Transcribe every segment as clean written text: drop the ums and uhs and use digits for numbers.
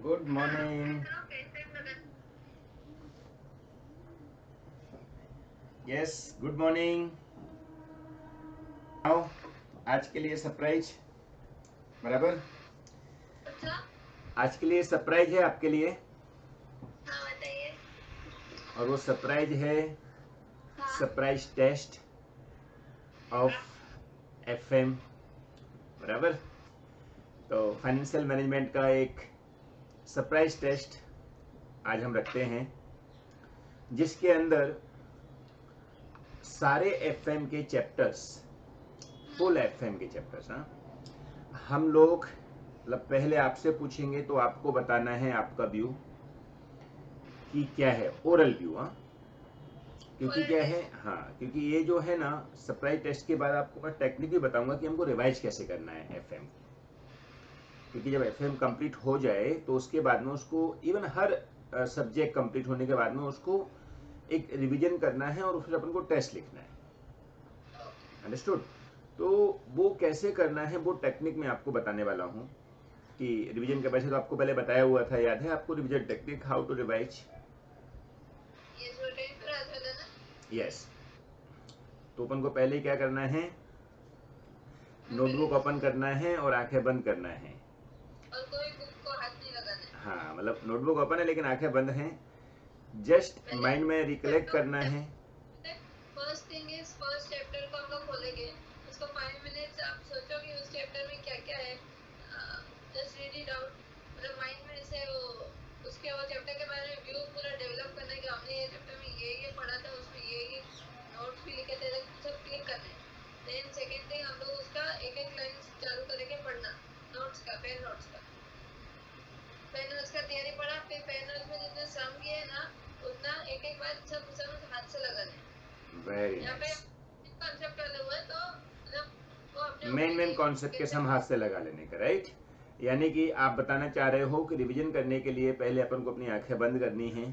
Good morning. Yes, good morning. आओ, आज के लिए सरप्राइज। बराबर, आज के लिए सरप्राइज है आपके लिए। हाँ बताइए। और वो सरप्राइज है सरप्राइज टेस्ट ऑफ एफएम। बराबर, तो फाइनेंशियल मैनेजमेंट का एक सरप्राइज टेस्ट आज हम रखते हैं, जिसके अंदर सारे एफएम के चैप्टर्स, फुल एफएम के चैप्टर्स, हम लोग मतलब पहले आपसे पूछेंगे तो आपको बताना है आपका व्यू कि क्या है, ओरल व्यू। क्योंकि क्या है, क्योंकि ये जो है ना सरप्राइज टेस्ट के बाद आपको मैं टेक्निक भी बताऊंगा कि हमको रिवाइज कैसे करना है एफएम। क्योंकि जब एफएम कंप्लीट हो जाए तो उसके बाद में उसको इवन हर सब्जेक्ट कंप्लीट होने के बाद में उसको एक रिवीजन करना है और फिर अपन को टेस्ट लिखना है। अंडरस्टूड? तो वो कैसे करना है वो टेक्निक मैं आपको बताने वाला हूँ कि रिवीजन के वैसे तो आपको पहले बताया हुआ था, याद है आपको revision technique, how to revise? Yes. तो अपन को पहले क्या करना है, नोटबुक ओपन करना है और आंखें बंद करना है। और कोई बुक को हाथ नहीं लगाना है। हाँ, मतलब नोटबुक ओपन है लेकिन आंखें बंद हैं। जस्ट माइंड में रिकलेक्ट करना है। First thing is first chapter को हम लोग खोलेंगे, उसको 5 मिनट्स आप सोचो कि उस चैप्टर में क्या क्या है, जस्ट रीड इट आउट। मतलब माइंड में से वो उसके वो चैप्टर के बारे में व्यू पूरा डेवलप करना है कि हमने ये चैप्टर में ये पढ़ा था, उसमें ये नोट्स भी लिखे थे, सब क्लिक करना है। देन सेकेंड थिंग हम लोग उसका एक एक लाइन चालू करके पढ़ना, नोट्स का, पेन नोट्स का। पेन नोट्स का थियरी पढ़ा, फिर पेन नोट्स में जितने सम किए ना उतना एक एक बार सब हाथ से लगाना है। वेरी यहाँ पे नाइस। कॉन्सेप्ट डाले हुए तो मतलब वो अपने मेन कॉन्सेप्ट के सम हाथ से लगा लेने का, राइट? यानी कि आप बताना चाह रहे हो कि रिवीजन करने के लिए पहले अपन को अपनी आंखें बंद करनी है।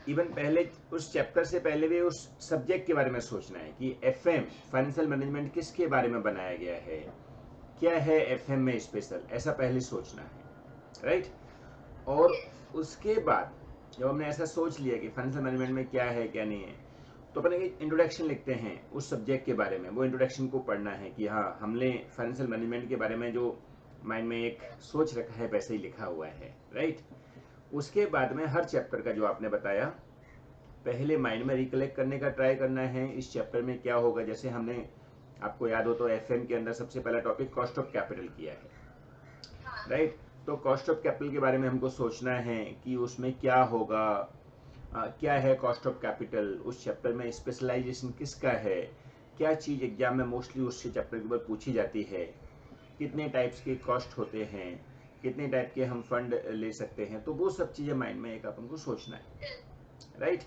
इवन पहले उस चैप्टर से पहले भी उस सब्जेक्ट के बारे में सोचना है कि एफएम फाइनेंशियल मैनेजमेंट किसके बारे में बनाया गया है, क्या है एफएम में स्पेशल, ऐसा पहले सोचना है, राइट? और उसके बाद जब हमने ऐसा सोच लिया कि फाइनेंशियल मैनेजमेंट में क्या है क्या नहीं है, तो अपन एक इंट्रोडक्शन लिखते हैं उस सब्जेक्ट के बारे में। वो इंट्रोडक्शन को पढ़ना है कि हाँ, हमने फाइनेंशियल मैनेजमेंट के बारे में जो माइंड में एक सोच रखा है वैसे ही लिखा हुआ है, राइट? उसके बाद में हर चैप्टर का जो आपने बताया पहले माइंड में रिकलेक्ट करने का ट्राई करना है, इस चैप्टर में क्या होगा। जैसे हमने, आपको याद हो तो एफएम के अंदर सबसे पहला टॉपिक कॉस्ट ऑफ कैपिटल किया है, राइट? तो कॉस्ट ऑफ कैपिटल के बारे में हमको सोचना है कि उसमें क्या होगा, क्या है कॉस्ट ऑफ कैपिटल, उस चैप्टर में स्पेशलाइजेशन किसका है, क्या चीज़ एग्जाम में मोस्टली उस चैप्टर के ऊपर पूछी जाती है, कितने टाइप्स के कॉस्ट होते हैं, कितने टाइप के हम फंड ले सकते हैं। तो वो सब चीज़ें माइंड में एक अपन को सोचना है, राइट?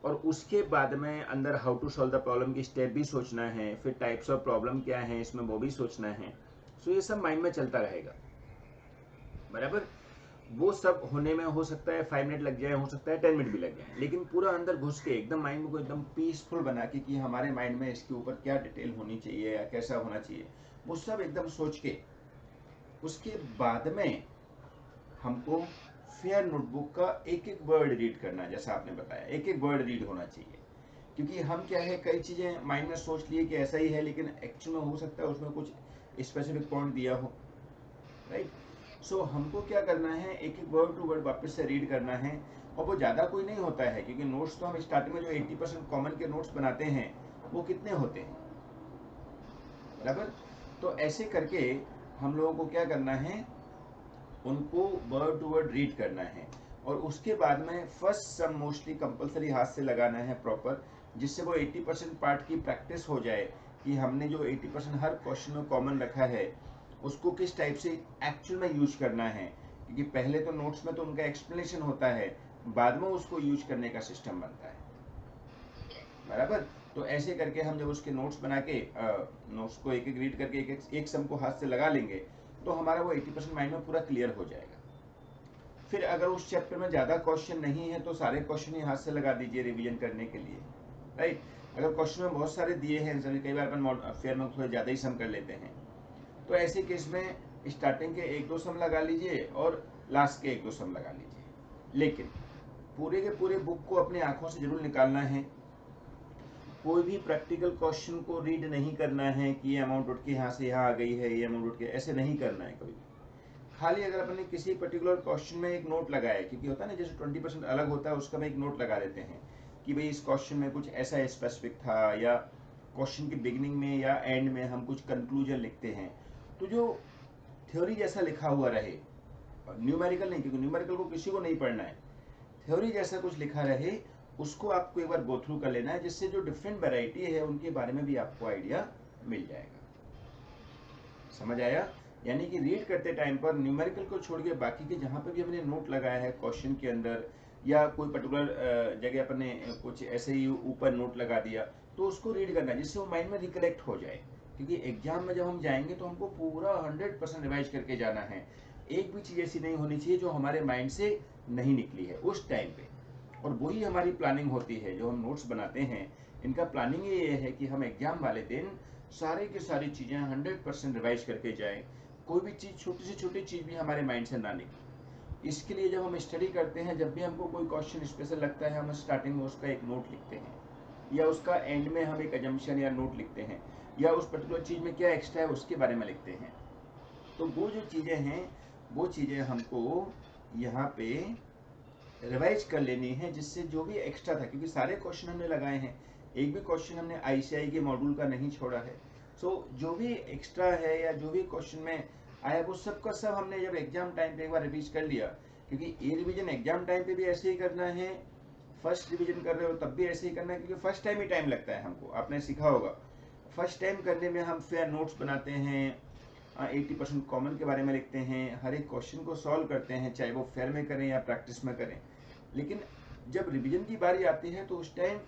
और उसके बाद में अंदर how to solve the problem की स्टेप भी सोचना है, फिर टाइप्स ऑफ प्रॉब्लम क्या है इसमें वो भी सोचना है। सो ये सब माइंड में चलता रहेगा, बराबर? वो सब होने में हो सकता है 5 मिनट लग जाए, हो सकता है 10 मिनट भी लग जाए, लेकिन पूरा अंदर घुस के एकदम माइंड को एकदम पीसफुल बना के कि हमारे माइंड में इसके ऊपर क्या डिटेल होनी चाहिए या कैसा होना चाहिए, वो सब एकदम सोच के उसके बाद में हमको फेयर नोटबुक का एक एक वर्ड रीड करना है। जैसा आपने बताया एक एक वर्ड रीड होना चाहिए, क्योंकि हम क्या है कई चीज़ें माइंड में सोच लिए कि ऐसा ही है, लेकिन एक्चुअल में हो सकता है उसमें कुछ स्पेसिफिक पॉइंट दिया हो, राइट? सो हमको क्या करना है, एक एक वर्ड टू वर्ड वापस से रीड करना है। और वो ज़्यादा कोई नहीं होता है, क्योंकि नोट्स तो हम स्टार्टिंग में जो 80% कॉमन के नोट्स बनाते हैं वो कितने होते हैं, बराबर? तो ऐसे करके हम लोगों को क्या करना है, उनको वर्ड टू वर्ड रीड करना है। और उसके बाद में फर्स्ट सम मोस्टली कंपलसरी हाथ से लगाना है प्रॉपर, जिससे वो 80% पार्ट की प्रैक्टिस हो जाए कि हमने जो 80% हर क्वेश्चन में कॉमन रखा है उसको किस टाइप से एक्चुअल में यूज करना है। क्योंकि पहले तो नोट्स में तो उनका एक्सप्लेनेशन होता है, बाद में उसको यूज करने का सिस्टम बनता है, बराबर? तो ऐसे करके हम जब उसके नोट्स बना के नोट्स को एक एक रीड करके एक सम को हाथ से लगा लेंगे तो हमारा वो 80% माइंड में पूरा क्लियर हो जाएगा। फिर अगर उस चैप्टर में ज़्यादा क्वेश्चन नहीं है तो सारे क्वेश्चन ही हाथ से लगा दीजिए रिवीजन करने के लिए, राइट? अगर क्वेश्चन में बहुत सारे दिए हैं, कई बार अपन फेयर में थोड़े ज़्यादा ही सम कर लेते हैं, तो ऐसे केस में स्टार्टिंग के 1-2 सम लगा लीजिए और लास्ट के 1-2 सम लगा लीजिए, लेकिन पूरे के पूरे बुक को अपनी आंखों से जरूर निकालना है। कोई भी प्रैक्टिकल क्वेश्चन को रीड नहीं करना है कि ये अमाउंट उठ के यहाँ से यहाँ आ गई है, ये अमाउंट उठ के, ऐसे नहीं करना है कभी भी। खाली अगर अपने किसी पर्टिकुलर क्वेश्चन में एक नोट लगाए, क्योंकि होता है ना जैसे 20% अलग होता है, उसका में एक नोट लगा देते हैं कि भाई इस क्वेश्चन में कुछ ऐसा स्पेसिफिक था, या क्वेश्चन की बिगिनिंग में या एंड में हम कुछ कंक्लूजन लिखते हैं, तो जो थ्योरी जैसा लिखा हुआ रहे, न्यूमेरिकल नहीं, क्योंकि न्यूमेरिकल को किसी को नहीं पढ़ना है, थ्योरी जैसा कुछ लिखा रहे उसको आपको एक बार गो थ्रू कर लेना है, जिससे जो डिफरेंट वैरायटी है उनके बारे में भी आपको आइडिया मिल जाएगा। समझ आया? यानी कि रीड करते टाइम पर न्यूमेरिकल को छोड़ के बाकी के जहाँ पे भी हमने नोट लगाया है क्वेश्चन के अंदर, या कोई पर्टिकुलर जगह पर ने कुछ ऐसे ही ऊपर नोट लगा दिया, तो उसको रीड करना है जिससे वो माइंड में रिकलेक्ट हो जाए। क्योंकि एग्जाम में जब हम जाएंगे तो हमको पूरा 100% रिवाइज करके जाना है। एक भी चीज़ ऐसी नहीं होनी चाहिए जो हमारे माइंड से नहीं निकली है उस टाइम पे। और वही हमारी प्लानिंग होती है, जो हम नोट्स बनाते हैं इनका प्लानिंग ये है कि हम एग्जाम वाले दिन सारी की सारी चीज़ें 100% रिवाइज करके जाएं, कोई भी चीज़, छोटी से छोटी चीज़ भी हमारे माइंड से ना निकले। इसके लिए जब हम स्टडी करते हैं, जब भी हमको कोई क्वेश्चन स्पेशल लगता है, हम स्टार्टिंग में उसका एक नोट लिखते हैं, या उसका एंड में हम एक अजम्पशन या नोट लिखते हैं, या उस पर्टिकुलर चीज़ में क्या एक्स्ट्रा है उसके बारे में लिखते हैं। तो वो जो चीज़ें हैं वो चीज़ें हमको यहाँ पे रिवाइज कर लेनी है, जिससे जो भी एक्स्ट्रा था, क्योंकि सारे क्वेश्चन हमने लगाए हैं, एक भी क्वेश्चन हमने आईसीआई के मॉड्यूल का नहीं छोड़ा है। सो जो भी एक्स्ट्रा है या जो भी क्वेश्चन में आया वो सब का सब हमने जब एग्जाम टाइम पे एक बार रिवीज कर लिया, क्योंकि ये रिवीजन एग्जाम टाइम पे भी ऐसे ही करना है, फर्स्ट रिवीजन कर रहे हो तब भी ऐसे ही करना है, क्योंकि फर्स्ट टाइम ही टाइम लगता है हमको, आपने सीखा होगा। फर्स्ट टाइम करने में हम फेयर नोट्स बनाते हैं, 80% कॉमन के बारे में लिखते हैं, हर एक क्वेश्चन को सॉल्व करते हैं, चाहे वो फेयर में करें या प्रैक्टिस में करें। लेकिन जब रिवीजन की बारी आती है तो उस टाइम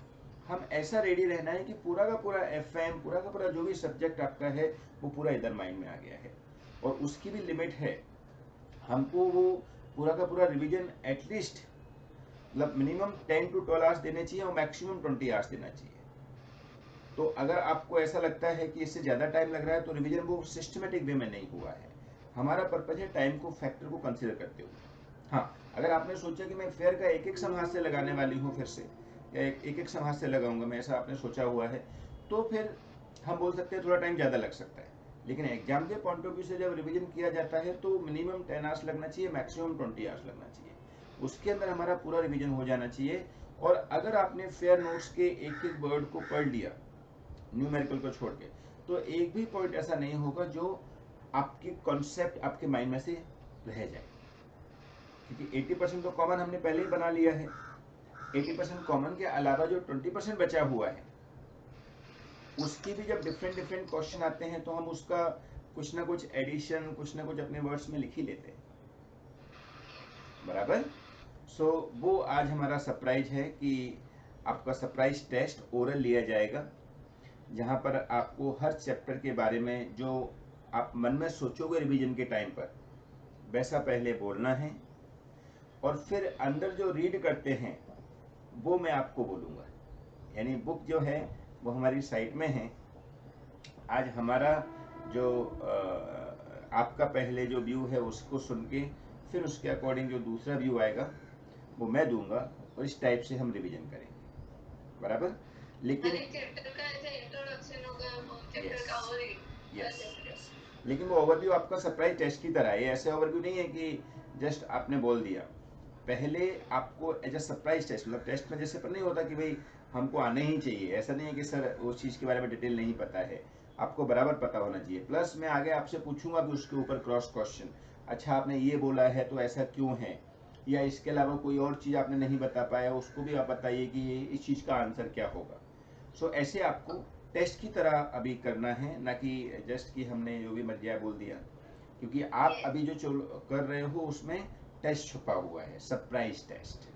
हम ऐसा रेडी रहना है कि पूरा का पूरा एफएम, पूरा का पूरा जो भी सब्जेक्ट आपका है वो पूरा इधर माइंड में आ गया है। और उसकी भी लिमिट है, हमको वो पूरा का पूरा रिवीजन एटलीस्ट मतलब मिनिमम 10 to 12 आवर्स देने चाहिए और मैक्सिमम 20 आवर्स देना चाहिए। तो अगर आपको ऐसा लगता है कि इससे ज़्यादा टाइम लग रहा है तो रिवीजन वो सिस्टमेटिक वे में नहीं हुआ है। हमारा पर्पज है टाइम को, फैक्टर को कंसिडर करते हुए। हाँ, अगर आपने सोचा कि मैं फेयर का एक एक सम हाथ से लगाने वाली हूँ फिर से, या एक एक सम हाथ से लगाऊंगा मैं, ऐसा आपने सोचा हुआ है, तो फिर हम बोल सकते हैं थोड़ा टाइम ज़्यादा लग सकता है। लेकिन एग्जाम के पॉइंट ऑफ व्यू से जब रिवीजन किया जाता है तो मिनिमम 10 आवर्स लगना चाहिए, मैक्सिमम 20 आवर्स लगना चाहिए। उसके अंदर हमारा पूरा रिवीजन हो जाना चाहिए। और अगर आपने फेयर नोट्स के एक एक वर्ड को पढ़ लिया न्यूमेरिकल को छोड़ के, तो एक भी पॉइंट ऐसा नहीं होगा जो आपकी कॉन्सेप्ट आपके माइंड में से रह जाए, क्योंकि 80% तो कॉमन हमने पहले ही बना लिया है। 80% कॉमन के अलावा जो 20% बचा हुआ है उसकी भी जब डिफरेंट डिफरेंट क्वेश्चन आते हैं तो हम उसका कुछ ना कुछ एडिशन, कुछ ना कुछ अपने वर्ड्स में लिख ही लेते हैं, बराबर। सो वो आज हमारा सरप्राइज है कि आपका सरप्राइज टेस्ट ओरल लिया जाएगा, जहाँ पर आपको हर चैप्टर के बारे में जो आप मन में सोचोगे रिवीजन के टाइम पर वैसा पहले बोलना है, और फिर अंदर जो रीड करते हैं वो मैं आपको बोलूँगा। यानी बुक जो है वो हमारी साइट में है। आज हमारा जो आपका पहले जो व्यू है उसको सुन के फिर उसके अकॉर्डिंग जो दूसरा व्यू आएगा वो मैं दूंगा, और इस टाइप से हम रिवीजन करेंगे, बराबर। लेकिन चैप्टर का ऐसे इंट्रोडक्शन होगा, वो चैप्टर का ओवरव्यू। यस, लेकिन वो ओवरव्यू आपका सरप्राइज टेस्ट की तरह है। ऐसे ओवरव्यू नहीं है कि जस्ट आपने बोल दिया, पहले आपको एज अ सरप्राइज टेस्ट, मतलब टेस्ट में जैसे पर नहीं होता कि भाई हमको आने ही चाहिए, ऐसा नहीं है कि सर उस चीज़ के बारे में डिटेल नहीं पता है, आपको बराबर पता होना चाहिए। प्लस मैं आगे आपसे पूछूंगा भी उसके ऊपर क्रॉस क्वेश्चन, अच्छा आपने ये बोला है तो ऐसा क्यों है, या इसके अलावा कोई और चीज़ आपने नहीं बता पाया उसको भी आप बताइए कि ये इस चीज़ का आंसर क्या होगा। सो ऐसे आपको टेस्ट की तरह अभी करना है, ना कि जस्ट कि हमने जो भी मर्जी आया बोल दिया, क्योंकि आप अभी जो कर रहे हो उसमें टेस्ट छुपा हुआ है, surprise test,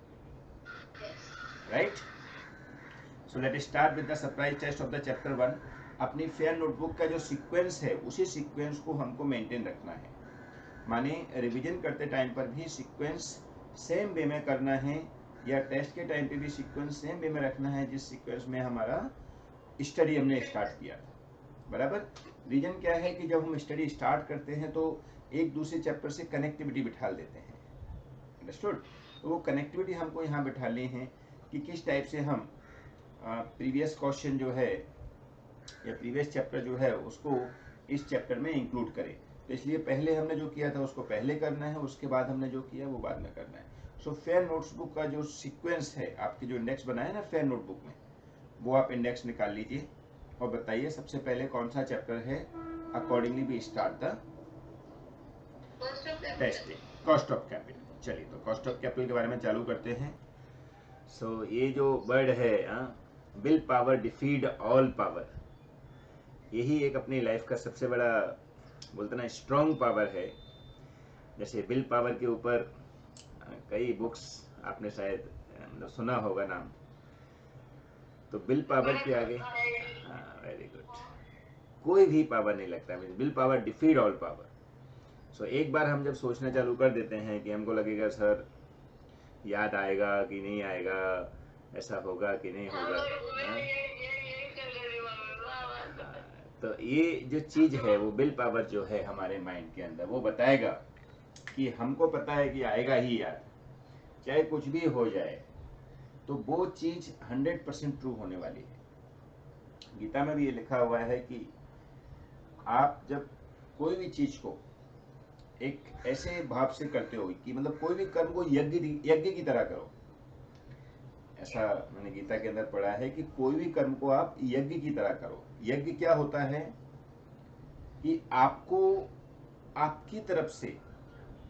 right. So let start with the surprise test of the chapter 1। अपनी फेयर नोटबुक का जो सीक्वेंस है उसी सीक्वेंस को हमको मेंटेन रखना है, माने रिवीजन करते टाइम पर भी सीक्वेंस सेम वे में करना है, या टेस्ट के टाइम पे भी सीक्वेंस सेम वे में रखना है जिस सीक्वेंस में हमारा स्टडी हमने स्टार्ट किया था, बराबर। रीजन क्या है कि जब हम स्टडी स्टार्ट करते हैं तो एक दूसरे चैप्टर से कनेक्टिविटी बिठा देते हैं, अंडरस्टूड। तो वो कनेक्टिविटी हमको यहाँ बिठा ली है कि किस टाइप से हम प्रीवियस क्वेश्चन जो है या प्रीवियस चैप्टर जो है उसको इस चैप्टर में इंक्लूड करें। तो इसलिए पहले हमने जो किया था उसको पहले करना है, उसके बाद हमने जो किया वो बाद में करना है। सो फेयर नोट्सबुक का जो सीक्वेंस है, आपके जो इंडेक्स बनाए ना फेयर नोटबुक में, वो आप इंडेक्स निकाल लीजिए और बताइए सबसे पहले कौन सा चैप्टर है। Accordingly we start the testing. Cost of capital. चलिए तो कॉस्ट ऑफ कैपिटल के बारे में चालू करते हैं। सो ये जो वर्ड है will power defeat all power, यही एक अपनी लाइफ का सबसे बड़ा बोलते ना स्ट्रॉन्ग पावर है। जैसे विल पावर के ऊपर कई बुक्स आपने शायद मतलब सुना होगा नाम। तो विल पावर के आगे वेरी गुड, कोई भी पावर नहीं लगता। Mean will power defeat all power. So एक बार हम जब सोचना चालू कर देते हैं कि हमको लगेगा सर याद आएगा कि नहीं आएगा, ऐसा होगा कि नहीं होगा, तो ये जो चीज है वो विल पावर जो है हमारे माइंड के अंदर वो बताएगा कि हमको पता है कि आएगा ही याद, चाहे कुछ भी हो जाए। तो वो चीज 100% ट्रू होने वाली है। गीता में भी ये लिखा हुआ है कि आप जब कोई भी चीज को एक ऐसे भाव से करते हो कि मतलब कोई भी कर्म को यज्ञ की तरह करो, ऐसा मैंने गीता के अंदर पढ़ा है कि कोई भी कर्म को आप यज्ञ की तरह करो। यज्ञ क्या होता है कि आपको आपकी तरफ से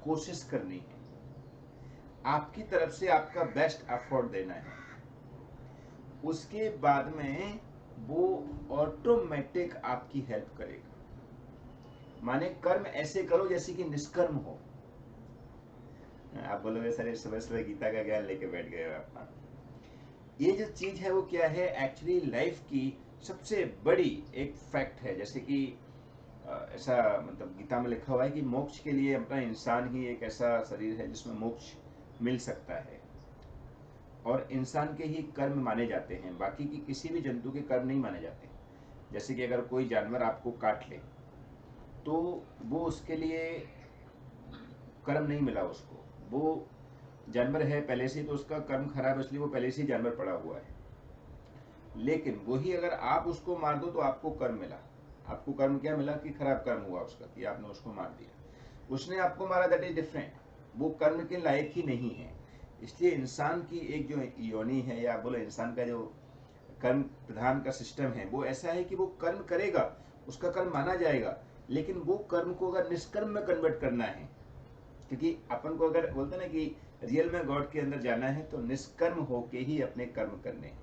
कोशिश करनी है, आपकी तरफ से आपका बेस्ट एफर्ट देना है, उसके बाद में वो ऑटोमेटिक आपकी हेल्प करेगा। माने कर्म ऐसे करो जैसे कि निष्कर्म हो। आप बोलोगे सर सुबह सुबह गीता का ज्ञान लेके बैठ गए हो अपना। ये जो चीज है वो क्या है, एक्चुअली लाइफ की सबसे बड़ी एक फैक्ट है। जैसे कि ऐसा मतलब गीता में लिखा हुआ है कि मोक्ष के लिए अपना इंसान ही एक ऐसा शरीर है जिसमें मोक्ष मिल सकता है, और इंसान के ही कर्म माने जाते हैं, बाकी की किसी भी जंतु के कर्म नहीं माने जाते। जैसे कि अगर कोई जानवर आपको काट ले तो वो उसके लिए कर्म नहीं मिला उसको, वो जानवर है पहले से, तो उसका कर्म खराब है इसलिए वो पहले से ही जानवर पड़ा हुआ है। लेकिन वही अगर आप उसको मार दो तो आपको कर्म मिला। आपको कर्म क्या मिला कि खराब कर्म हुआ उसका, कि आपने उसको मार दिया। उसने आपको मारा, दैट इज डिफरेंट, वो कर्म के लायक ही नहीं है। इसलिए इंसान की एक जो योनि है या बोलो इंसान का जो कर्म प्रधान का सिस्टम है वो ऐसा है कि वो कर्म करेगा, उसका कर्म माना जाएगा, लेकिन वो कर्म को अगर निष्कर्म में कन्वर्ट करना है, क्योंकि अपन को अगर बोलते ना कि रियल में गॉड के अंदर जाना है तो निष्कर्म होके ही अपने कर्म करने हैं।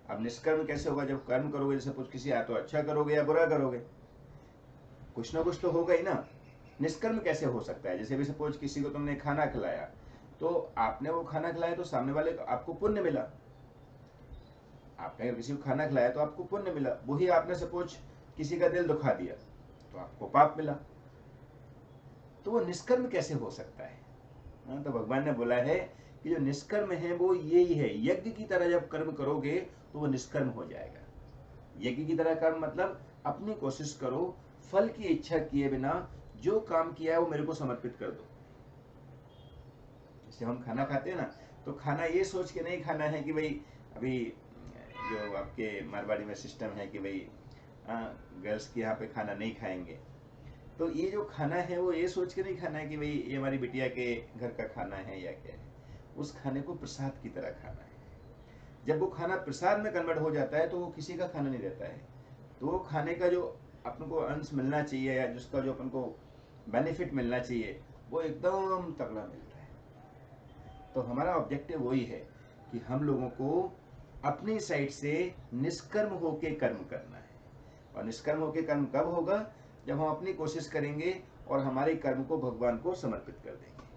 अब निष्कर्म कैसे होगा, जब कर्म करोगे, जैसे कुछ किसी या तो अच्छा करोगे या बुरा करोगे, कुछ ना कुछ तो होगा ही ना। निष्कर्म कैसे हो सकता है, जैसे भी सपोज किसी को तुमने खाना खिलाया, तो आपने वो खाना खिलाया तो सामने वाले को आपको पुण्य मिला। आपने अगर किसी को खाना खिलाया तो आपको पुण्य मिला, वही आपने सपोज किसी का दिल दुखा दिया तो आपको पाप मिला। तो वो निष्कर्म कैसे हो सकता है? तो भगवान ने बोला है कि जो निष्कर्म है वो यही है, यज्ञ की तरह जब कर्म करोगे तो वो निष्कर्म हो जाएगा। यज्ञ की तरह कर्म मतलब अपनी कोशिश करो, फल की इच्छा किए बिना जो काम किया है वो मेरे को समर्पित कर दो। जैसे हम खाना खाते हैं ना, तो खाना ये सोच के नहीं खाना है कि भाई अभी जो आपके मारवाड़ी में सिस्टम है कि भाई गर्ल्स के यहाँ पे खाना नहीं खाएंगे, तो ये जो खाना है वो ये सोच के नहीं खाना है कि भाई ये हमारी बिटिया के घर का खाना है या क्या है। उस खाने को प्रसाद की तरह खाना है। जब वो खाना प्रसाद में कन्वर्ट हो जाता है तो वो किसी का खाना नहीं रहता है। तो वो खाने का जो अपन को अंश मिलना चाहिए या जिसका जो अपन को बेनिफिट मिलना चाहिए वो एकदम तगड़ा मिलता है। तो हमारा ऑब्जेक्टिव वही है कि हम लोगों को अपनी साइड से निष्कर्म होके कर्म करना है। और निष्कर्म होके कर्म कब होगा, जब हम अपनी कोशिश करेंगे और हमारे कर्म को भगवान को समर्पित कर देंगे।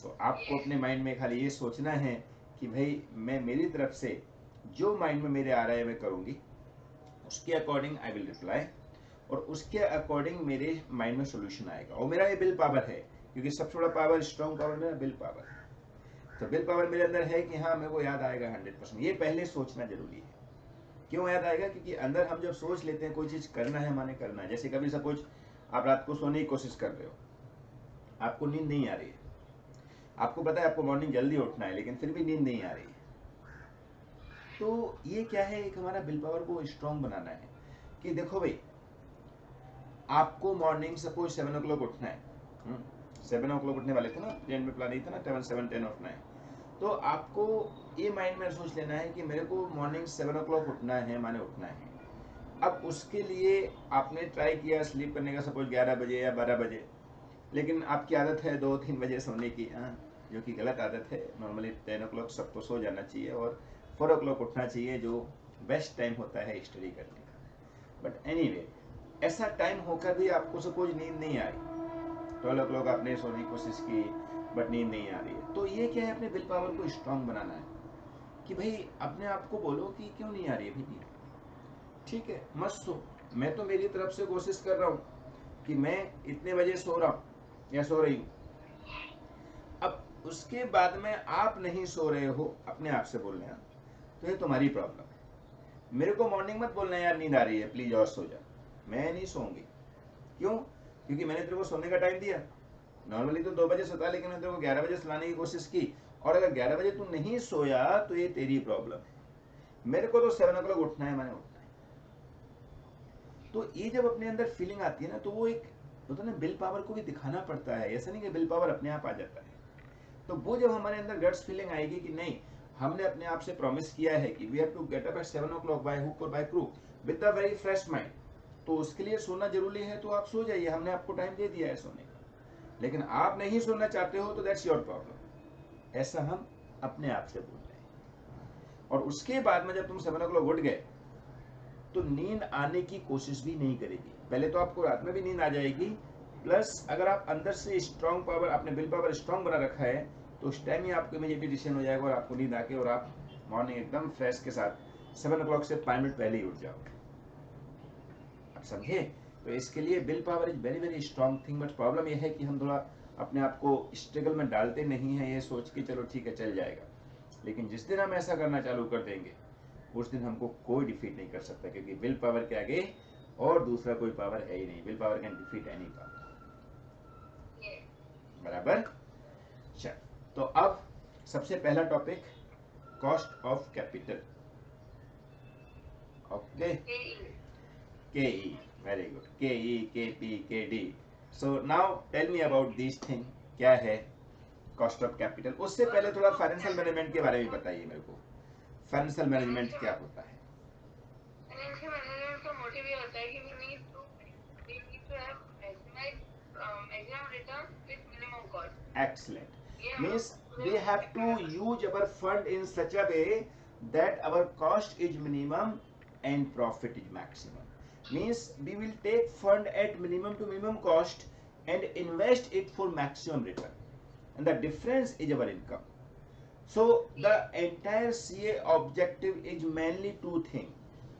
तो आपको अपने माइंड में खाली ये सोचना है कि भाई मैं मेरी तरफ से जो माइंड में मेरे आ रहा है मैं करूँगी, उसके अकॉर्डिंग आई विल रिप्लाई, और उसके अकॉर्डिंग मेरे माइंड में सोल्यूशन आएगा। और मेरा ये विल पावर है, क्योंकि सबसे बड़ा पावर, स्ट्रॉन्ग पावर मेरा विल पावर है। तो विल पावर मेरे अंदर है कि हाँ मेरे को याद आएगा 100%। ये पहले सोचना जरूरी है। क्यों याद आएगा? क्योंकि अंदर हम जब सोच लेते हैं कोई चीज़ करना है, माने करना है। जैसे कभी सपोज आप रात को सोने की कोशिश कर रहे हो, आपको नींद नहीं आ रही है, आपको पता है आपको मॉर्निंग जल्दी उठना है लेकिन फिर भी नींद नहीं आ रही है। तो ये क्या है, एक हमारा विल पावर को स्ट्रांग बनाना है कि देखो भाई, आपको मॉर्निंग सपोज 7 ओ क्लॉक उठना है, 7 ओ क्लॉक उठने वाले थे ना, ट्रेन में प्लान नहीं था ना, 7 10 उठना है। तो आपको ये माइंड में सोच लेना है कि मेरे को मॉर्निंग 7 ओ क्लॉक उठना है, माने उठना है। अब उसके लिए आपने ट्राई किया स्लीप करने का सपोज 11 बजे या 12 बजे, लेकिन आपकी आदत है 2-3 बजे सोने की, जो कि गलत आदत है। नॉर्मली 10 ओ क्लॉक सबको सो जाना चाहिए और 4 ओ क्लॉक उठना चाहिए, जो बेस्ट टाइम होता है स्टडी करने का। बट एनीवे, ऐसा टाइम होकर भी आपको सपोज नींद नहीं आ रही, 12 ओ क्लॉक आपने सोने की कोशिश की बट नींद नहीं आ रही है, तो ये क्या है, अपने विल पावर को स्ट्रांग बनाना है कि भाई अपने आप को बोलो कि क्यों नहीं आ रही है भाई नींद, ठीक है मत सो, मैं तो मेरी तरफ से कोशिश कर रहा हूँ कि मैं इतने बजे सो रहा हूँ या सो रही हूँ। अब उसके बाद में आप नहीं सो रहे हो, अपने आप से बोलना, तो ये तुम्हारी प्रॉब्लम है। मेरे को मॉर्निंग मत बोलना यार नींद आ रही है प्लीज और सो जा, मैं नहीं सोऊंगी। क्यों? क्योंकि मैंने तेरे को सोने का टाइम दिया। नॉर्मली तो 2 बजे सोता, लेकिन मैंने तेरे को 11 बजे सुलाने की कोशिश की, और अगर 11 बजे तू नहीं सोया तो ये तेरी प्रॉब्लम है। मेरे को तो 7 ओ क्लॉक उठना है, मैंने उठना है। तो ये जब अपने अंदर फीलिंग आती है ना, तो वो एक होता है ना, विल पावर को भी दिखाना पड़ता है। ऐसा नहीं कि विल पावर अपने आप आ जाता है। तो वो जब हमारे अंदर गट्स फीलिंग आएगी कि नहीं, हमने अपने आप से प्रॉमिस किया है कि we have to get up at 7 o'clock by hook और by crook with a very fresh mind, तो उसके लिए सोना जरूरी है, तो आप सो जाइए, हमने आपको टाइम दे दिया है सोने का। लेकिन आप नहीं सोना चाहते हो तो दैट्स योर प्रॉब्लम। ऐसा हम अपने आप से बोल रहे हैं। और उसके बाद में जब तुम 7 ओ क्लॉक उठ गए तो नींद आने की कोशिश भी नहीं करेगी। पहले तो आपको रात में भी नींद आ जाएगी, प्लस अगर आप अंदर से स्ट्रांग पावर, आपने विल पावर स्ट्रांग बना रखा है, तो उस टाइम ही आपको इमीडिएटली डिसीजन हो जाएगा और आपको नींद आके और आप मॉर्निंग एकदम फ्रेश के साथ 7 ओ क्लॉक से 5 मिनट पहले ही उठ जाओगे। आप समझे? तो इसके लिए will power is very very strong thing. But problem यह है कि हम थोड़ा अपने आप को स्ट्रगल में डालते नहीं है, ये सोच के चलो ठीक है चल जाएगा। लेकिन जिस दिन हम ऐसा करना चालू कर देंगे, उस दिन हमको कोई डिफीट नहीं कर सकता, क्योंकि विल पावर के आगे और दूसरा कोई पावर है ही नहीं। Will power can defeat any power. बराबर? चल, तो अब सबसे पहला topic, cost of capital. Okay, K E, very good, K E, K P, K D. So now tell me about this thing, क्या है कॉस्ट ऑफ कैपिटल। उससे पहले थोड़ा फाइनेंशियल मैनेजमेंट के बारे में बताइए मेरे को, फाइनेंशियल मैनेजमेंट क्या होता है? फाइनेंशियल मैनेजमेंट का मोटिव ये होता है कि we need to have maximum return with minimum cost. Excellent. Means we have to use our fund in such a way that our cost is minimum and profit is maximum. Means we will take fund at minimum to minimum cost and invest it for maximum return, and the difference is our income. So the entire CA objective is mainly two things.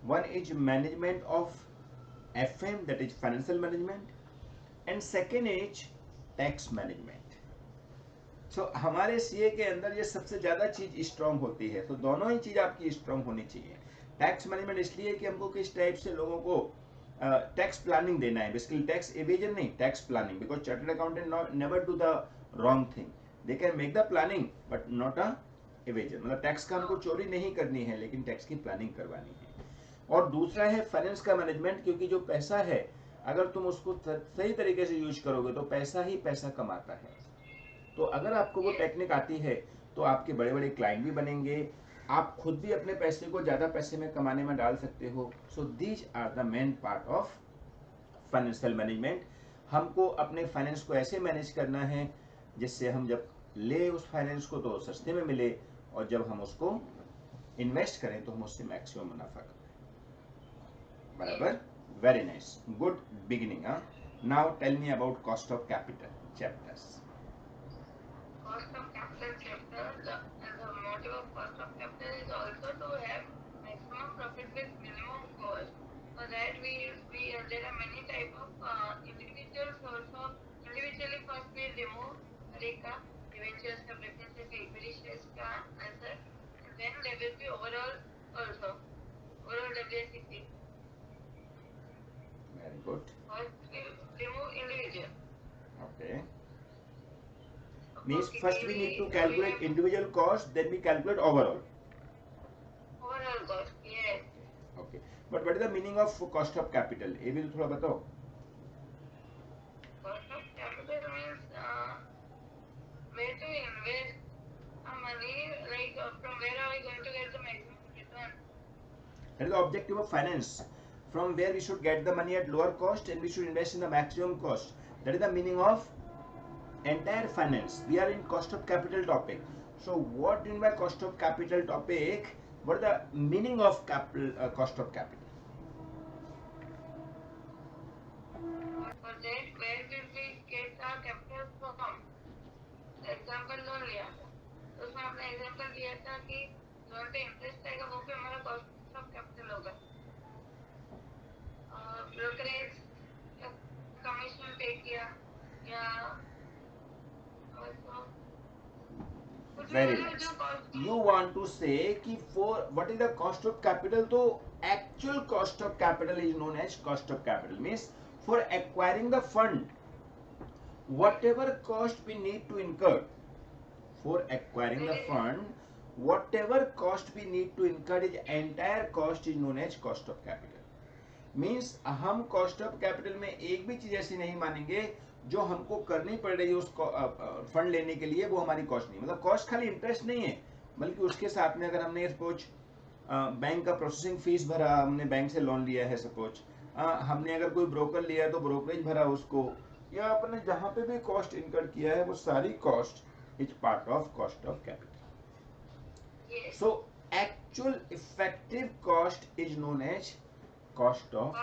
One is management of FM, that is financial management, and second is tax management. So हमारे CA के अंदर ये सबसे ज्यादा चीज strong होती है। तो दोनों ही चीज आपकी स्ट्रांग होनी चाहिए। टैक्स मैनेजमेंट इसलिए कि हमको किस टाइप से लोगों को टैक्स प्लानिंग देना है, बेसिकली टैक्स एवेजन नहीं, tax planning, because chartered accountant never do the wrong thing, they can make the planning but not a evasion. मतलब टैक्स का हमको चोरी नहीं करनी है, लेकिन टैक्स की प्लानिंग करवानी है। और दूसरा है फाइनेंस का मैनेजमेंट, क्योंकि जो पैसा है अगर तुम उसको सही तरीके से यूज करोगे तो पैसा ही पैसा कमाता है। तो अगर आपको वो टेक्निक आती है तो आपके बड़े बड़े क्लाइंट भी बनेंगे, आप खुद भी अपने पैसे को ज़्यादा पैसे में कमाने में डाल सकते हो। So these are the main part of financial management. हमको अपने फाइनेंस को ऐसे मैनेज करना है जिससे हम जब ले उस फाइनेंस को तो सस्ते में मिले, और जब हम उसको इन्वेस्ट करें तो हम उससे मैक्सिमम मुनाफा करें। बराबर? Very nice, good beginning. Now tell me about cost of capital chapters. Cost of capital chapter, the motive of cost of capital is also to have maximum profit with minimum cost. For that there are many type of individually first we remove Reka, debentures का preference का equity shares का answer, and then there will be overall WACC. Very good. First we remove individual. Okay. Means Okay, first we need to we calculate have individual cost, then we calculate overall. overall cost. Yes. Okay. But what is the meaning of cost of capital? ये भी तो थोड़ा बताओ. Cost of capital means where to invest our money, like from where are we going to get the maximum return? That is the objective of finance. From where we should get the money at lower cost and we should invest in the maximum cost. That is the meaning of entire finance. We are in cost of capital topic. So what do you mean by cost of capital topic? What is the meaning of capital, cost of capital? For that, where will we get our capital from? Example loan लिया था तो उसमें आपने example दिया था कि loan पे interest आएगा वो भी हमारा कॉस्ट ऑफ कैपिटल होगा ब्रोकरेज या कमीशन पे किया या Very nice. You want to say कि for what is the cost of capital? तो actual cost of capital is known as cost of capital. Means for acquiring the fund, whatever cost we need to incur for acquiring the fund, whatever cost we need to incur is entire cost is known as cost of capital. Means हम cost of capital में एक भी चीज ऐसी नहीं मानेंगे जो हमको करनी पड़ रही है उस फंड लेने के लिए, वो हमारी कॉस्ट नहीं. मतलब कॉस्ट खाली इंटरेस्ट नहीं है, बल्कि उसके साथ में अगर हमने सपोज बैंक का प्रोसेसिंग फीस भरा, हमने बैंक से लोन लिया है सपोज, हमने अगर कोई ब्रोकर लिया है तो ब्रोकरेज भरा उसको, या अपने जहां पे भी कॉस्ट इनकर किया है वो सारी cost is part of cost of capital. So actual effective cost is known as cost of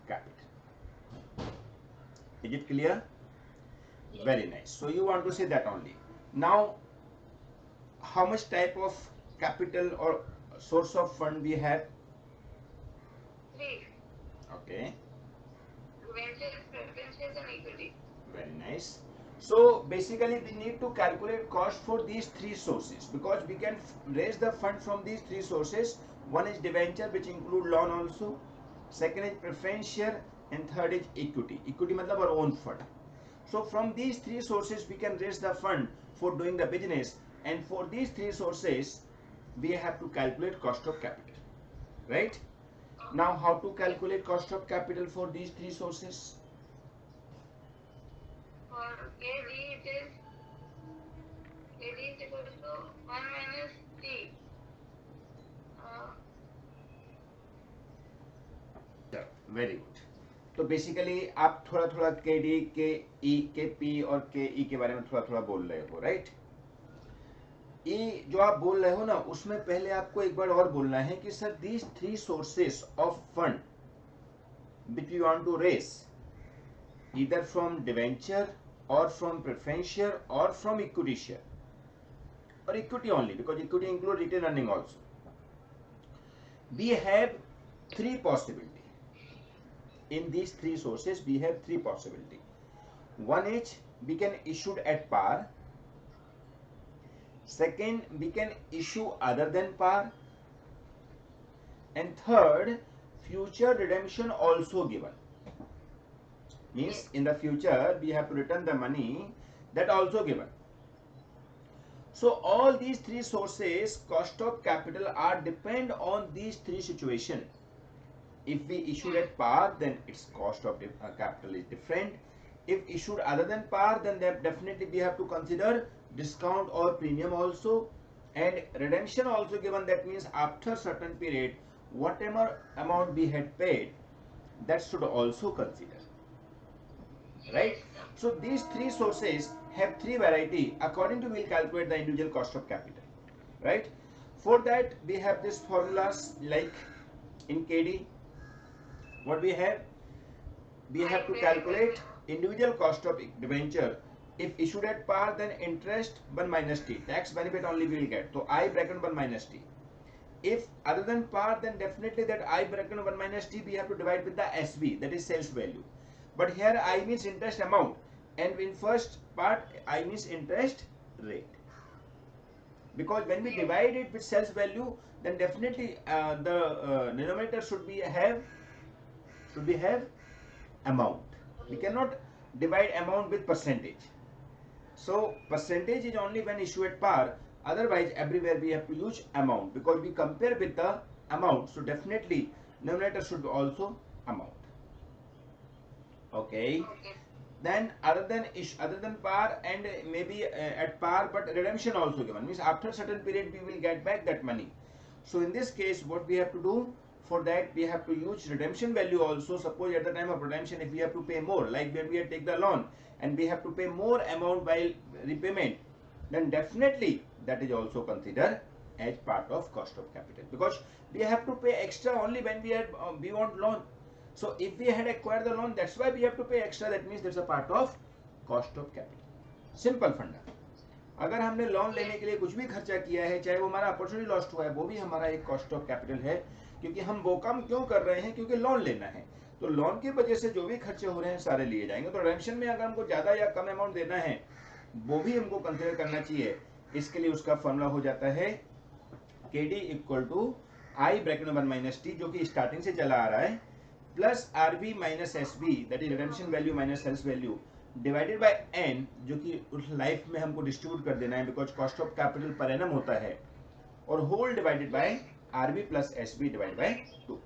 capital. Is it clear? Very nice. So you want to say that only. Now, how much type of capital or source of fund we have? 3. Okay. Ventures, preferences and equity. Very nice. So basically we need to calculate cost for these 3 sources because we can raise the fund from these 3 sources. One is debenture which include loan also. Second is preference share and third is equity. Equity मतलब our own fund. So from these 3 sources we can raise the fund for doing the business, and for these 3 sources we have to calculate cost of capital, right? Now how to calculate cost of capital for these 3 sources? For KD it is KD is equal to 1 minus T. Very good. तो basically आप थोड़ा थोड़ा के D, के E, K P और के E के बारे में थोड़ा थोड़ा बोल रहे हो, राइट? ई जो आप बोल रहे हो ना, उसमें पहले आपको एक बार और बोलना है कि sir these 3 sources of fund which you want to raise either from debenture or from preference share or from equity share or equity only, because equity include retained earning also. We have 3 possibility. In these 3 sources we have 3 possibility. One is we can issue at par. Second, we can issue other than par. And third, future redemption also given. Means in the future we have to return the money, that also given. So all these 3 sources cost of capital are depend on these 3 situation. If we issue at par, then its cost of capital is different. If issued other than par, then definitely we have to consider discount or premium also, and redemption also given. That means after certain period, whatever amount we had paid, that should also consider, right? So these 3 sources have 3 variety. According to, we'll calculate the individual cost of capital, right? For that we have this formulas, like in KD what we have to calculate individual cost of debenture. If issued at par, then interest 1 minus T, tax benefit only we will get, so I bracket 1 minus T. If other than par, then definitely that I bracket 1 minus T we have to divide with the SV, that is sales value. But here I means interest amount, and in first part I means interest rate, because when we divide it with sales value, then definitely the denominator should be have amount. We cannot divide amount with percentage. So percentage is only when issued at par. Otherwise, everywhere we have to use amount because we compare with the amount. So definitely, numerator should be also amount. Okay. Then other than par and maybe at par, but redemption also given, means after certain period we will get back that money. So in this case, what we have to do for that, we have to use redemption value also. Suppose at the time of redemption, if we have to pay more, like when we take the loan and we have to pay more amount while repayment, then definitely that is also considered as part of cost of capital, because we have to pay extra only when we want loan. So if we had acquired the loan, that's why we have to pay extra. That means that's a part of cost of capital. Simple फंडा. अगर हमने loan लेने के लिए कुछ भी खर्चा किया है, चाहे वो हमारा अपॉर्चुनिटी लॉस्ट हुआ है, वो भी हमारा एक कॉस्ट ऑफ कैपिटल है, क्योंकि हम वो काम क्यों कर रहे हैं, क्योंकि लोन लेना है. तो लोन की वजह से जो भी खर्चे हो रहे हैं सारे लिए जाएंगे. तो रिडेम्पशन में अगर हमको ज्यादा या कम अमाउंट देना है, वो भी हमको कंसिडर करना चाहिए. इसके लिए उसका फॉर्मूला हो जाता है KD equal to I bracket में 1 माइनस टी, जो कि स्टार्टिंग से चला आ रहा है, plus RB minus SB, that is redemption value minus sales value, divided by n, जो कि उस लाइफ में हमको डिस्ट्रीब्यूट कर देना है, because cost of capital per annum होता है, और whole divided by RB plus SB divided by 2.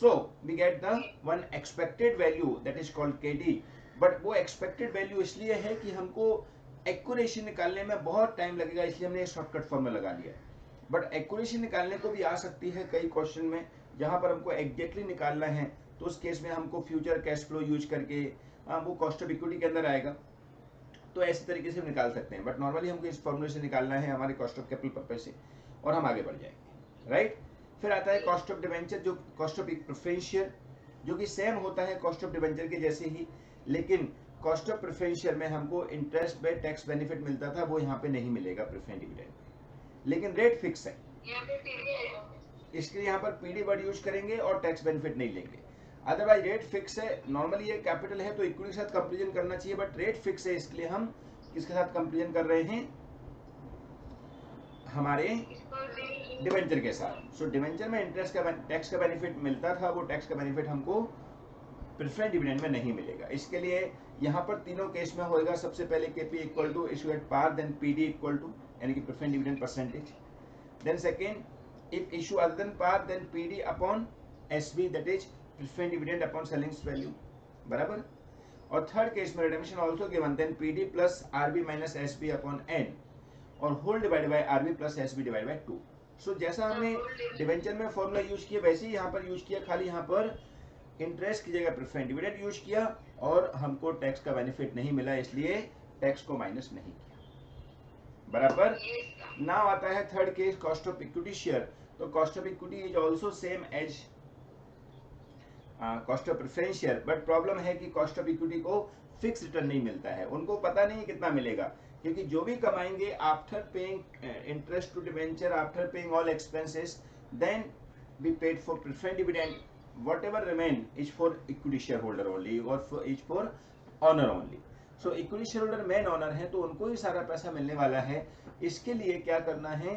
So we get the one expected value that is called KD. बट वो एक्सपेक्टेड वैल्यू इसलिए है कि हमको एक्यूरेसी निकालने में बहुत टाइम लगेगा, इसलिए हमने शॉर्टकट फॉर्म में लगा लिया. बट एक्यूरेसी निकालने को भी आ सकती है कई क्वेश्चन में, जहां पर हमको एग्जैक्टली निकालना है, तो उस केस में हमको फ्यूचर कैश फ्लो यूज करके वो कॉस्ट ऑफ इक्विटी के अंदर आएगा, तो ऐसे तरीके से निकाल सकते हैं. बट नॉर्मली हमको इस फॉर्मूले से निकालना है हमारे कॉस्ट ऑफ कैपिटल पर्पज से, और हम आगे बढ़ जाएंगे. राइट. फिर आता है कॉस्ट ऑफ डिवेंचर, जो कॉस्ट ऑफ प्रेफरेंशियल, जो कि सेम होता है कॉस्ट ऑफ डिवेंचर के जैसे ही, लेकिन कॉस्ट ऑफ प्रेफरेंशियल में हमको इंटरेस्ट पे टैक्स बेनिफिट मिलता था, वो यहाँ पे नहीं मिलेगा प्रेफरेंस डिविडेंड, लेकिन रेट फिक्स है. इसके लिए यहाँ पर PD वर्ड यूज करेंगे और टैक्स बेनिफिट नहीं लेंगे. अदरवाइज रेट फिक्स है. नॉर्मली ये कैपिटल है तो इक्विटी के साथ कंपेरिजन करना चाहिए, बट रेट फिक्स है, इसलिए हम किसके साथ कंपेरिजन कर रहे हैं, हमारे डिवेंचर के साथ. सो डिवेंचर में इंटरेस्ट का टैक्स का बेनिफिट मिलता था, वो टैक्स का बेनिफिट हमको प्रेफरेंस डिविडेंड में नहीं मिलेगा. इसके लिए यहाँ पर तीनों केस में होएगा. सबसे पहले KP equal to issue at par, then PD equal to, यानी कि preference dividend percentage. Then second, if issue other than par, then PD upon SB, that is preferred dividend upon selling value. बराबर. और third case में redemption also given, then PD plus RB minus SB upon N, और whole divided by RB plus SB divided by 2. सो जैसा हमने debenture में formula use किया, वैसे ही यहाँ पर यूज किया, खाली यहाँ पर इंटरेस्ट की जगह प्रेफरेंस डिविडेंड यूज किया, और हमको टैक्स का बेनिफिट नहीं मिला, इसलिए टैक्स को माइनस नहीं किया. बराबर. नाउ आता है third case, cost of equity share. तो cost of equity is also same as cost of preference share, but problem है कि कॉस्ट ऑफ इक्विटी को फिक्स रिटर्न नहीं मिलता है. उनको पता नहीं कितना मिलेगा, क्योंकि जो भी कमाएंगे after paying interest to debenture, after paying all expenses, then be paid for preference dividend. whatever remain is for equity shareholder only, or is for owner only. So equity shareholder main owner है, तो उनको ही सारा पैसा मिलने वाला है. इसके लिए क्या करना है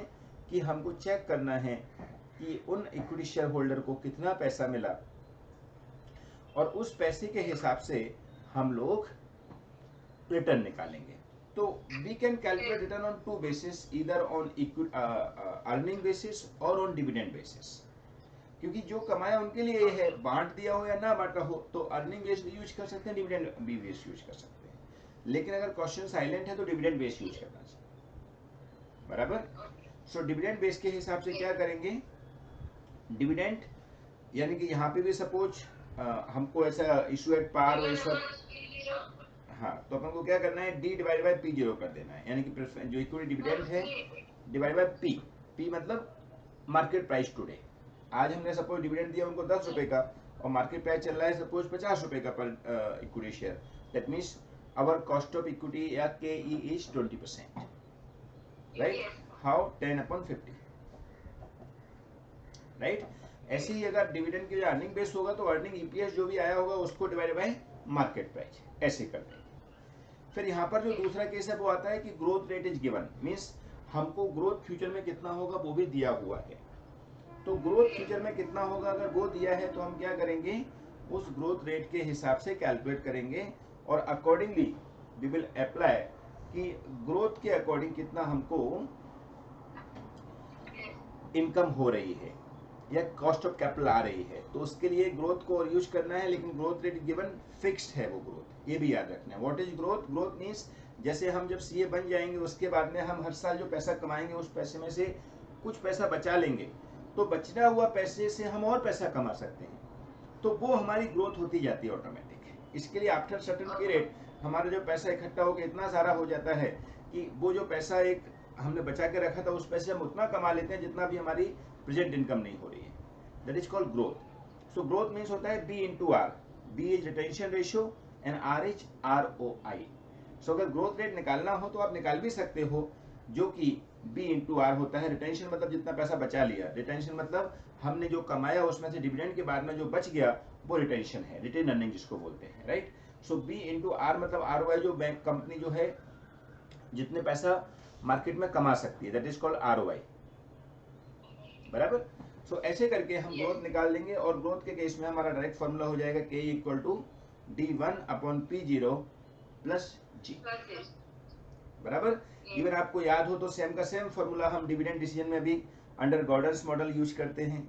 कि हमको चेक करना है कि उन इक्विटी शेयर होल्डर को कितना पैसा मिला, और उस पैसे के हिसाब से हम लोग रिटर्न निकालेंगे. तो we can calculate return on two basis, either on earning basis और ऑन डिविडेंड बेसिस. क्योंकि जो कमाया उनके लिए ये है, बांट दिया हो या ना बांटा हो, तो अर्निंग बेस भी यूज कर सकते हैं, डिविडेंड भी बेस यूज कर सकते हैं. लेकिन अगर क्वेश्चन साइलेंट है तो डिविडेंड बेस यूज करना चाहिए. बराबर. सो डिविडेंड बेस के हिसाब से क्या करेंगे, डिविडेंड, यानी कि यहाँ पे भी सपोज हमको ऐसा इशू एट पार वैसा, हाँ, तो अपन को क्या करना है, D डिवाइड बाय P0 कर देना है, यानी कि जो इक्विटी डिविडेंड है डिवाइड बाय P मतलब मार्केट प्राइस टुडे. आज हमने सपोज डिविडेंड दिया उनको 10 रुपए का, और मार्केट प्राइस चल रहा है सपोज 50 रुपए का पर equity share. That means our cost of equity या KE is 20%. Right. How 10/50. Right. ऐसे ही अगर डिविडेंड के लिए अर्निंग बेस होगा, तो अर्निंग EPS जो भी आया होगा उसको डिवाइड बाय मार्केट प्राइस, ऐसे कर देंगे. फिर यहाँ पर जो दूसरा केस है वो आता है कि growth rate is given, means हमको ग्रोथ फ्यूचर में कितना होगा वो भी दिया हुआ है. तो ग्रोथ फ्यूचर में कितना होगा अगर वो दिया है, तो हम क्या करेंगे, उस ग्रोथ रेट के हिसाब से कैलकुलेट करेंगे, और अकॉर्डिंगली वी विल अप्लाई कि ग्रोथ के अकॉर्डिंग कितना हमको इनकम हो रही है या कॉस्ट ऑफ कैपिटल आ रही है, तो उसके लिए ग्रोथ को और यूज करना है, लेकिन ग्रोथ रेट गिवन फिक्स्ड है वो ग्रोथ, ये भी याद रखना है। What is growth? Growth means जैसे हम जब सीए बन जाएंगे उसके बाद में हम हर साल जो पैसा कमाएंगे उस पैसे में से कुछ पैसा बचा लेंगे, तो बचना हुआ पैसे से हम और पैसा कमा सकते हैं, तो वो हमारी ग्रोथ होती जाती है ऑटोमेटिक। इसके लिए आफ्टर सर्टेन पीरियड हमारा जो पैसा इकट्ठा होकर इतना सारा हो जाता है कि वो जो पैसा एक हमने बचा के रखा था उस पैसे हम उतना कमा लेते हैं जितना भी हमारी प्रेजेंट इनकम नहीं हो रही है। That is called growth. So growth means होता है B into R. B is retention ratio and R is ROI। So अगर ग्रोथ रेट निकालना हो तो आप निकाल भी सकते हो, जो कि बी इंटू आर होता है। रिटेंशन मतलब जितना पैसा बचा लिया, रिटेंशन मतलब हमने जो कमाया उसमें से डिविडेंड के बाद में जो बच गया वो रिटेंशन है, रिटेन अर्निंग जिसको बोलते हैं, right. So B into R मतलब ROI, जो बैंक कंपनी जो है जितने पैसा मार्केट में कमा सकती है, दैट इज कॉल्ड ROI, बराबर। सो ऐसे करके हम ग्रोथ निकाल लेंगे, और ग्रोथ के केस में हमारा डायरेक्ट फॉर्मूला हो जाएगा K equal to D1/P0 plus G, बराबर। इवन आपको याद हो तो सेम का सेम फॉर्मूला हम डिविडेंड डिसीजन में भी अंडर गॉर्डन्स मॉडल यूज करते हैं,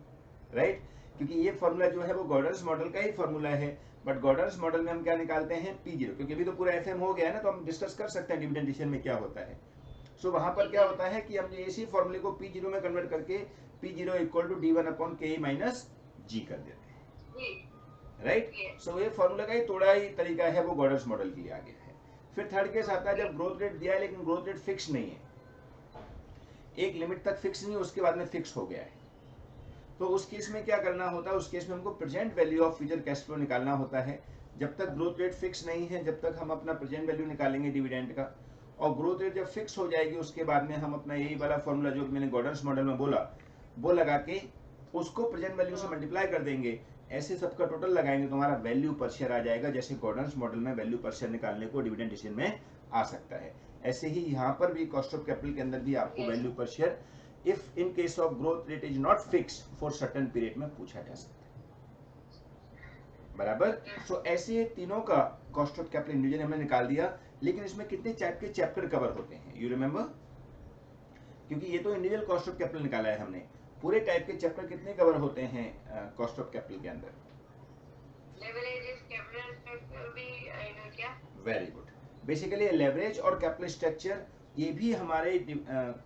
राइट। क्योंकि ये फॉर्मूला जो है वो गॉर्डन्स मॉडल का ही फॉर्मूला है, बट गॉर्डन्स मॉडल में हम क्या निकालते हैं? P0, क्योंकि अभी तो पूरा FM हो गया है ना, तो हम डिस्कस कर सकते हैं डिविडेंड डिसीजन में क्या होता है। सो वहां पर क्या होता है कि हम इसी फॉर्मूले को P0 में कन्वर्ट करके P0 equal to D1/K minus G कर देते हैं, राइट। सो ये फॉर्मूला का ही थोड़ा ही तरीका है, वो गॉर्डन्स मॉडल के लिए आ गया है। फिर थर्ड केस आता है जब ग्रोथ रेट दिया है लेकिन ग्रोथ रेट फिक्स नहीं है, एक लिमिट तक फिक्स नहीं, उसके बाद में फिक्स हो गया है, तो उस केस में क्या करना होता है? उस केस में हमको present value of future cash flow निकालना होता है। जब तक ग्रोथ रेट फिक्स नहीं है, जब तक हम अपना प्रेजेंट वैल्यू निकालेंगे डिविडेंड का, और ग्रोथ रेट जब फिक्स हो जाएगी उसके बाद में हम अपना यही वाला फॉर्मूला जो मैंने गॉर्डन्स मॉडल में बोला वो लगा के उसको प्रेजेंट वैल्यू से मल्टीप्लाई कर देंगे, ऐसे सबका टोटल लगाएंगे तो हमारा वैल्यू पर शेयर आ जाएगा, जैसे गॉर्डन्स मॉडल में वैल्यू पर शेयर निकालने को डिविडेंड डिसीजन में आ सकता है। ऐसे ही यहाँ पर भी कॉस्ट ऑफ कैपिटल के अंदर भी आपको वैल्यू पर share if in case of growth rate is not fix for certain period में पूछा जा सकता है, बराबर। सो ऐसे तीनों का कॉस्ट ऑफ कैपिटल इंडिविजुअल हमने निकाल दिया, लेकिन इसमें कितने टाइप के चैप्टर कवर होते हैं यू रिमेंबर? क्योंकि ये तो इंडिविजुअल कॉस्ट ऑफ कैपिटल निकाला है हमने, पूरे टाइप के चैप्टर कितने कवर होते हैं कॉस्ट ऑफ कैपिटल के अंदर? लेवरेज कैपिटल स्ट्रक्चर भी आएगा क्या? Very good. बेसिकली लेवरेज और कैपिटल स्ट्रक्चर ये भी हमारे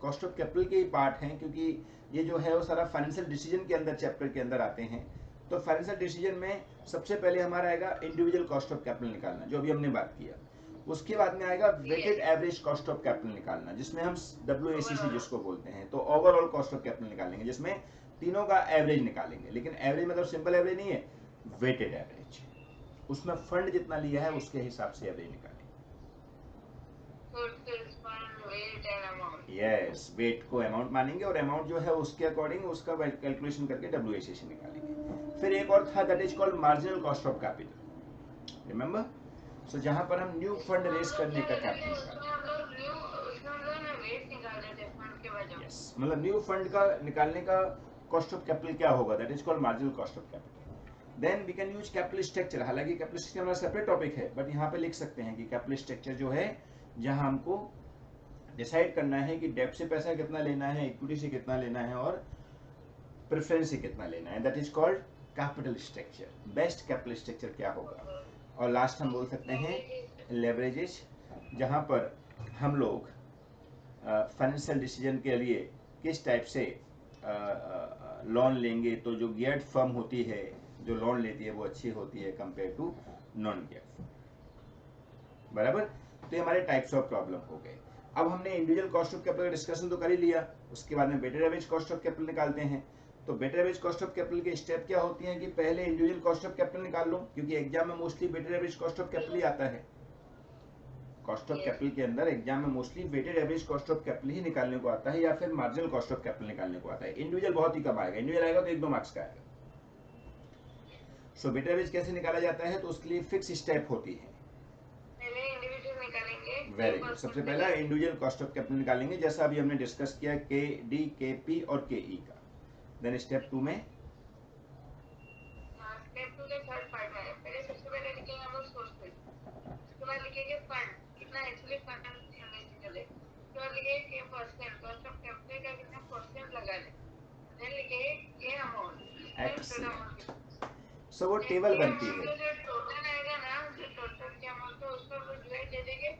कॉस्ट ऑफ कैपिटल के ही पार्ट हैं, क्योंकि ये जो है वो सारा फाइनेंशियल डिसीजन के अंदर चैप्टर के अंदर आते हैं। तो फाइनेंशियल डिसीजन में सबसे पहले हमारा आएगा इंडिविजुअल कॉस्ट ऑफ कैपिटल निकालना, जो अभी हमने बात किया। उसके बाद में आएगा weighted average cost of capital निकालना, जिसमें हम WACC जिसको बोलते हैं, तो ओवरऑल कॉस्ट ऑफ कैपिटल निकालेंगे, जिसमें तीनों का एवरेज निकालेंगे। लेकिन एवरेज मतलब सिंपल एवरेज नहीं है, वेटेड एवरेज, उसमें फंड जितना लिया है उसके हिसाब से एवरेज निकालेंगे। यस, वेट को अमाउंट मानेंगे और अमाउंट जो है उसके अकॉर्डिंग उसका कैलकुलेशन करके WACC निकालेंगे। फिर एक और था that is called marginal cost of capital, remember. So जहां पर हम न्यू फंड रेज करने का कैपिटल निकालते हैं, यस, मतलब न्यू फंड का निकालने का कॉस्ट ऑफ कैपिटल क्या होगा, that is called marginal cost of capital. Then we can use capital structure, हालांकि कैपिटल स्ट्रक्चर हमारा सेपरेट टॉपिक है, बट यहाँ पे लिख सकते हैं कि कैपिटल स्ट्रक्चर जो है जहां हमको डिसाइड करना है कि डेब्ट से पैसा कितना लेना है, इक्विटी से कितना लेना है और प्रेफरेंस से कितना लेना है, that is called capital structure. Best capital structure क्या होगा? और लास्ट हम बोल सकते हैं लेवरेजेस, जहां पर हम लोग फाइनेंशियल डिसीजन के लिए किस टाइप से लोन लेंगे, तो जो गियर्ड फर्म होती है जो लोन लेती है वो अच्छी होती है कंपेयर टू नॉन गियर्ड, बराबर। तो ये हमारे टाइप्स ऑफ प्रॉब्लम हो गए। अब हमने individual cost of capital discussion तो कर ही लिया, उसके बाद में weighted average cost of capital निकालते हैं। तो weighted average cost of capital के स्टेप क्या होती हैं कि पहले इंडिविजुअल कॉस्ट ऑफ कैपिटल निकाल लो, क्योंकि एग्जाम में mostly weighted average cost of capital ही आता है। कॉस्ट ऑफ कैपिटल के अंदर एग्जाम में mostly weighted average cost of capital ही निकालने को आता है, या फिर मार्जिनल कॉस्ट ऑफ कैपिटल निकालने को आता है। इंडिविजुअल बहुत ही कम आएगा, इंडिविजुअल आएगा तो 1-2 मार्क्स का आएगा। सो वेटेड एवरेज कैसे निकाला जाता है, तो उसके लिए फिक्स स्टेप होती है। Very good. सबसे पहला इंडिविजुअल कॉस्ट ऑफ कैपिटल निकालेंगे, जैसा अभी हमने डिस्कस किया KD, KP और KE का। देन स्टेप 2 में स्टेप 2 के थर्ड पार्ट में पहले सबसे पहले लिखेंगे हम लोग सोर्स, उसके बाद लिखेंगे फंड, कितना एक्चुअली फंड बाद लिखे के परसेंट कॉस्ट ऑफ कैपिटल का कितना परसेंट लगा ले, देन लिखे के अमाउंट। एक्सीलेंट। सो वो टेबल बनती है। जो टोटल आएगा ना, जो टोटल के अमाउंट तो उसको डिवाइड दे देंगे,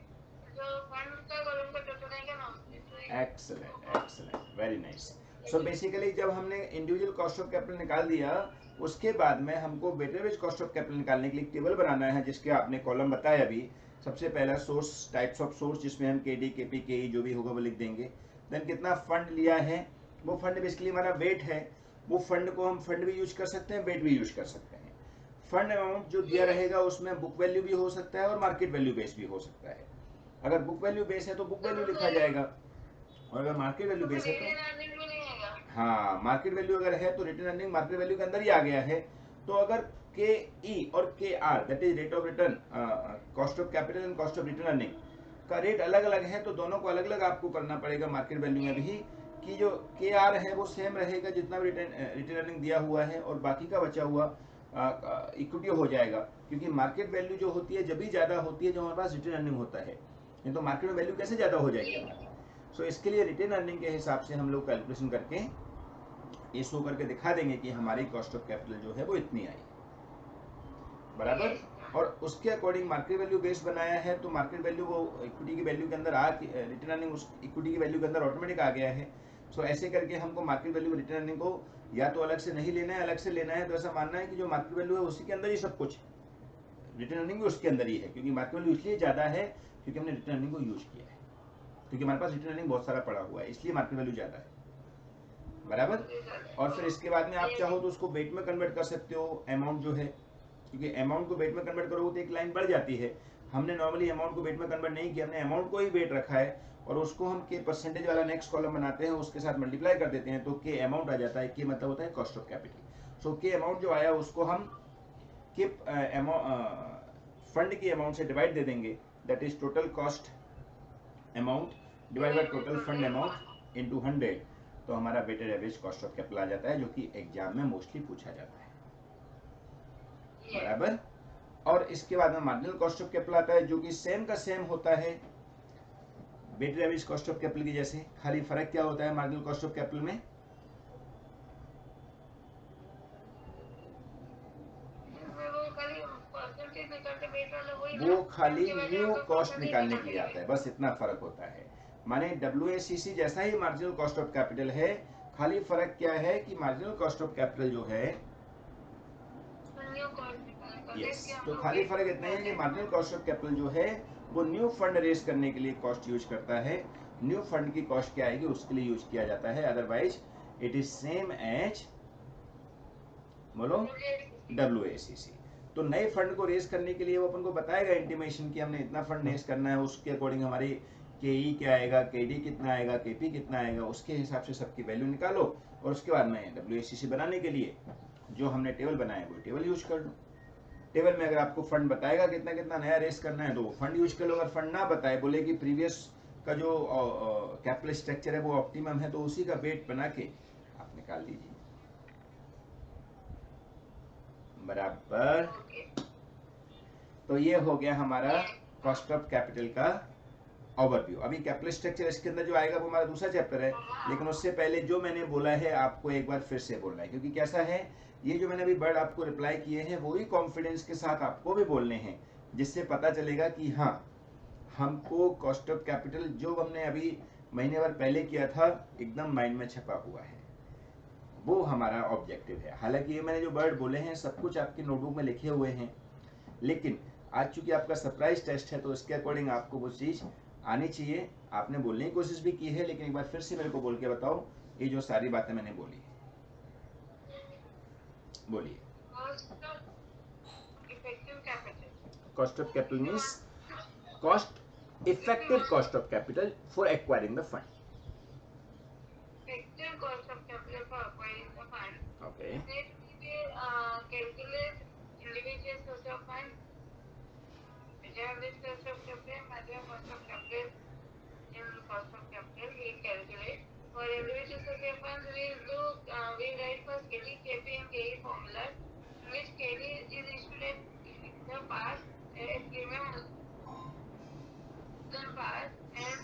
जो फंड का कॉलम का टोटल आएगा ना उसमें। Excellent, excellent, very nice. So basically जब हमने इंडिविजुअल कॉस्ट ऑफ कैपिटल निकाल दिया, उसके बाद में हमको weighted average cost of capital निकालने के लिए टेबल बनाना है, जिसके आपने कॉलम बताया अभी। सबसे पहला सोर्स, टाइप्स ऑफ सोर्स, जिसमें हम केडी, केपी, केई जो भी होगा वो लिख देंगे। देन कितना फंड लिया है, वो फंड बेसिकली हमारा वेट है। वो फंड को हम फंड भी यूज कर सकते हैं, वेट भी यूज कर सकते हैं। फंड अमाउंट जो दिया रहेगा उसमें बुक वैल्यू भी हो सकता है और मार्केट वैल्यू बेस भी हो सकता है। अगर बुक वैल्यू बेस है तो बुक वैल्यू लिखा जाएगा, और अगर मार्केट वैल्यू बेस है तो हाँ, मार्केट वैल्यू अगर है तो रिटर्न अर्निंग मार्केट वैल्यू के अंदर ही आ गया है। तो अगर के ई और K R, that is rate of return, cost of capital and cost of return earning का रेट अलग अलग है, तो दोनों को अलग अलग आपको करना पड़ेगा मार्केट वैल्यू में भी, कि जो के आर है वो सेम रहेगा जितना भी रिटर्न अर्निंग दिया हुआ है, और बाकी का बचा हुआ इक्विटी हो जाएगा। क्योंकि मार्केट वैल्यू जो होती है जब भी ज्यादा होती है जब हमारे पास रिटर्न अर्निंग होता है, नहीं तो मार्केट में वैल्यू कैसे ज्यादा हो जाएगी हमारी। सो इसके लिए रिटर्न अर्निंग के हिसाब से हम लोग कैलकुलेशन करके ये शो करके दिखा देंगे कि हमारी कॉस्ट ऑफ कैपिटल जो है वो इतनी आई, बराबर। और उसके अकॉर्डिंग मार्केट वैल्यू बेस बनाया है, तो मार्केट वैल्यू वो इक्विटी की वैल्यू के अंदर रिटर्न अर्निंग उस इक्विटी की वैल्यू के अंदर ऑटोमेटिक आ गया है। सो ऐसे करके हमको मार्केट वैल्यू रिटर्न अर्निंग को या तो अलग से नहीं लेना है, अलग से लेना है तो ऐसा मानना है कि जो मार्केट वैल्यू है उसी के अंदर ही सब कुछ, रिटर्न अर्निंग भी उसके अंदर ही है। क्योंकि मार्केट वैल्यू इसलिए ज्यादा है क्योंकि हमने रिटर्न अर्निंग को यूज किया है, क्योंकि हमारे पास रिटर्न अर्निंग बहुत सारा पड़ा हुआ है, इसलिए मार्केट वैल्यू ज्यादा है, बराबर। और फिर इसके बाद में आप चाहो तो उसको वेट में कन्वर्ट कर सकते हो, अमाउंट जो है, क्योंकि अमाउंट को वेट में कन्वर्ट करोगे तो एक लाइन बढ़ जाती है। हमने नॉर्मली अमाउंट को वेट में कन्वर्ट नहीं किया, हमने अमाउंट को ही वेट रखा है, और उसको हम के परसेंटेज वाला नेक्स्ट कॉलम बनाते हैं, उसके साथ मल्टीप्लाई कर देते हैं, तो के अमाउंट आ जाता है। के मतलब होता है कॉस्ट ऑफ कैपिटल। सो के अमाउंट जो आया उसको हम के फंड की अमाउंट से डिवाइड दे देंगे, that is total cost amount divide by total fund amount into 100, तो हमारा weighted average cost of capital आ जाता है, जो कि एग्जाम में मोस्टली पूछा जाता है, बराबर। और इसके बाद में मार्जिनल कॉस्ट ऑफ कैपिटल आता है, जो कि सेम का सेम होता है weighted average cost of capital की जैसे। खाली फर्क क्या होता है मार्जिनल कॉस्ट ऑफ कैपिटल में, वो खाली न्यू कॉस्ट निकालने के लिए आता है, बस इतना फर्क होता है। माने WACC जैसा ही मार्जिनल कॉस्ट ऑफ कैपिटल है, खाली फर्क क्या है कि मार्जिनल कॉस्ट ऑफ कैपिटल जो है, यस, तो खाली फर्क इतना है कि मार्जिनल कॉस्ट ऑफ कैपिटल जो है वो न्यू फंड रेज करने के लिए कॉस्ट यूज करता है। न्यू फंड की कॉस्ट क्या आएगी उसके लिए यूज किया जाता है, otherwise it is same as, बोलो, WACC। तो नए फंड को रेज करने के लिए वो अपन को बताएगा इंटीमेशन कि हमने इतना फंड रेज करना है, उसके अकॉर्डिंग हमारी केई क्या आएगा, केडी कितना आएगा, केपी कितना आएगा, उसके हिसाब से सबकी वैल्यू निकालो, और उसके बाद में WACC बनाने के लिए जो हमने टेबल बनाया है वो टेबल यूज कर लो। टेबल में अगर आपको फंड बताएगा कितना कितना नया रेज करना है तो वो फंड यूज कर लो। अगर फंड ना बताए, बोले कि प्रीवियस का जो कैपिटल स्ट्रक्चर है वो ऑप्टिमम है, तो उसी का वेट बना के आप निकाल लीजिए, बराबर। तो ये हो गया हमारा कॉस्ट ऑफ कैपिटल का ओवरव्यू। अभी कैपिटल स्ट्रक्चर इसके अंदर जो आएगा वो हमारा दूसरा चैप्टर है, लेकिन उससे पहले जो मैंने बोला है आपको एक बार फिर से बोलना है, क्योंकि कैसा है, ये जो मैंने अभी वर्ड आपको रिप्लाई किए हैं वही कॉन्फिडेंस के साथ आपको भी बोलने हैं, जिससे पता चलेगा कि हाँ, हमको कॉस्ट ऑफ कैपिटल जो हमने अभी महीने भर पहले किया था एकदम माइंड में छपा हुआ है, वो हमारा ऑब्जेक्टिव है। हालांकि ये मैंने जो वर्ड बोले हैं सब कुछ आपके नोटबुक में लिखे हुए हैं, लेकिन आज चूंकि आपका सरप्राइज टेस्ट है तो इसके अकॉर्डिंग आपको वो चीज आनी चाहिए। आपने बोलने की कोशिश भी की है, लेकिन एक बार फिर से मेरे को बोल के बताओ ये जो सारी बातें मैंने बोली, बोलिए। Cost of capital means cost effective cost of capital for acquiring the fund. Effective cost of capital for acquiring the fund. Okay. Need to calculate individual source of fund, average cost of capital, maximum cost of capital, and cost of capital we calculate. For individual source of funds, we write first KD, KP, and KE formulas, in which KD is issued in the past, premium the past, and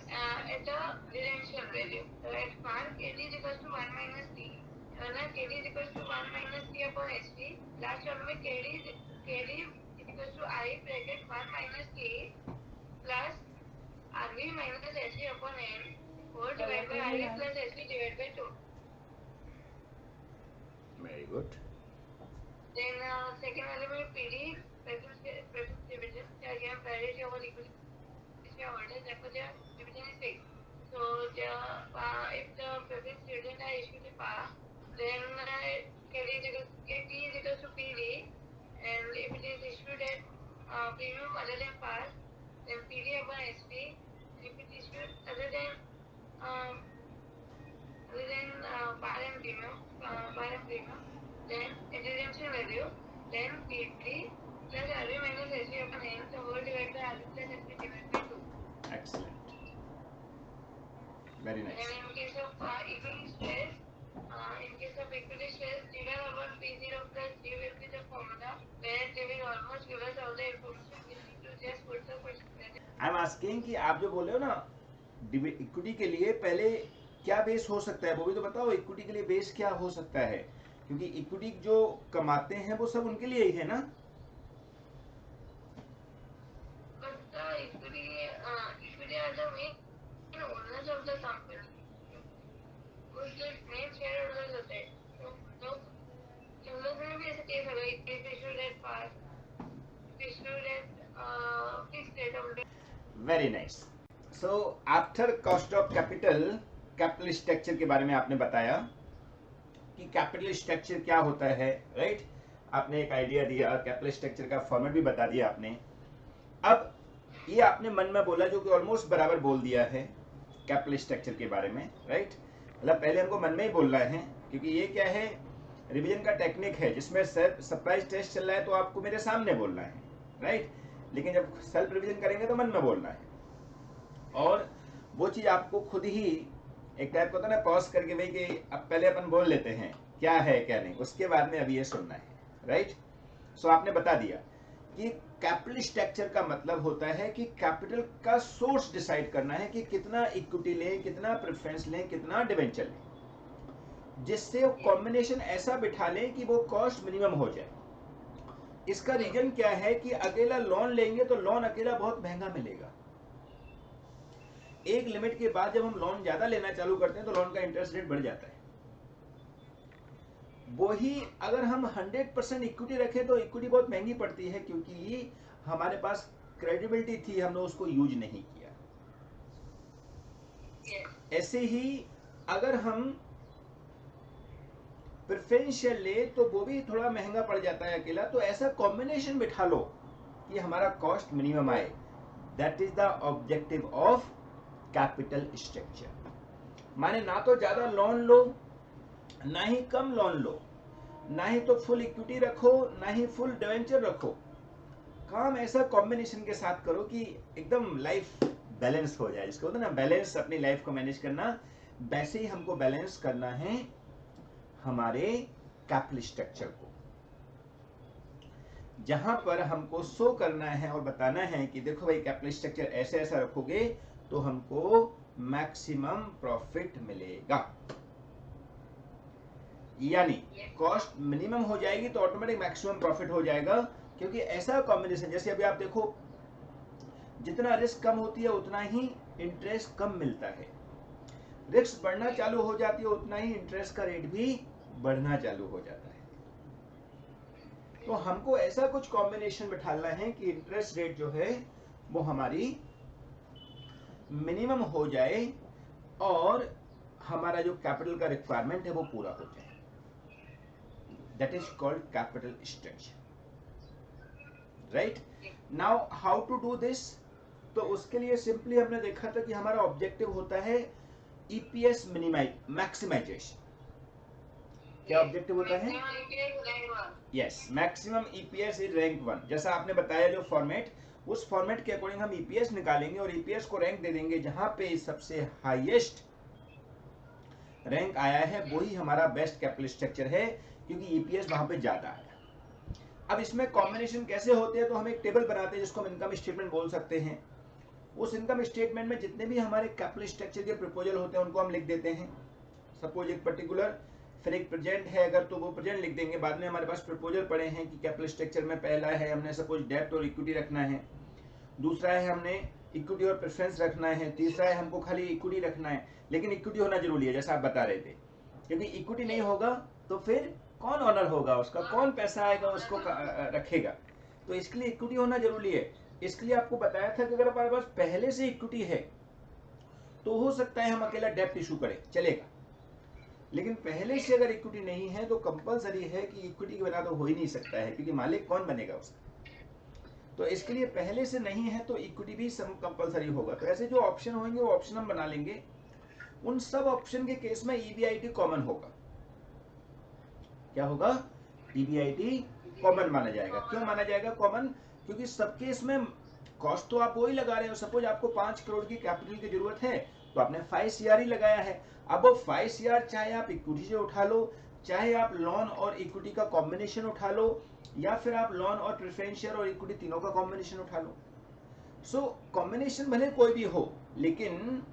at a differential value. So at far kd is equals to 1 minus t. Now kd is equals to 1 minus t upon hd. Last term में kd is equals to I bracket 1 minus k plus rv minus sv upon n whole divided by rv plus sv divided by 2. Very good. Then second element PD preference division. Again priority over equality order. Therefore the division is fixed. So if the preference division are issued to par, then KT is equal to PD, and if it is issued at premium other than par, then PD upon SP. And if it is issued other than par and premium, then at redemption value, then PD plus RV minus SV upon N, the whole divided by RV plus SV divided by 2. Excellent. Very nice. And in case of equity stress, G1 over P0 plus G will be the formula, where they will almost give us all the information. We need to just put the question. I'm asking कि आप जो बोल रहे हो ना equity के लिए पहले क्या बेस हो सकता है वो भी तो बताओ। इक्विटी के लिए बेस क्या हो सकता है, क्योंकि इक्विटी जो कमाते हैं वो सब उनके लिए ही है ना। But equity are the main owners of the company. उसके main shareholders होते हैं। तो हम लोग में भी ऐसा केस होगा, if issued at par, issued at fixed rate of return. Very nice. So after cost of capital, capital structure के बारे में आपने बताया कि कैपिटल स्ट्रक्चर क्या होता है, राइट। आपने एक आइडिया दिया, कैपिटल स्ट्रक्चर का फॉर्मेट भी बता दिया आपने। अब ये आपने मन में बोला जो कि ऑलमोस्ट बराबर बोल दिया है कैपिटल स्ट्रक्चर के बारे में, राइट। मतलब पहले हमको मन में ही बोलना है, क्योंकि ये क्या है, रिवीजन का टेक्निक है जिसमें सरप्राइज टेस्ट चल रहा है तो आपको मेरे सामने बोलना है, राइट। लेकिन जब सेल्फ रिवीजन करेंगे तो मन में बोलना है, और वो चीज आपको खुद ही एक टाइप का होता है ना, पॉज करके भाई कि अब पहले अपन बोल लेते हैं क्या है क्या नहीं, उसके बाद में अभी ये सुनना है, राइट। सो आपने बता दिया कि कैपिटल स्ट्रक्चर का मतलब होता है कि कैपिटल का सोर्स डिसाइड करना है कि कितना इक्विटी लें, कितना प्रेफरेंस लें, कितना डिवेंचर लें, जिससे वो कॉम्बिनेशन ऐसा बिठा लें कि वो कॉस्ट मिनिमम हो जाए। इसका रीजन क्या है कि अकेला लोन लेंगे तो लोन अकेला बहुत महंगा मिलेगा। एक लिमिट के बाद जब हम लोन ज्यादा लेना चालू करते हैं तो लोन का इंटरेस्ट रेट बढ़ जाता है। वही अगर हम 100% इक्विटी रखें तो इक्विटी बहुत महंगी पड़ती है, क्योंकि हमारे पास क्रेडिबिलिटी थी, हमने उसको यूज नहीं किया। ऐसे ही अगर हम प्रेफरेंशियल ले तो वो भी थोड़ा महंगा पड़ जाता है अकेला। तो ऐसा कॉम्बिनेशन बिठा लो कि हमारा कॉस्ट मिनिमम आए। That is the objective of capital structure. माने ना तो ज्यादा लोन लो, ना ही कम लोन लो, ना ही तो फुल इक्विटी रखो, ना ही फुल डिवेंचर रखो। काम ऐसा कॉम्बिनेशन के साथ करो कि एकदम लाइफ बैलेंस हो जाए। जिसको होता है ना बैलेंस, अपनी लाइफ को मैनेज करना, वैसे ही हमको बैलेंस करना है हमारे कैपिटल स्ट्रक्चर को, जहां पर हमको शो करना है और बताना है कि देखो भाई कैपिटल स्ट्रक्चर ऐसे ऐसा रखोगे तो हमको मैक्सिमम प्रॉफिट मिलेगा। यानी कॉस्ट मिनिमम हो जाएगी तो ऑटोमेटिक मैक्सिमम प्रॉफिट हो जाएगा, क्योंकि ऐसा कॉम्बिनेशन, जैसे अभी आप देखो जितना रिस्क कम होती है उतना ही इंटरेस्ट कम मिलता है। रिस्क बढ़ना चालू हो जाती है उतना ही इंटरेस्ट का रेट भी बढ़ना चालू हो जाता है। तो हमको ऐसा कुछ कॉम्बिनेशन बिठाना है कि इंटरेस्ट रेट जो है वो हमारी मिनिमम हो जाए और हमारा जो कैपिटल का रिक्वायरमेंट है वो पूरा हो जाए। That is called capital structure, right. Now how to do this, तो उसके लिए सिंपली हमने देखा था कि हमारा ऑब्जेक्टिव होता है ईपीएस मैक्सिमाइजेशन। क्या ऑब्जेक्टिव होता है? Yes, maximum EPS is rank 1। जैसा आपने बताया जो फॉर्मेट, उस फॉर्मेट के अकॉर्डिंग हम ईपीएस निकालेंगे और ईपीएस को रैंक दे देंगे। जहां पे सबसे हाईएस्ट रैंक आया है वही हमारा बेस्ट कैपिटल स्ट्रक्चर है, क्योंकि ईपीएस वहां पे ज्यादा आया। अब इसमें कॉम्बिनेशन कैसे होते हैं, तो हम एक टेबल बनाते हैं जिसको हम इनकम स्टेटमेंट बोल सकते हैं। उस इनकम स्टेटमेंट में जितने भी हमारे कैपिटल स्ट्रक्चर के प्रपोजल होते हैं उनको हम लिख देते हैं। सपोज एक पर्टिकुलर, फिर एक प्रेजेंट है अगर तो वो प्रेजेंट लिख देंगे। बाद में हमारे पास प्रपोजल पड़े हैं कि कैपिटल स्ट्रक्चर में पहला है हमने सपोज डेब्ट और इक्विटी रखना है, दूसरा है हमने इक्विटी और प्रेफरेंस रखना है, तीसरा है हमको खाली इक्विटी रखना है। लेकिन इक्विटी होना जरूरी है जैसा आप बता रहे थे, क्योंकि इक्विटी नहीं होगा तो फिर कौन ऑनर होगा, उसका कौन पैसा आएगा उसको रखेगा। तो इसके लिए इक्विटी होना जरूरी है। इसके लिए आपको बताया था कि अगर हमारे पास पहले से इक्विटी है तो हो सकता है हम अकेला डेब्ट इशू करें, चलेगा। लेकिन पहले से अगर इक्विटी नहीं है तो कंपलसरी है कि इक्विटी के बिना तो हो ही नहीं सकता है, क्योंकि मालिक कौन बनेगा उसका। तो इसके लिए पहले से नहीं है तो इक्विटी भी कंपलसरी होगा। तो ऐसे जो ऑप्शन होंगे वो ऑप्शन हम बना लेंगे। उन सब ऑप्शन के केस में ईबीआईटी कॉमन होगा। क्या होगा? ईबीआईटी कॉमन माना जाएगा। क्यों माना जाएगा कॉमन? क्योंकि सब केस में कॉस्ट तो आप वही लगा रहे हो। सपोज आपको 5 करोड़ की कैपिटल की जरूरत है तो आपने 5 CR ही लगाया है। अब वो 5 CR चाहे आप इक्विटी से उठा लो, चाहे आप लोन और इक्विटी का कॉम्बिनेशन उठा लो, या फिर आप लोन और प्रेफरेंशियल और इक्विटी तीनों का कॉम्बिनेशन उठा लो। सो कॉम्बिनेशन भले कोई भी हो, लेकिन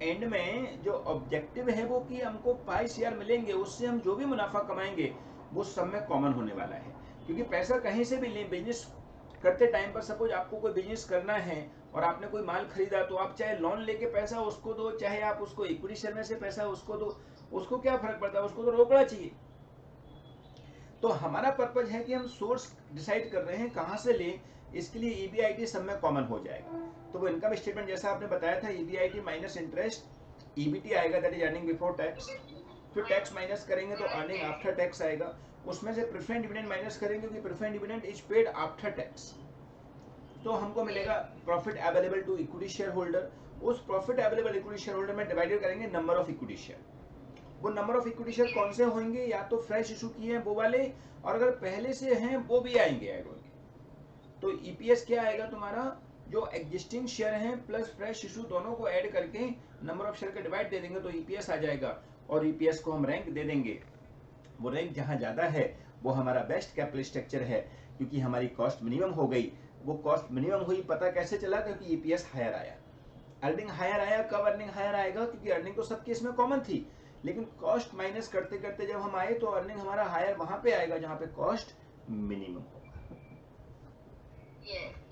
एंड में जो ऑब्जेक्टिव है वो कि हमको 5 CR मिलेंगे, उससे हम जो भी मुनाफा कमाएंगे वो सब में कॉमन होने वाला है। क्योंकि पैसा कहीं से भी लें, बिजनेस करते टाइम पर सपोज आपको कोई बिजनेस करना है और आपने कोई माल खरीदा तो आप चाहे लोन लेके पैसा उसको दो, चाहे आप उसको इक्विटी शेयर में से पैसा उसको दो, उसको क्या फर्क पड़ता है, उसको तो रोकना चाहिए। तो हमारा पर्पज है कि हम सोर्स डिसाइड कर रहे हैं कहां से लें, इसके लिए ईबीआईटी सब में कॉमन हो जाएगा। तो वो इनकम स्टेटमेंट जैसा आपने बताया था, ईबीआईटी माइनस इंटरेस्ट, ईबीटी आएगा, that is earning before tax. फिर टैक्स माइनस करेंगे तो अर्निंग आफ्टर टैक्स आएगा। उसमें से प्रेफरेंस डिविडेंड माइनस करेंगे क्योंकि preference dividend is paid after tax. तो हमको मिलेगा profit available to equity share holder. उस profit available equity share holder में डिवाइडेड करेंगे नंबर ऑफ इक्विटी शेयर। वो नंबर ऑफ इक्विटी शेयर कौन से होंगे? या तो फ्रेश इशू किए हैं वो वाले, और अगर पहले से हैं वो भी आएंगे ऐड होंगे। तो ईपीएस क्या आएगा तुम्हारा? जो एग्जिस्टिंग शेयर हैं प्लस फ्रेश इशू दोनों को ऐड करके नंबर ऑफ शेयर का डिवाइड दे देंगे तो ईपीएस आ जाएगा। और ईपीएस को हम रैंक दे देंगे। वो रैंक जहां ज्यादा है वो हमारा बेस्ट कैपिटल स्ट्रक्चर है, क्योंकि हमारी कॉस्ट मिनिमम हो गई। वो कॉस्ट मिनिमम हुई, पता कैसे चला? क्योंकि ईपीएस हायर आया, अर्निंग हायर आया। कब अर्निंग हायर आएगा? क्योंकि अर्निंग तो सब केस में कॉमन थी, लेकिन कॉस्ट माइनस करते करते जब हम आए तो अर्निंग हमारा हायर वहां पे आएगा जहां पे कॉस्ट मिनिमम होगा।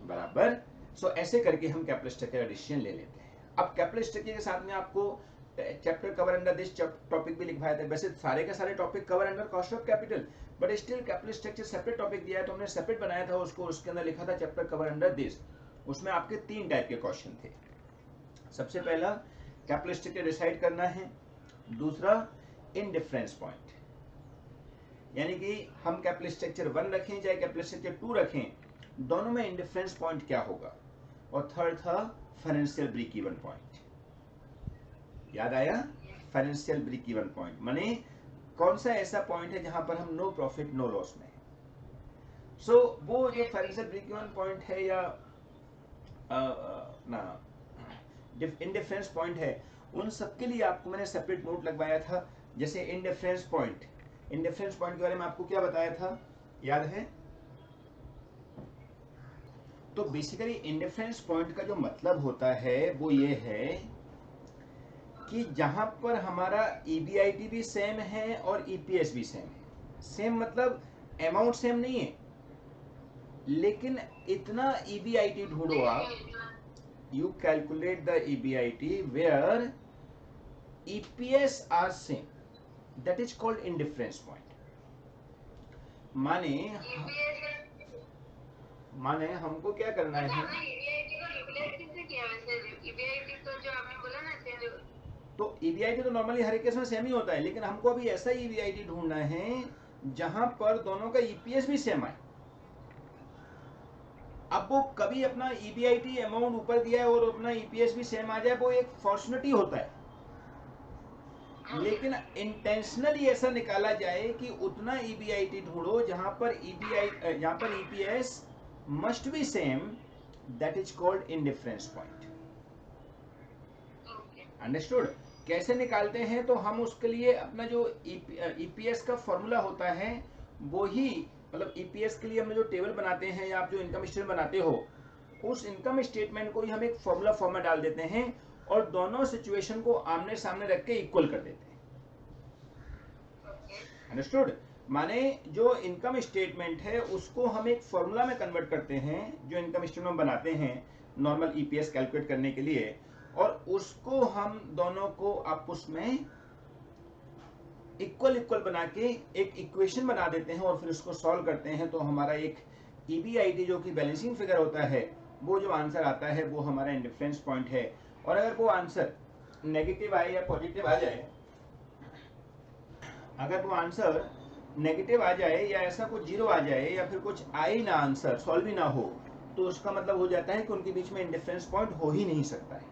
बराबर। सो ऐसे करके हम कैपिटल स्ट्रक्चर डिसीजन ले लेते हैं। अब कैपिटल स्ट्रक्चर के साथ में आपको chapter cover under this topic भी लिखवाए थे। वैसे सारे के सारे topic cover under cost of capital, but still capital structure separate topic दिया है तो हमने सेपरेट बनाया था उसको। उसके अंदर लिखा था चैप्टर कवर अंडर दिस। उसमें आपके 3 टाइप के क्वेश्चन थे। सबसे पहला कैपिटल स्ट्रक्चर डिसाइड करना है, दूसरा इंडिफरेंस पॉइंट, यानी कि हम कैपिटल स्ट्रक्चर 1 रखें चाहे कैपिटल स्ट्रक्चर 2 रखें, दोनों में इंडिफरेंस पॉइंट क्या होगा, और थर्ड था फाइनेंशियल ब्रेक इवन पॉइंट। याद आया? फाइनेंशियल ब्रेक इवन पॉइंट माने कौन सा ऐसा पॉइंट है जहां पर हम नो प्रॉफिट नो लॉस में। सो वो जो फाइनेंशियल ब्रेक इवन पॉइंट है या इंडिफरेंस पॉइंट है, उन सबके लिए आपको मैंने सेपरेट नोट लगवाया था। जैसे इंडिफरेंस पॉइंट के बारे में आपको क्या बताया था, याद है? तो बेसिकली इंडिफरेंस पॉइंट का जो मतलब होता है वो ये है कि जहां पर हमारा ईबीआईटी भी सेम है और ईपीएस भी सेम है। सेम मतलब अमाउंट सेम नहीं है, लेकिन इतना ईबीआईटी ढूंढो आप, you calculate the EBIT where EPS are same, that is called indifference point। माने हमको क्या करना है, तो EBIT तो नॉर्मली हर एक केस में सेम ही होता है, लेकिन हमको अभी ऐसा EBIT ढूंढना है जहां पर दोनों का EPS भी सेम आए। अब वो कभी अपना ईबीआईटी अमाउंट ऊपर दिया है और अपना ईपीएस भी सेम आ जाए, वो एक फॉर्चुनेटली होता है। लेकिन इंटेंशनली ऐसा निकाला जाए कि उतना ईबीआईटी ढूंढो जहां पर EPS must be same, that is called indifference point. Understood? कैसे निकालते हैं? तो हम उसके लिए अपना जो ईपीएस का फॉर्मूला होता है वो ही, मतलब ईपीएस के लिए हम जो टेबल बनाते हैं या आप जो इनकम स्टेटमेंट बनाते हो उस इनकम स्टेटमेंट को ही हम एक फॉर्मूला फॉर्म में डाल देते हैं और दोनों सिचुएशन को आमने सामने रख के इक्वल कर देते हैं। अंडरस्टूड? माने जो इनकम स्टेटमेंट है उसको हम एक फॉर्मूला में कन्वर्ट करते हैं, जो इनकम स्टेटमेंट बनाते हैं नॉर्मल ईपीएस कैलकुलेट करने के लिए, और उसको हम दोनों को आपस में इक्वल इक्वल बना के एक इक्वेशन बना देते हैं और फिर उसको सॉल्व करते हैं। तो हमारा एक ईबीआईटी जो कि बैलेंसिंग फिगर होता है, वो जो आंसर आता है वो हमारा इंडिफरेंस पॉइंट है। और अगर वो आंसर नेगेटिव आए या पॉजिटिव आ जाए, अगर वो आंसर नेगेटिव आ जाए या ऐसा कुछ जीरो आ जाए या फिर कुछ आए ना, आंसर सॉल्व ही ना हो, तो उसका मतलब हो जाता है कि उनके बीच में इंडिफरेंस पॉइंट हो ही नहीं सकता है।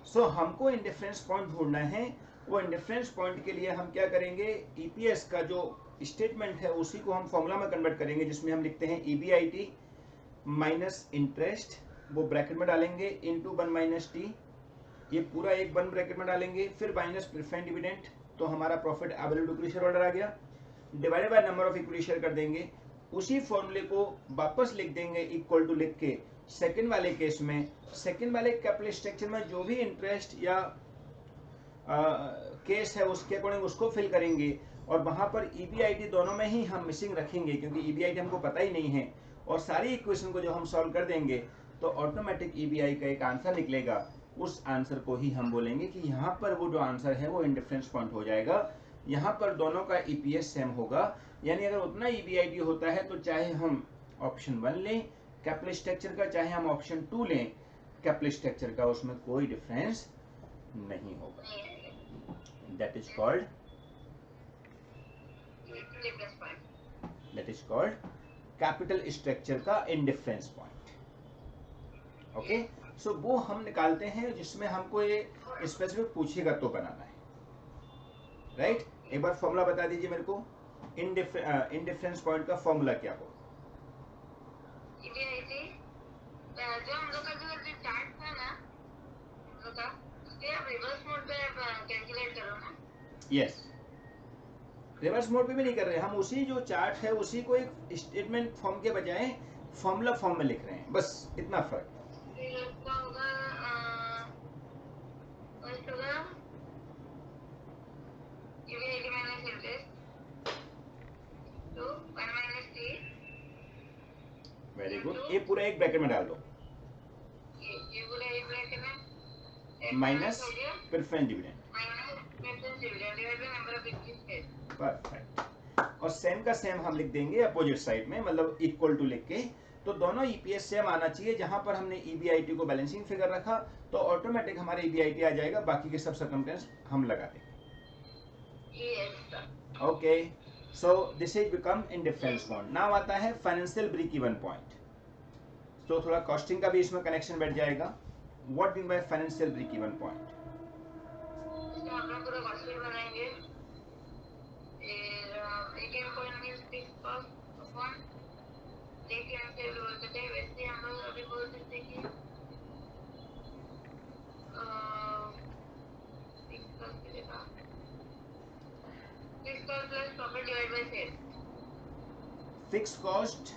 सो हमको इंडिफरेंस पॉइंट ढूंढना है। वो इंडिफरेंस पॉइंट के लिए हम क्या करेंगे, ईपीएस का जो स्टेटमेंट है उसी को हम फॉर्मूला में कन्वर्ट करेंगे, जिसमें हम लिखते हैं ईबीआईटी माइनस इंटरेस्ट, वो ब्रैकेट में डालेंगे, इनटू 1 माइनस टी, ये पूरा एक 1 ब्रैकेट में डालेंगे, फिर माइनस प्रेफरेंस डिविडेंड, तो हमारा profit available to equity share holder आ गया, divided by number of equity share कर देंगे। उसी फॉर्मूले को वापस लिख देंगे इक्वल टू लिख के सेकंड वाले केस में, सेकंड वाले कैपिटल स्ट्रक्चर में जो भी इंटरेस्ट या केस है उसके अकॉर्डिंग उसको फिल करेंगे, और वहां पर ईबीआईटी दोनों में ही हम मिसिंग रखेंगे क्योंकि ईबीआईटी हमको पता ही नहीं है। और सारी इक्वेशन को जो हम सॉल्व कर देंगे तो ऑटोमेटिक ईबीआई का एक आंसर निकलेगा। उस आंसर को ही हम बोलेंगे कि यहाँ पर वो जो आंसर है वो इंडिफरेंस पॉइंट हो जाएगा। यहाँ पर दोनों का ईपीएस सेम होगा, यानी अगर उतना ईबीआईटी होता है तो चाहे हम ऑप्शन 1 लें कैपिटल स्ट्रक्चर का, चाहे हम ऑप्शन 2 लें कैपिटल स्ट्रक्चर का, उसमें कोई डिफरेंस नहीं होगा। That is called capital structure का इंडिफरेंस पॉइंट। ओके, सो वो हम निकालते हैं जिसमें हमको ये स्पेसिफिक पूछेगा तो बनाना है, राइट? एक बार फॉर्मूला बता दीजिए मेरे को, इंडिफरेंस पॉइंट का फॉर्मूला क्या हो? जो हम लोग का जो चार्ट था ना, हम लोग का उसके आप रिवर्स मोड पे कैलकुलेट करो ना। यस, रिवर्स मोड पे भी नहीं कर रहे हम, उसी जो चार्ट है उसी को एक स्टेटमेंट फॉर्म के बजाय फॉर्मूला फॉर्म में लिख रहे हैं, बस इतना फर्क। इसका होगा फर्स्ट होगा ईबीआईटी माइनस इंटरेस्ट तो 1 माइनस टी। वेरी गुड, ये पूरा एक ब्रैकेट में डाल दो, ये पूरा एक ब्रैकेट में माइनस प्रेफरेंस डिविडेंड, परफेक्ट। और सेम का सेम हम लिख देंगे अपोजिट साइड में, मतलब इक्वल टू लिख के, तो दोनों ईपीएस सेम आना चाहिए। जहां पर हमने ईबीआईटी को बैलेंसिंग फिगर रखा तो ऑटोमेटिक हमारा ईबीआईटी आ जाएगा, बाकी के सब सर्कमस्टेंस हम लगा देंगे। Okay, so this is become indifference point. Now आता है फाइनेंशियल ब्रेक इवन पॉइंट, तो थोड़ा कॉस्टिंग का भी इसमें कनेक्शन बैठ जाएगा। What mean by financial break even point? हम लोग पूरा कॉस्टिंग बनाएंगे, फिर एक point means fix cost upon देखिए हम फिर बोलते हैं, वैसे हम लोग अभी बोल सकते हैं कि फिक्स कॉस्ट के लिए fix cost plus profit divide by sales. Fix cost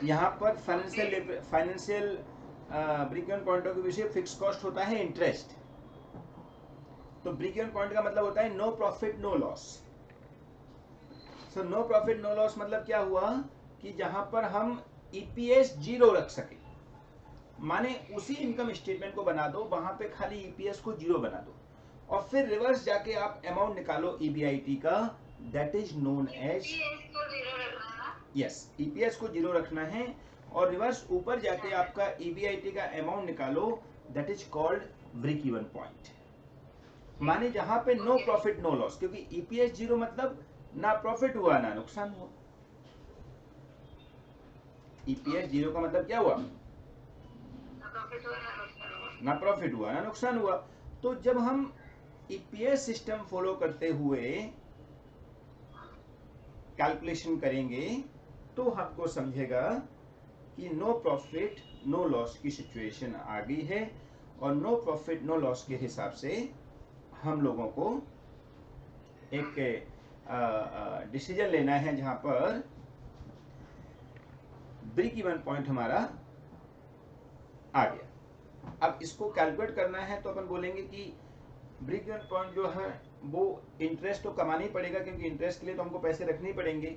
यहाँ पर financial break even point of view से फिक्स कॉस्ट होता है इंटरेस्ट, तो ब्रेक इवन पॉइंट का मतलब होता है no profit no loss. So no profit no loss मतलब क्या हुआ कि जहां पर हम ईपीएस 0 रख सके, माने उसी इनकम स्टेटमेंट को बना दो, वहां पे खाली ईपीएस को 0 बना दो और फिर रिवर्स जाके आप अमाउंट निकालो ईबीआईटी का, that is known as, yes, EPS को 0 रखना है और रिवर्स ऊपर जाके आपका ईबीआईटी का अमाउंट निकालो, that is called break even point. माने जहां पे नो प्रॉफिट नो लॉस, क्योंकि ईपीएस 0 मतलब ना प्रॉफिट हुआ ना नुकसान हुआ। ईपीएस 0 का मतलब क्या हुआ? ना प्रॉफिट हुआ ना नुकसान हुआ। तो जब हम ईपीएस सिस्टम फॉलो करते हुए कैलकुलेशन करेंगे तो हमको समझेगा कि नो प्रॉफिट नो लॉस की सिचुएशन आ गई है, और नो प्रॉफिट नो लॉस के हिसाब से हम लोगों को एक डिसीजन लेना है जहां पर ब्रेक इवन पॉइंट हमारा आ गया। अब इसको कैलकुलेट करना है तो अपन बोलेंगे कि ब्रेक इवन पॉइंट जो है वो इंटरेस्ट तो कमाना ही पड़ेगा, क्योंकि इंटरेस्ट के लिए तो हमको पैसे रखने ही पड़ेंगे,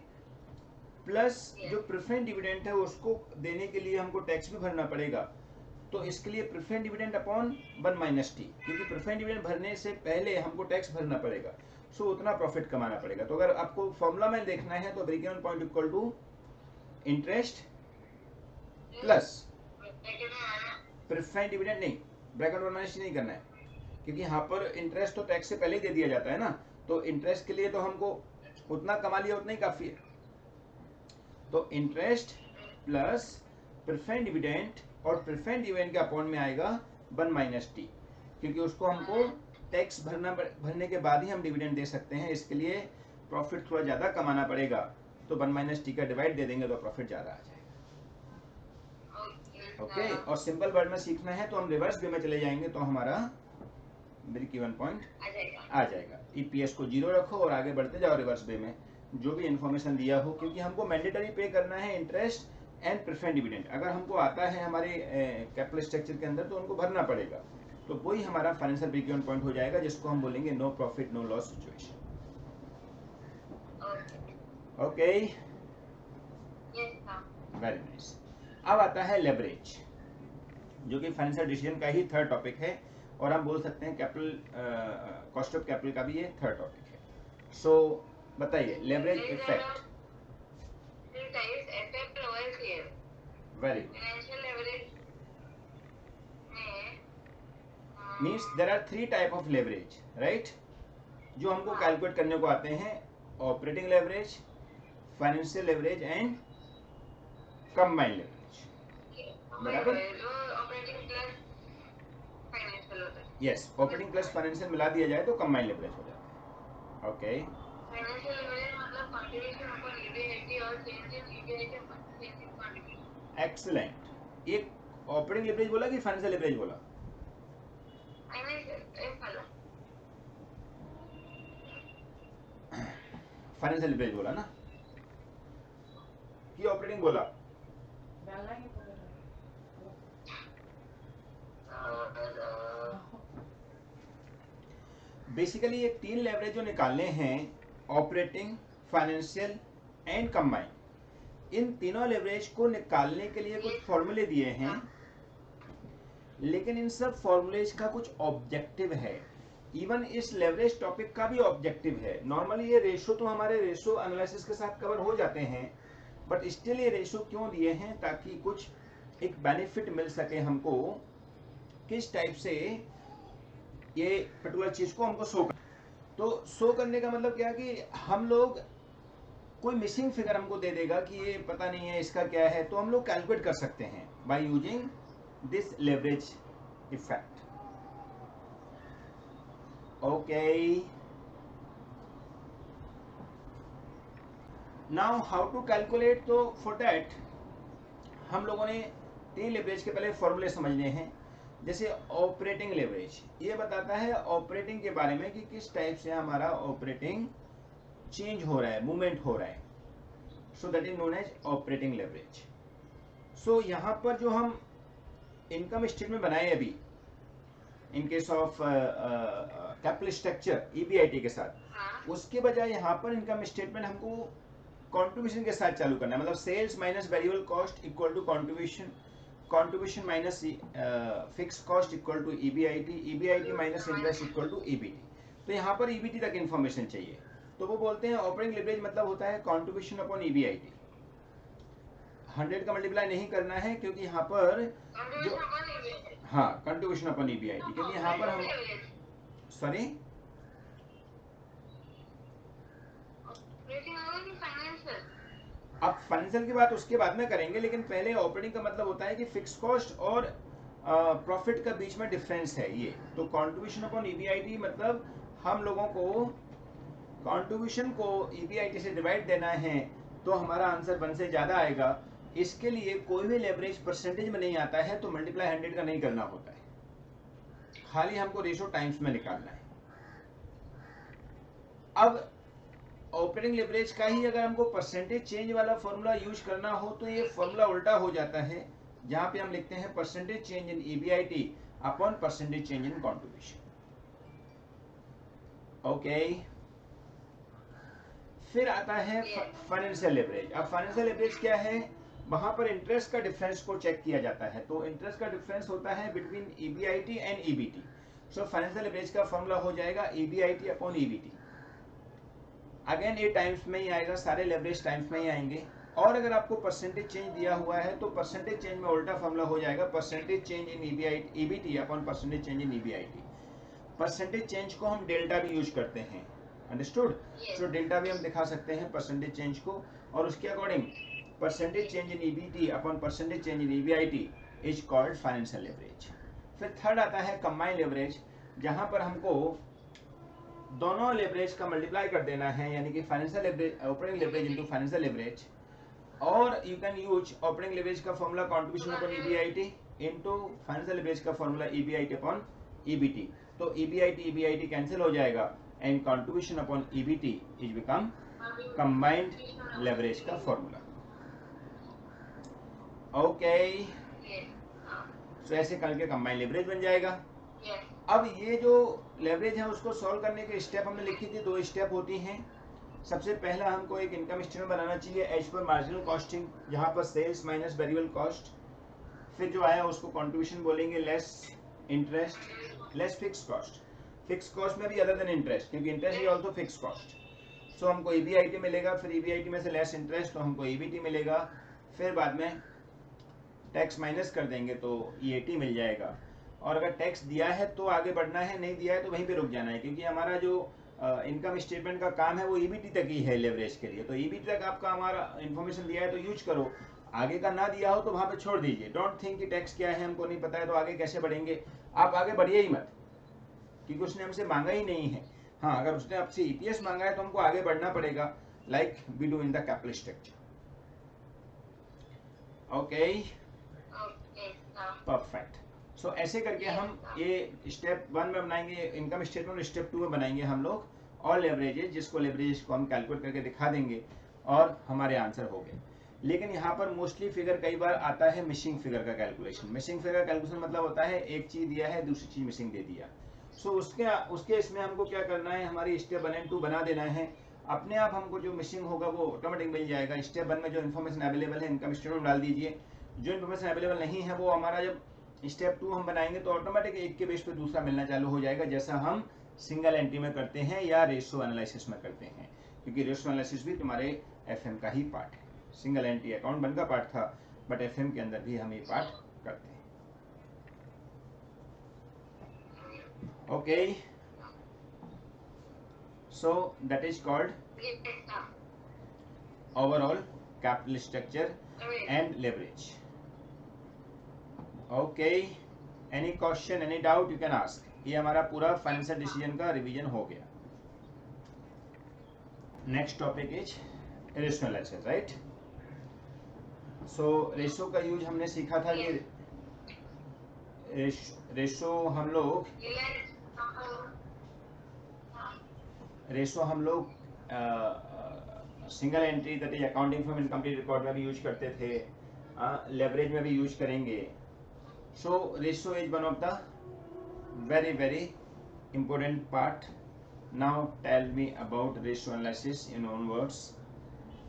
प्लस जो प्रेफरेंस डिविडेंड है उसको देने के लिए हमको टैक्स भी भरना पड़ेगा। तो इसके लिए preference dividend upon 1 minus T, क्योंकि प्रेफरेंस डिविडेंड भरने से पहले हमको टैक्स भरना पड़ेगा, सो उतना प्रॉफिट कमाना पड़ेगा। तो अगर आपको फॉर्मूला में देखना है तो break even point equal to interest plus preference dividend, नहीं ब्रैकेट वन माइनस टी नहीं करना है, क्योंकि यहाँ पर इंटरेस्ट तो टैक्स से पहले ही दे दिया जाता है ना, तो इंटरेस्ट के लिए तो हमको उतना कमा लिया उतना ही काफी है। तो इंटरेस्ट प्लस प्रेफरेंस डिविडेंड, और प्रेफरेंस डिविडेंड के अपॉन में आएगा 1 माइनस टी, क्योंकि उसको हमको टैक्स भरने के बाद ही हम डिविडेंड दे सकते हैं, इसके लिए प्रॉफिट थोड़ा ज्यादा कमाना पड़ेगा। तो 1 माइनस टी का डिवाइड दे देंगे तो प्रॉफिट ज्यादा आ जाएगा। ओके, और सिंपल वर्ड में सीखना है तो हम रिवर्स वे में चले जाएंगे तो हमारा ब्रेक इवन पॉइंट आ जाएगा। ईपीएस को 0 रखो और आगे बढ़ते जाओ रिवर्स वे में, जो भी इंफॉर्मेशन दिया हो, क्योंकि हमको मैंडेटरी पे करना है इंटरेस्ट एंड प्रेफरेंस डिविडेंड। अगर हमको आता है हमारे कैपिटल स्ट्रक्चर के अंदर तो उनको भरना पड़ेगा, तो वही हमारा फाइनेंशियल ब्रेक इवन पॉइंट हो जाएगा, जिसको हम बोलेंगे no profit no loss situation. Okay, very nice. अब आता है लेवरेज, जो कि फाइनेंशियल डिसीजन का ही थर्ड टॉपिक है, और हम बोल सकते हैं कैपिटल कॉस्ट ऑफ कैपिटल का भी ये थर्ड टॉपिक है। सो बताइए leverage effect. Very good. Means there are 3 type of leverage, right, जो हमको कैलकुलेट करने को आते हैं: operating leverage, financial leverage and combined leverage. बराबर? यस, ऑपरेटिंग प्लस फाइनेंशियल मिला दिया जाए तो कंबाइंड लेवरेज हो जाता है। ओके, फाइनेंशियल लेवरेज मतलब कंट्रीब्यूशन अपॉन ईबीआईटी और change in EBIT upon change in contribution. Excellent. एक ऑपरेटिंग लेवरेज बोला कि फाइनेंशियल लेवरेज बोला? फाइनेंशियल लेवरेज बोला ना, कि ऑपरेटिंग बोला? बेसिकली ये 3 लेवरेज जो निकालने हैं, ऑपरेटिंग, फाइनेंशियल एंड कंबाइंड, इन तीनों लेवरेज को निकालने के लिए कुछ फॉर्मूले दिए हैं, लेकिन इन सब फॉर्मूलेज का कुछ ऑब्जेक्टिव है। इवन इस लेवरेज टॉपिक का भी ऑब्जेक्टिव है। नॉर्मली ये रेशो तो हमारे रेशो एनालिसिस के साथ कवर हो जाते हैं, बट स्टिल ये रेशो क्यों दिए हैं? ताकि कुछ एक बेनिफिट मिल सके हमको, किस टाइप से ये पर्टिकुलर चीज को हमको शो कर। तो शो करने का मतलब क्या कि हम लोग कोई मिसिंग फिगर हमको दे देगा कि ये पता नहीं है इसका क्या है, तो हम लोग कैलकुलेट कर सकते हैं by using this leverage effect. Okay, now how to calculate. तो फॉर दैट हम लोगों ने 3 लेवरेज के पहले फॉर्मूले समझने हैं। जैसे ऑपरेटिंग लेवरेज, ये बताता है ऑपरेटिंग के बारे में कि किस टाइप से हमारा ऑपरेटिंग चेंज हो रहा है, मूवमेंट हो रहा है। So that is known as operating leverage. So यहाँ पर जो हम इनकम स्टेटमेंट बनाए अभी in case of capital structure EBIT के साथ, उसके बजाय यहाँ पर इनकम स्टेटमेंट हमको कंट्रीब्यूशन के साथ चालू करना है। मतलब sales minus variable cost equal to contribution, contribution minus fix cost equal to EBIT, EBIT minus interest equal to EBT. तो यहाँ पर ईबीटी तक इन्फॉर्मेशन चाहिए, तो वो बोलते हैं ऑपरेटिंग लेवरेज मतलब होता है कंट्रीब्यूशन अपॉन ईबीआईटी। 100 का मल्टीप्लाई नहीं करना है, क्योंकि यहाँ पर जो हाँ कंट्रीब्यूशन अपॉन ईबीआईटी, क्योंकि यहाँ पर हम सॉरी अब फाइनेंशियल की बात उसके बाद में करेंगे, लेकिन पहले ऑपरेटिंग का मतलब होता है कि फिक्स कॉस्ट और प्रॉफिट का बीच में डिफरेंस है ये। तो कंट्रीब्यूशन अपॉन ईबीआईटी मतलब हम लोगों को कंट्रीब्यूशन को ईबीआईटी से डिवाइड देना है, तो हमारा आंसर 1 से ज्यादा आएगा। इसके लिए कोई भी लेवरेज परसेंटेज में नहीं आता है, तो मल्टीप्लाई 100 का नहीं करना होता है, खाली हमको रेशो टाइम्स में निकालना है। अब ऑपरेटिंग लेवरेज का ही अगर हमको परसेंटेज चेंज वाला फॉर्मूला यूज करना हो तो ये फॉर्मूला उल्टा हो जाता है, जहां पे हम लिखते हैं percentage change in EBIT upon percentage change in contribution. Okay, फिर आता है फाइनेंशियल लेवरेज। अब फाइनेंशियल लेवरेज क्या है, वहां पर इंटरेस्ट का डिफरेंस को चेक किया जाता है। तो इंटरेस्ट का डिफरेंस होता है between EBIT and EBT। So financial leverage का फॉर्मूला हो जाएगा EBIT अपॉन EBT। अगेन ये टाइम्स में ही आएगा, सारे लेवरेज टाइम्स में ही आएंगे। और अगर आपको परसेंटेज चेंज दिया हुआ है तो परसेंटेज चेंज में उल्टा फॉर्मूला हो जाएगा percentage change in EBT upon percentage change in EBIT। Percentage change को हम डेल्टा भी यूज करते हैं, अंडरस्टूड। सो डेल्टा भी हम दिखा सकते हैं परसेंटेज चेंज को, और उसके according percentage change in EBT upon percentage change in EBIT is called financial leverage. फिर थर्ड आता है कंबाइंड लेवरेज, जहां पर हमको दोनों लेवरेज का मल्टीप्लाई कर देना है, यानी कि financial leverage operating leverage into financial leverage. और you can use operating leverage का formula contribution upon EBIT into financial leverage का फॉर्मूला EBIT अपॉन EBT। तो EBIT कैंसिल हो जाएगा and contribution upon EBT is become combined leverage का formula. Okay, so ऐसे करके combined leverage बन जाएगा। अब ये जो लेवरेज है उसको सॉल्व करने के स्टेप हमने लिखी थी, 2 स्टेप होती हैं। सबसे पहला हमको एक इनकम स्टेटमेंट बनाना चाहिए एज पर मार्जिनल कॉस्टिंग, जहां पर सेल्स माइनस वेरिएबल कॉस्ट। फिर जो आया उसको कंट्रीब्यूशन बोलेंगे, less interest less fix cost. Fix cost में भी अदर देन इंटरेस्ट, क्योंकि interest is also fix cost. So हमको EBIT मिलेगा, फिर EBIT में से लेस इंटरेस्ट तो हमको EBT मिलेगा, फिर बाद में टैक्स माइनस कर देंगे तो EAT मिल जाएगा। और अगर टैक्स दिया है तो आगे बढ़ना है, नहीं दिया है तो वहीं पे रुक जाना है, क्योंकि हमारा जो इनकम स्टेटमेंट का काम है वो EBT तक ही है लेवरेज के लिए। तो EBT तक आपका हमारा इन्फॉर्मेशन दिया है तो यूज करो, आगे का ना दिया हो तो वहां पे छोड़ दीजिए। डोंट थिंक कि टैक्स क्या है हमको नहीं पता है तो आगे कैसे बढ़ेंगे, आप आगे बढ़िए ही मत, क्योंकि उसने हमसे मांगा ही नहीं है। हाँ, अगर उसने आपसे EPS मांगा है तो हमको आगे बढ़ना पड़ेगा, like we do in the capital structure. Okay, perfect. So ऐसे करके हम ये स्टेप 1 में बनाएंगे इनकम स्टेटमेंट, स्टेप 2 में बनाएंगे हम लोग और लेवरेजेस, जिसको लेवरेजेस को हम कैलकुलेट करके दिखा देंगे और हमारे आंसर हो गए। लेकिन यहाँ पर मोस्टली फिगर कई बार आता है मिसिंग फिगर का कैलकुलेशन। मिसिंग फिगर का कैलकुलेशन मतलब होता है एक चीज दिया है दूसरी चीज मिसिंग दे दिया। सो उसके इसमें हमको क्या करना है, हमारी स्टेप 1 एंड 2 बना देना है। अपने आप हमको जो मिसिंग होगा वो ऑटोमेटिक मिल जाएगा। स्टेप 1 में जो इन्फॉर्मेशन अवेलेबल है इनकम स्टेटमेंट डाल दीजिए, जो इन्फॉर्मेशन अवेलेबल नहीं है वो हमारा जब स्टेप 2 हम बनाएंगे तो ऑटोमेटिक एक के बेस पे दूसरा मिलना चालू हो जाएगा, जैसा हम सिंगल एंट्री में करते हैं या रेशो एनालिसिस में करते हैं, क्योंकि रेशो एनालिसिस भी तुम्हारे FM का ही पार्ट है। सिंगल एंट्री अकाउंट 1 का पार्ट था, बट FM के अंदर भी हम ये पार्ट करते हैं। Okay, so that is called overall capital structure and leverage. Okay, any question, any doubt you can ask. ये हमारा पूरा फाइनेंशियल डिसीजन का रिवीजन हो गया। Next topic is ratio analysis, right. So ratio का यूज हमने सीखा था कि रेशो हम लोग single entry that is accounting from incomplete record में भी यूज करते थे, लेवरेज में भी यूज करेंगे। So ratio is one of the very important part. Now tell me about ratio analysis in own words.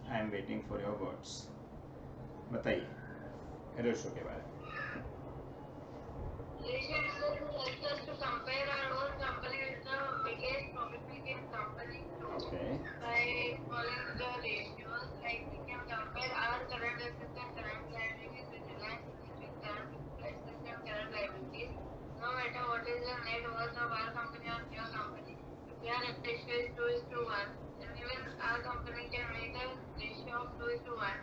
I am waiting for your words. बताइए ratio के बारे में। Ratio helps us to compare our own company with the biggest profit-making company Okay. by following the ratios. Like we can compare our current assets and current liabilities with Reliance Industries current assets and current liabilities. No matter what is the net worth of our company or your company, if their ratio is 2:1, then even our company can make a ratio of 2:1.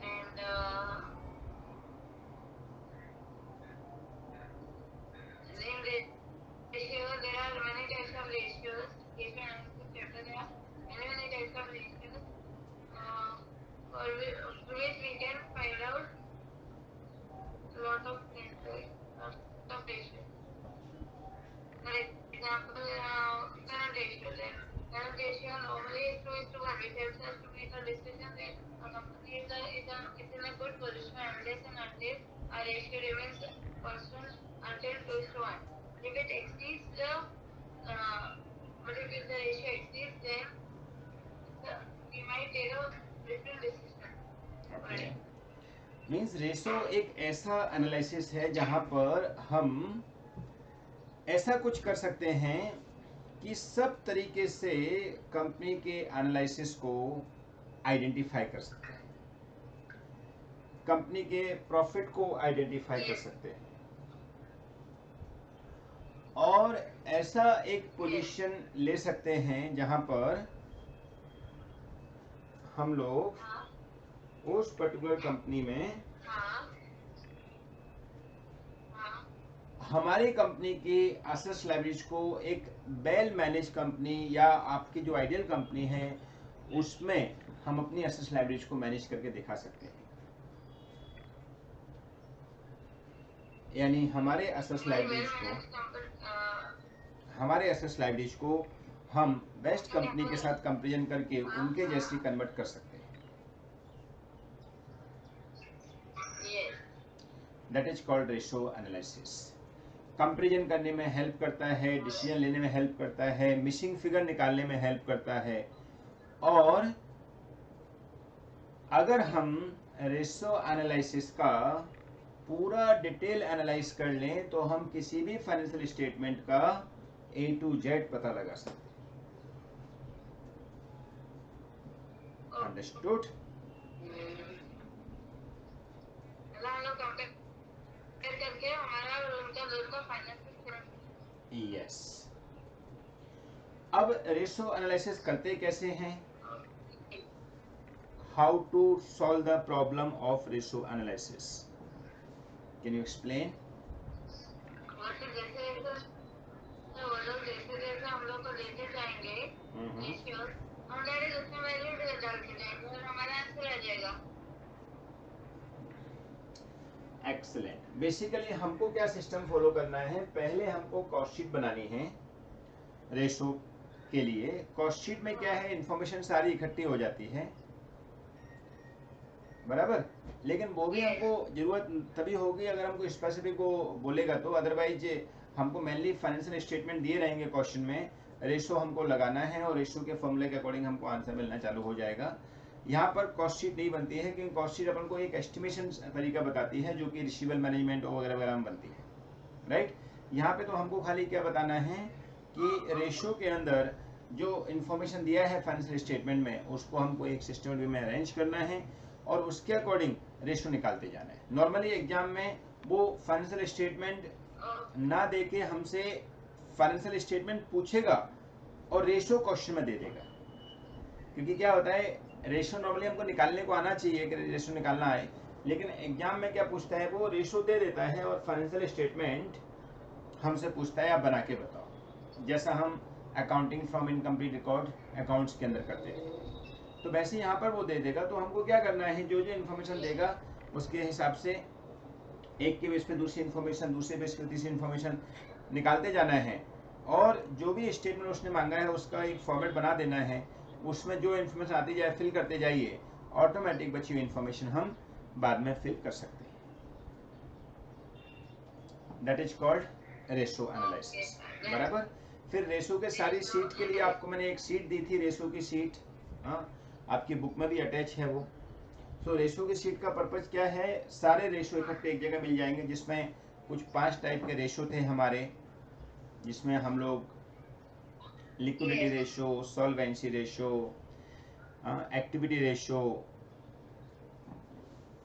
And in ratio, there are many types of ratios. If you analyze chapter, there are many types of ratios for which we can find out lot of ratios. For example, current ratio, then Current ratio normally is 2:1, which helps us to make a decision that a company is in a good position unless and until our ratio remains constant until 2:1. If it exceeds but if the ratio exceeds, then we might take a different decision. Okay, means ratio एक ऐसा analysis है जहां पर हम ऐसा कुछ कर सकते हैं कि सब तरीके से कंपनी के एनालिसिस को आइडेंटिफाई कर सकते हैं, कंपनी के प्रॉफिट को आइडेंटिफाई कर सकते हैं, और ऐसा एक पोजीशन ले सकते हैं जहां पर हम लोग उस पर्टिकुलर कंपनी में हमारी कंपनी की एसेट्स लाइब्रेरीज को एक वेल मैनेज कंपनी या आपकी जो आइडियल कंपनी है उसमें हम अपनी एसेट्स लाइब्रेरीज को मैनेज करके दिखा सकते हैं। यानी हमारे एसेट्स लाइब्रेरीज को हम बेस्ट कंपनी के साथ कंपेरिजन करके उनके जैसी कन्वर्ट कर सकते हैं। That is called ratio analysis. Comparison करने में हेल्प करता है, डिसीजन लेने में हेल्प करता है, मिसिंग फिगर निकालने में हेल्प करता है। और अगर हम रेशो एनालिसिस का पूरा डिटेल एनालाइज कर लें तो हम किसी भी फाइनेंशियल स्टेटमेंट का A to Z पता लगा सकते हैं। अंडरस्टूड? यस। अब रेशो एनालिसिस करते कैसे हैं? How to solve the problem of ratio analysis, can you explain? जैसे हम लोग को लेते जाएंगे रेशियोस, हम डायरेक्ट उसमें वैल्यू डालते जाएंगे और हमारा आंसर आ जाएगा। एक्सीलेंट। बेसिकली हमको क्या सिस्टम फॉलो करना है, पहले हमको कॉस्ट शीट बनानी है रेशो के लिए। कॉस्ट शीट में क्या है, इंफॉर्मेशन सारी इकट्ठी हो जाती है, बराबर। लेकिन वो भी हमको जरूरत तभी होगी अगर हमको स्पेसिफिक को बोलेगा तो, अदरवाइज हमको मेनली फाइनेंशियल स्टेटमेंट दिए रहेंगे क्वेश्चन में, रेशो हमको लगाना है और रेशो के फॉर्मूले के अकॉर्डिंग हमको आंसर मिलना चालू हो जाएगा। यहाँ पर कॉस्ट शीट नहीं बनती है क्योंकि कॉस्ट शीट अपन को एक एस्टिमेशन तरीका बताती है जो कि रिसीवेबल मैनेजमेंट वगैरह वगैरह में बनती है, राइट। यहाँ पे तो हमको खाली क्या बताना है कि रेशो के अंदर जो इन्फॉर्मेशन दिया है फाइनेंशियल स्टेटमेंट में उसको हमको एक सिस्टमेटिक वे में अरेंज करना है और उसके अकॉर्डिंग रेशो निकालते जाना है। नॉर्मली एग्जाम में वो फाइनेंशियल स्टेटमेंट ना देके हमसे फाइनेंशियल स्टेटमेंट पूछेगा और रेशो क्वेश्चन में दे देगा, क्योंकि क्या होता है रेशो नॉर्मली हमको निकालने को आना चाहिए कि रेशो निकालना आए, लेकिन एग्जाम में क्या पूछता है वो रेशो दे देता है और फाइनेंशियल स्टेटमेंट हमसे पूछता है आप बना के बताओ, जैसा हम accounting from incomplete record accounts के अंदर करते थे। तो वैसे यहाँ पर वो दे देगा, तो हमको क्या करना है, जो जो इन्फॉर्मेशन देगा उसके हिसाब से एक के बेस पे दूसरी इन्फॉर्मेशन, दूसरे बेस पे तीसरी इन्फॉर्मेशन निकालते जाना है और जो भी स्टेटमेंट उसने मांगा है उसका एक फॉर्मेट बना देना है, उसमें जो इन्फॉर्मेशन आती जाए फिल करते जाइए, ऑटोमेटिक बची हुई इन्फॉर्मेशन हम बाद में फिल कर सकते हैं। That is called ratio analysis, बराबर। फिर रेशो के सारी सीट के लिए आपको मैंने एक सीट दी थी, रेशो की सीट, हाँ आपकी बुक में भी अटैच है वो। सो रेशो की सीट का पर्पज क्या है, सारे रेशो इकट्ठे एक जगह मिल जाएंगे, जिसमें कुछ 5 टाइप के रेशो थे हमारे, जिसमें हम लोग liquidity ratio, solvency ratio, activity ratio,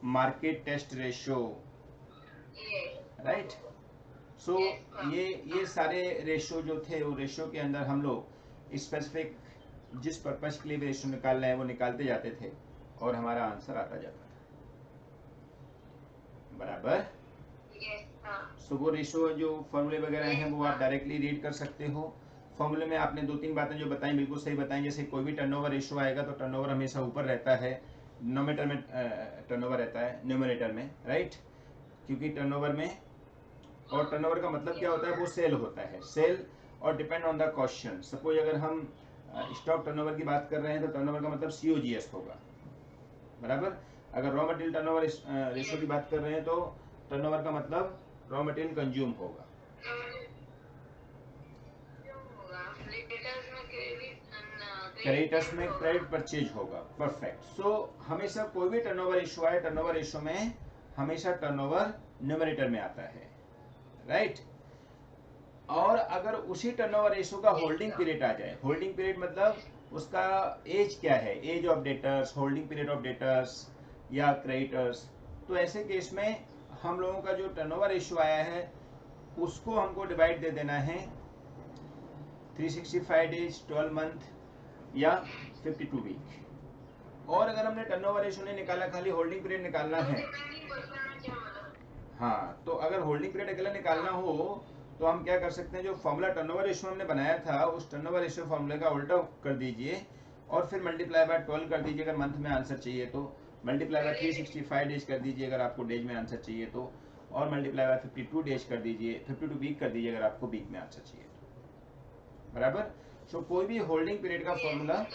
market test ratio, right. So ये सारे रेशो जो थे वो रेशो के अंदर हम लोग स्पेसिफिक जिस पर्पज के लिए रेशो निकालना है वो निकालते जाते थे और हमारा आंसर आता जाता था, बराबर। सो वो रेशो जो फॉर्मूले वगैरह हैं वो आप डायरेक्टली रीड कर सकते हो। फॉर्मूले में आपने 2-3 बातें जो बताई बिल्कुल सही बताई, जैसे कोई भी टर्नओवर रेशो आएगा तो टर्नओवर हमेशा ऊपर रहता है, डिनोमिनेटर में टर्नओवर रहता है, न्यूमरेटर में, राइट, क्योंकि टर्नओवर में, और टर्नओवर का मतलब क्या होता है, वो सेल होता है, सेल और depend on the question. Suppose अगर हम स्टॉक टर्नओवर की बात कर रहे हैं तो टर्नओवर का मतलब COGS होगा, बराबर। अगर रॉ मटेरियल टर्नओवर रेशो की बात कर रहे हैं तो टर्नओवर का मतलब रॉ मटेरियल कंज्यूम होगा। क्रेडिटर्स में क्रेडिट परचेज होगा, परफेक्ट। सो हमेशा कोई भी टर्नओवर रेशो आए, टर्नओवर रेशो में हमेशा टर्नओवर न्यूमरेटर में आता है, राइट। और अगर उसी टर्नओवर रेशो का होल्डिंग पीरियड आ जाए, होल्डिंग पीरियड मतलब उसका एज क्या है, age of debtors, holding period of debtors या क्रेडिटर्स, तो ऐसे केस में हम लोगों का जो टर्नओवर रेशो आया है उसको हमको डिवाइड दे देना है 365 डेज, 12 मंथ या 52 वीक। और अगर हमने टर्नओवर रेशो नहीं निकाला, खाली होल्डिंग पीरियड निकालना है, हाँ, तो अगर होल्डिंग पीरियड अकेला निकालना हो तो हम क्या कर सकते हैं, जो फॉर्मूला टर्नओवर रेशो हमने बनाया था उस टर्नओवर रेशो फॉर्मूले का उल्टा कर दीजिए और फिर मल्टीप्लाई बाय 12 कर दीजिए अगर मंथ में आंसर चाहिए तो, मल्टीप्लाई बाय 365 डेज कर दीजिए अगर आपको डेज में आंसर चाहिए तो, और मल्टीप्लाई बाय 52 डेज कर दीजिए, 52 वीक कर दीजिए अगर आपको वीक में आंसर चाहिए तो, बराबर। सो कोई भी होल्डिंग पीरियड का formula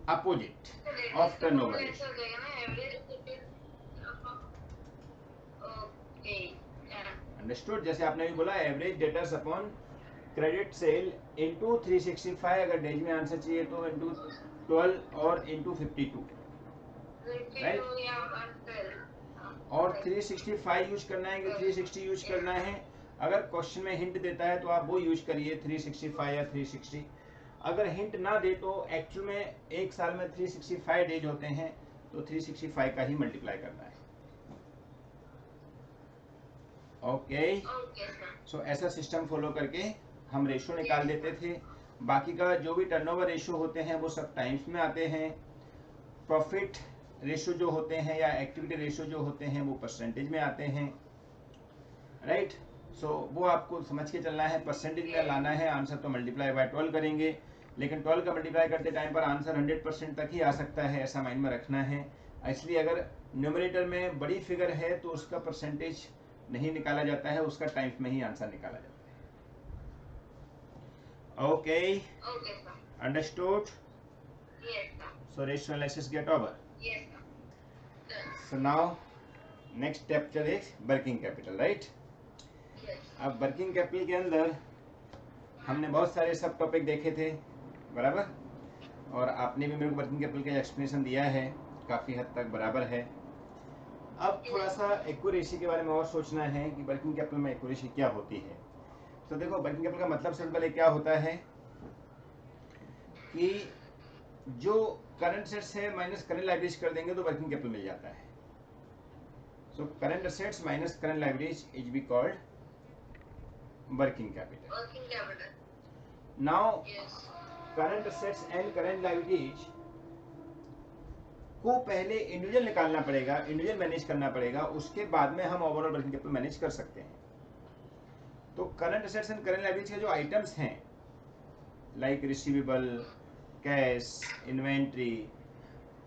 opposite of turnover ratio. Understood. जैसे आपने भी बोला average debtors upon credit sale into 365, अगर डेज में आंसर चाहिए तो इनटू 12 और इनटू 52, राइट। और 365 यूज करना है कि 360 यूज करना है, अगर क्वेश्चन में हिंट देता है तो आप वो यूज करिए 365 या 360। अगर हिंट ना दे तो एक्चुअल में एक साल में 365 डेज होते हैं तो 365 का ही मल्टीप्लाई करना है। ओके, सो ऐसा सिस्टम फॉलो करके हम रेशो निकाल देते थे। बाकी का जो भी टर्नओवर रेशो होते हैं वो सब टाइम्स में आते हैं, प्रॉफिट रेशो जो होते हैं या एक्टिविटी रेशो जो होते हैं वो परसेंटेज में आते हैं, राइट। सो वो आपको समझ के चलना है, परसेंटेज में लाना है आंसर तो मल्टीप्लाई बाय 12 करेंगे, लेकिन 12 का मल्टीप्लाई करते टाइम पर आंसर 100% तक ही आ सकता है, ऐसा माइंड में रखना है। इसलिए अगर न्यूमरेटर में बड़ी फिगर है तो उसका परसेंटेज नहीं निकाला जाता है, उसका टाइम्स में ही आंसर निकाला जाता है। Okay, understood. So ratio analysis get over. So now next chapter is working capital, right. अब वर्किंग कैपिटल के अंदर हमने बहुत सारे सब टॉपिक देखे थे, बराबर, और आपने भी मेरे को वर्किंग कैपिटल का एक्सप्लेनेशन दिया है, काफ़ी हद तक बराबर है। अब थोड़ा सा एक्यूरेसी के बारे में और सोचना है कि वर्किंग कैपिटल में एक्यूरेसी क्या होती है। तो देखो वर्किंग कैपिटल का मतलब सबसे पहले क्या होता है कि जो करंट असेट्स है माइनस करंट लायबिलिटीज कर देंगे तो वर्किंग कैपिटल मिल जाता है। So current assets minus current liabilities is be called working capital. Now current assets and current liabilities को पहले इंडिविजुअल निकालना पड़ेगा, इंडिविजुअल मैनेज करना पड़ेगा, उसके बाद में हम ओवरऑल वर्किंग कैपिटल मैनेज कर सकते हैं। तो current assets and current liabilities के जो आइटम्स हैं like receivable, cash, inventory,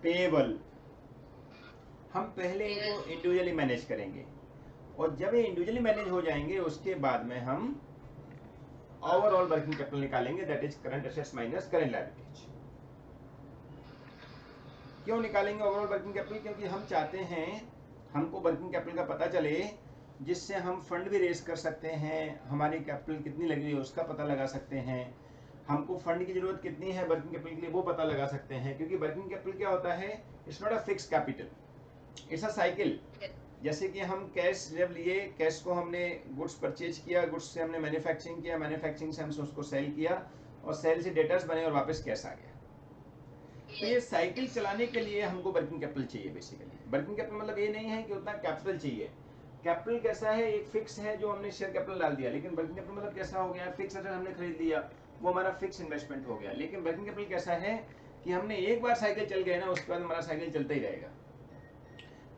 payable, हम पहले इनको इंडिविजुअली मैनेज करेंगे और जब ये इंडिविजुअली मैनेज हो जाएंगे उसके बाद में हम ओवरऑल वर्किंग कैपिटल निकालेंगे, that is current assets minus current liabilities. क्यों निकालेंगे ओवरऑल वर्किंग कैपिटल? क्योंकि हम चाहते हैं हमको वर्किंग कैपिटल का पता चले जिससे हम फंड भी रेज कर सकते हैं, हमारी कैपिटल कितनी लगी हुई है उसका पता लगा सकते हैं, हमको फंड की जरूरत कितनी है वर्किंग कैपिटल के लिए वो पता लगा सकते हैं। क्योंकि वर्किंग कैपिटल क्या होता है, it's not a fix capital, it's a cycle. जैसे कि हम कैश जब लिए, कैश को हमने गुड्स परचेज किया, गुड्स से हमने मैन्युफैक्चरिंग किया, मैन्युफैक्चरिंग से हमने उसको सेल किया और सेल से डेटर्स बने और वापस कैश आ गया। तो ये साइकिल चलाने के लिए हमको वर्किंग कैपिटल चाहिए बेसिकली। वर्किंग कैपिटल मतलब ये नहीं है कि उतना कैपिटल चाहिए। कैपिटल कैसा है, एक फिक्स है जो हमने शेयर कैपिटल डाल दिया, लेकिन वर्किंग कैपिटल मतलब कैसा हो गया, फिक्स असेट हमने खरीद लिया, वो हमारा फिक्स इन्वेस्टमेंट हो गया। लेकिन वर्किंग कैपिटल कैसा है कि हमने एक बार साइकिल चल गए ना, उसके बाद हमारा साइकिल चलता ही रहेगा,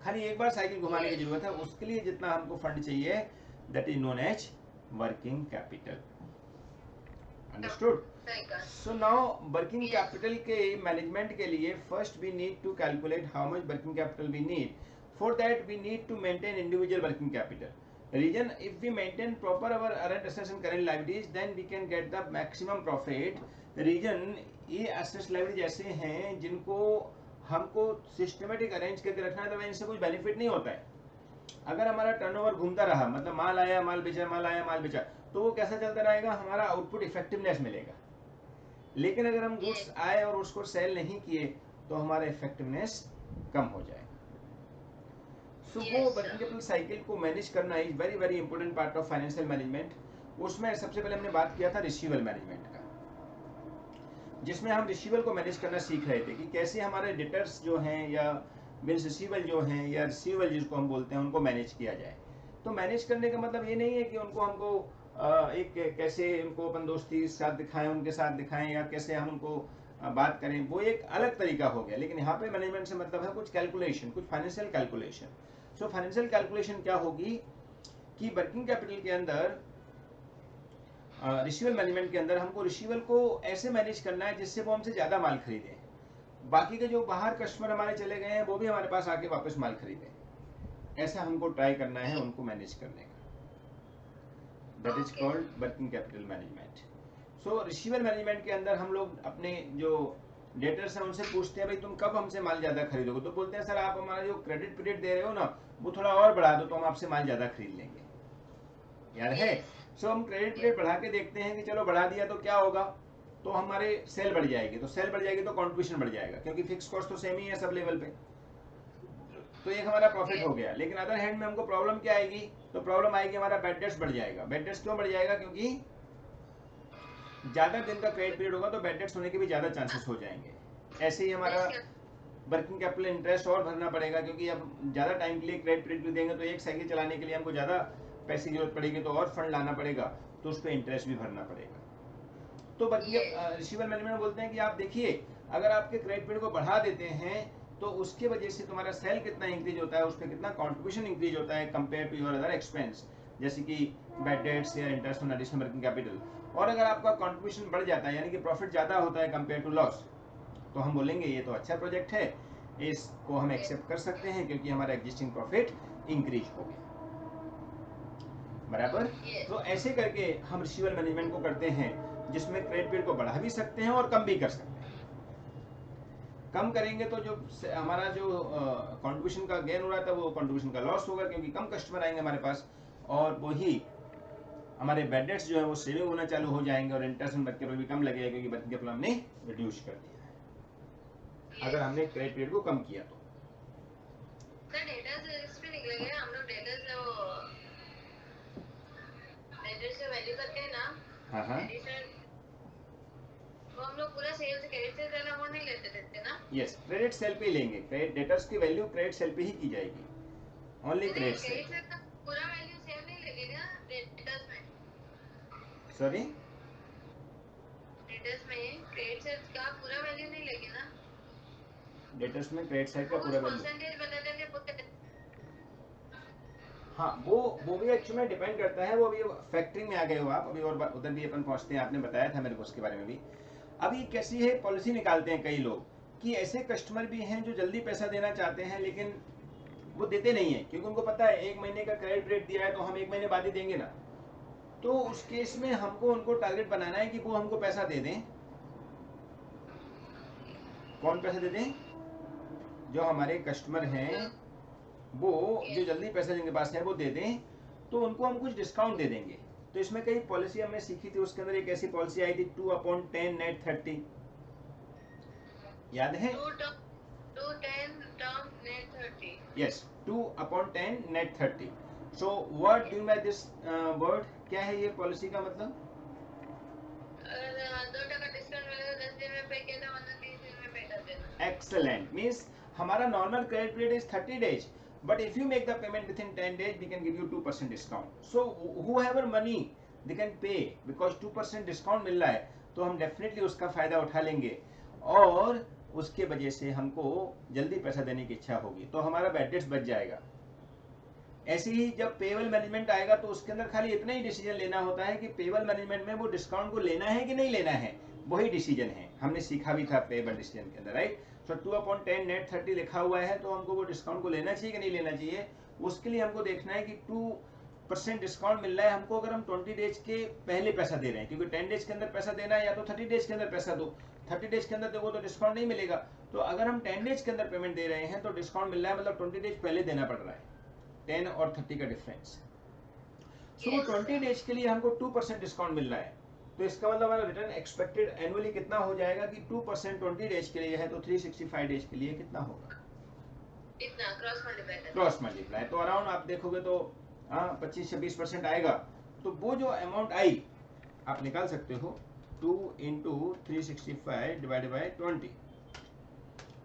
खाली एक बार साइकिल घुमाने की जरूरत है, उसके लिए जितना हमको फंड चाहिए that is known as working capital. Understood? So now working capital के मैनेजमेंट के लिए first we need to calculate how much working capital we need. For that we need to maintain individual working capital. Reason, if we maintain proper our aren't assets and current liabilities then we can get the maximum profit. Reason, ये assets liabilities ऐसे हैं जिनको हमको systematic arrange करके रखना है, तो इनसे कुछ बेनिफिट नहीं होता है। अगर हमारा टर्नओवर घूमता रहा, मतलब माल आया माल बेचा, माल आया माल बेचा, तो वो कैसा चलता रहेगा, हमारा आउटपुट इफेक्टिवनेस मिलेगा। लेकिन अगर हम गुड्स आए और उसको सेल नहीं किए तो हमारा इफेक्टिवनेस कम हो जाएगा। सो वो वर्किंग कैपिटल साइकिल को मैनेज करना is very very important part of financial management. उसमें सबसे पहले हमने बात किया था रिसीवेबल मैनेजमेंट का, जिसमें हम रिसीवेबल को मैनेज करना सीख रहे थे कि कैसे हमारे डेटर्स जो हैं या बिल्स रिसीवेबल जो हैं या रिसीवेबल जिसको हम बोलते हैं उनको मैनेज किया जाए। तो मैनेज करने का मतलब ये नहीं है कि उनको हमको एक कैसे उनको अपन दोस्ती साथ दिखाएं, उनके साथ दिखाएं, या कैसे हम उनको बात करें, वो एक अलग तरीका हो गया। लेकिन यहाँ पे मैनेजमेंट से मतलब है कुछ कैलकुलेशन, कुछ financial calculation. So financial calculation क्या होगी कि वर्किंग कैपिटल के अंदर, रिसीवेबल मैनेजमेंट के अंदर हमको रिसीवेबल को ऐसे मैनेज करना है जिससे वो हमसे ज्यादा माल खरीदें, बाकी के जो बाहर कस्टमर हमारे चले गए हैं वो भी हमारे पास आके वापस माल खरीदें। ऐसा हमको ट्राई करना है उनको मैनेज करने का। That is called working capital management. So receivable management के अंदर हम लोग अपने जो डेटर्स हैं उनसे पूछते हैं भाई तुम कब हमसे माल ज्यादा खरीदोगे, तो बोलते हैं सर आप हमारा जो क्रेडिट पीरियड दे रहे हो ना वो थोड़ा और बढ़ा दो तो हम आपसे माल ज्यादा खरीद लेंगे। याद है? सो हम क्रेडिट पीरियड बढ़ा के देखते हैं कि चलो बढ़ा दिया तो क्या होगा, तो हमारे सेल बढ़ जाएगी, तो सेल बढ़ जाएगी तो कंट्रीब्यूशन बढ़ जाएगा, क्योंकि फिक्स कॉस्ट तो सेम ही है सब लेवल पे, तो एक हमारा प्रॉफिट हो गया। लेकिन अदर हैंड में हमको प्रॉब्लम क्या आएगी, तो प्रॉब्लम आएगी हमारा बैड डेट्स बढ़ जाएगा। बैड डेट्स क्यों बढ़ जाएगा, क्योंकि ज्यादा दिन का क्रेडिट पीरियड होगा तो बैड डेट्स होने के भी ज्यादा चांसेस हो जाएंगे। ऐसे ही हमारा वर्किंग कैपिटल इंटरेस्ट और भरना पड़ेगा, क्योंकि अब ज्यादा टाइम के लिए क्रेडिट पीरियड देंगे तो एक साइकिल चलाने के लिए हमको ज्यादा पैसे की जरूरत पड़ेगी, तो और फंड लाना पड़ेगा, तो उस पर इंटरेस्ट भी भरना पड़ेगा। तो रिसीवेबल मैनेजमेंट बोलते हैं कि आप देखिए अगर आपके क्रेडिट पीरियड को बढ़ा देते हैं तो उसके वजह से तुम्हारा सेल कितना इंक्रीज होता है, उस पर कितना कंट्रीब्यूशन इंक्रीज होता है compare to your other expense, जैसे कि बैड डेट्स या interest on additional working capital. और अगर आपका कंट्रीब्यूशन बढ़ जाता है यानी कि प्रॉफिट ज्यादा होता है कंपेयर टू लॉस, तो हम बोलेंगे ये तो अच्छा प्रोजेक्ट है, इसको हम एक्सेप्ट कर सकते हैं क्योंकि हमारा एग्जिस्टिंग प्रॉफिट इंक्रीज हो गया। बराबर? तो ऐसे करके हम रिसीवेबल मैनेजमेंट को करते हैं, जिसमें क्रेडिट पीरियड को बढ़ा भी सकते हैं और कम भी कर सकते हैं। कम करेंगे तो जो हमारा जो कंट्रीब्यूशन का गेन हो रहा था वो कंट्रीब्यूशन का लॉस होगा, क्योंकि कम कस्टमर आएंगे हमारे पास, और वही हमारे बैड डेट्स जो है वो सेविंग होना चालू हो जाएंगे, और इंटरेस्ट ऑन वर्किंग कैपिटल भी कम लगेगा क्योंकन वर्किंग कैपिटल हमने रिड्यूस कर दिया है अगर हमने क्रेडिट पीरियड को कम किया तो। सर डेटर्स इस पे निकलेंगे हम लोग, डेटर्स जो वैल्यू करते हैं ना, हाँ एडिशन, वो हम लोग पूरा सेल्स क्रेडिट सेल वाला अमाउंट नहीं लेते थे ना? यस, क्रेडिट सेल पे ही लेंगे, क्रेडिट डेटर्स की वैल्यू क्रेडिट सेल पे ही की जाएगी, ओनली क्रेडिट सेल का पूरा वैल्यू सेल नहीं लगेगा डेटर्स में। सॉरी, डेटर्स में क्रेडिट सेल का पूरा वैल्यू नहीं लगेगा? डेटर्स में क्रेडिट साइड का पूरा वैल्यू परसेंटेज बता देंगे पूरे। हाँ, वो भी एक्चुअली में डिपेंड करता है, वो अभी फैक्टरिंग में आ गए हो आप, अभी और उधर भी अपन पहुंचते हैं, आपने बताया था मेरे को उसके बारे में भी। अभी कैसी है पॉलिसी निकालते हैं कई लोग कि ऐसे कस्टमर भी हैं जो जल्दी पैसा देना चाहते हैं लेकिन वो देते नहीं है, क्योंकि उनको पता है 1 महीने का क्रेडिट पीरियड दिया है तो हम 1 महीने बाद ही देंगे ना। तो उस केस में हमको उनको टारगेट बनाना है कि वो हमको पैसा दे दें। कौन पैसा दे दें? जो हमारे कस्टमर हैं वो जो जल्दी पैसा जिनके पास है वो दे दें, तो उनको हम कुछ डिस्काउंट दे देंगे। तो इसमें कई पॉलिसी हमने सीखी थी, उसके अंदर एक ऐसी पॉलिसी आई थी 2/10 नेट 30, याद है? 2/10 term net 30। Yes, 2/10 net 30। So what do by this word, क्या है ये पॉलिसी का मतलब? अगर 2% डिस्काउंट मिलेगा 10 दिन में पे किया था मतलब 30 दिन में पे कर देना। एक्सेलेंट, मींस हमारा normal credit period is 30 days, but if you make the payment within 10 days we can give you 2% discount. So whoever money they can pay because 2% discount मिल रहा है, तो हम डेफिनेटली उसका फायदा उठा लेंगे और उसके वजह से हमको जल्दी पैसा देने की इच्छा होगी, तो हमारा बैड डेट्स बच जाएगा। ऐसे ही जब पेबल मैनेजमेंट आएगा तो उसके अंदर खाली इतना ही डिसीजन लेना होता है कि पेबल मैनेजमेंट में वो डिस्काउंट को लेना है कि नहीं लेना है, वही डिसीजन है। हमने सीखा भी था पेबल डिसीजन के अंदर, राइट? सो 2/10 नेट 30 लिखा हुआ है, तो हमको वो डिस्काउंट को लेना चाहिए कि नहीं लेना चाहिए, उसके लिए हमको देखना है कि 2% डिस्काउंट मिल रहा है हमको अगर हम 20 डेज के पहले पैसा दे रहे हैं, क्योंकि 10 डेज के अंदर पैसा देना है या तो 30 डेज के अंदर पैसा दो, 30 डेज के अंदर देखो तो डिस्काउंट नहीं मिलेगा। तो अगर हम 10 डेज के अंदर पेमेंट दे रहे हैं तो डिस्काउंट मिल रहा है, मतलब 20 डेज पहले देना पड़ रहा है, 10 और 30 का डिफरेंस। सो 20 डेज के लिए हमको 2% डिस्काउंट मिल रहा है, तो इसका मतलब हमारा रिटर्न एक्सपेक्टेड एनुअली कितना हो जाएगा कि 2% 20 डेज के लिए है तो 365 डेज के लिए कितना होगा, इतना क्रॉस मल्टीप्लाई। तो अराउंड आप देखोगे तो 25-26% आएगा। तो वो जो अमाउंट आई आप निकाल सकते हो, 2 into 365 डिवाइडेड बाय 20,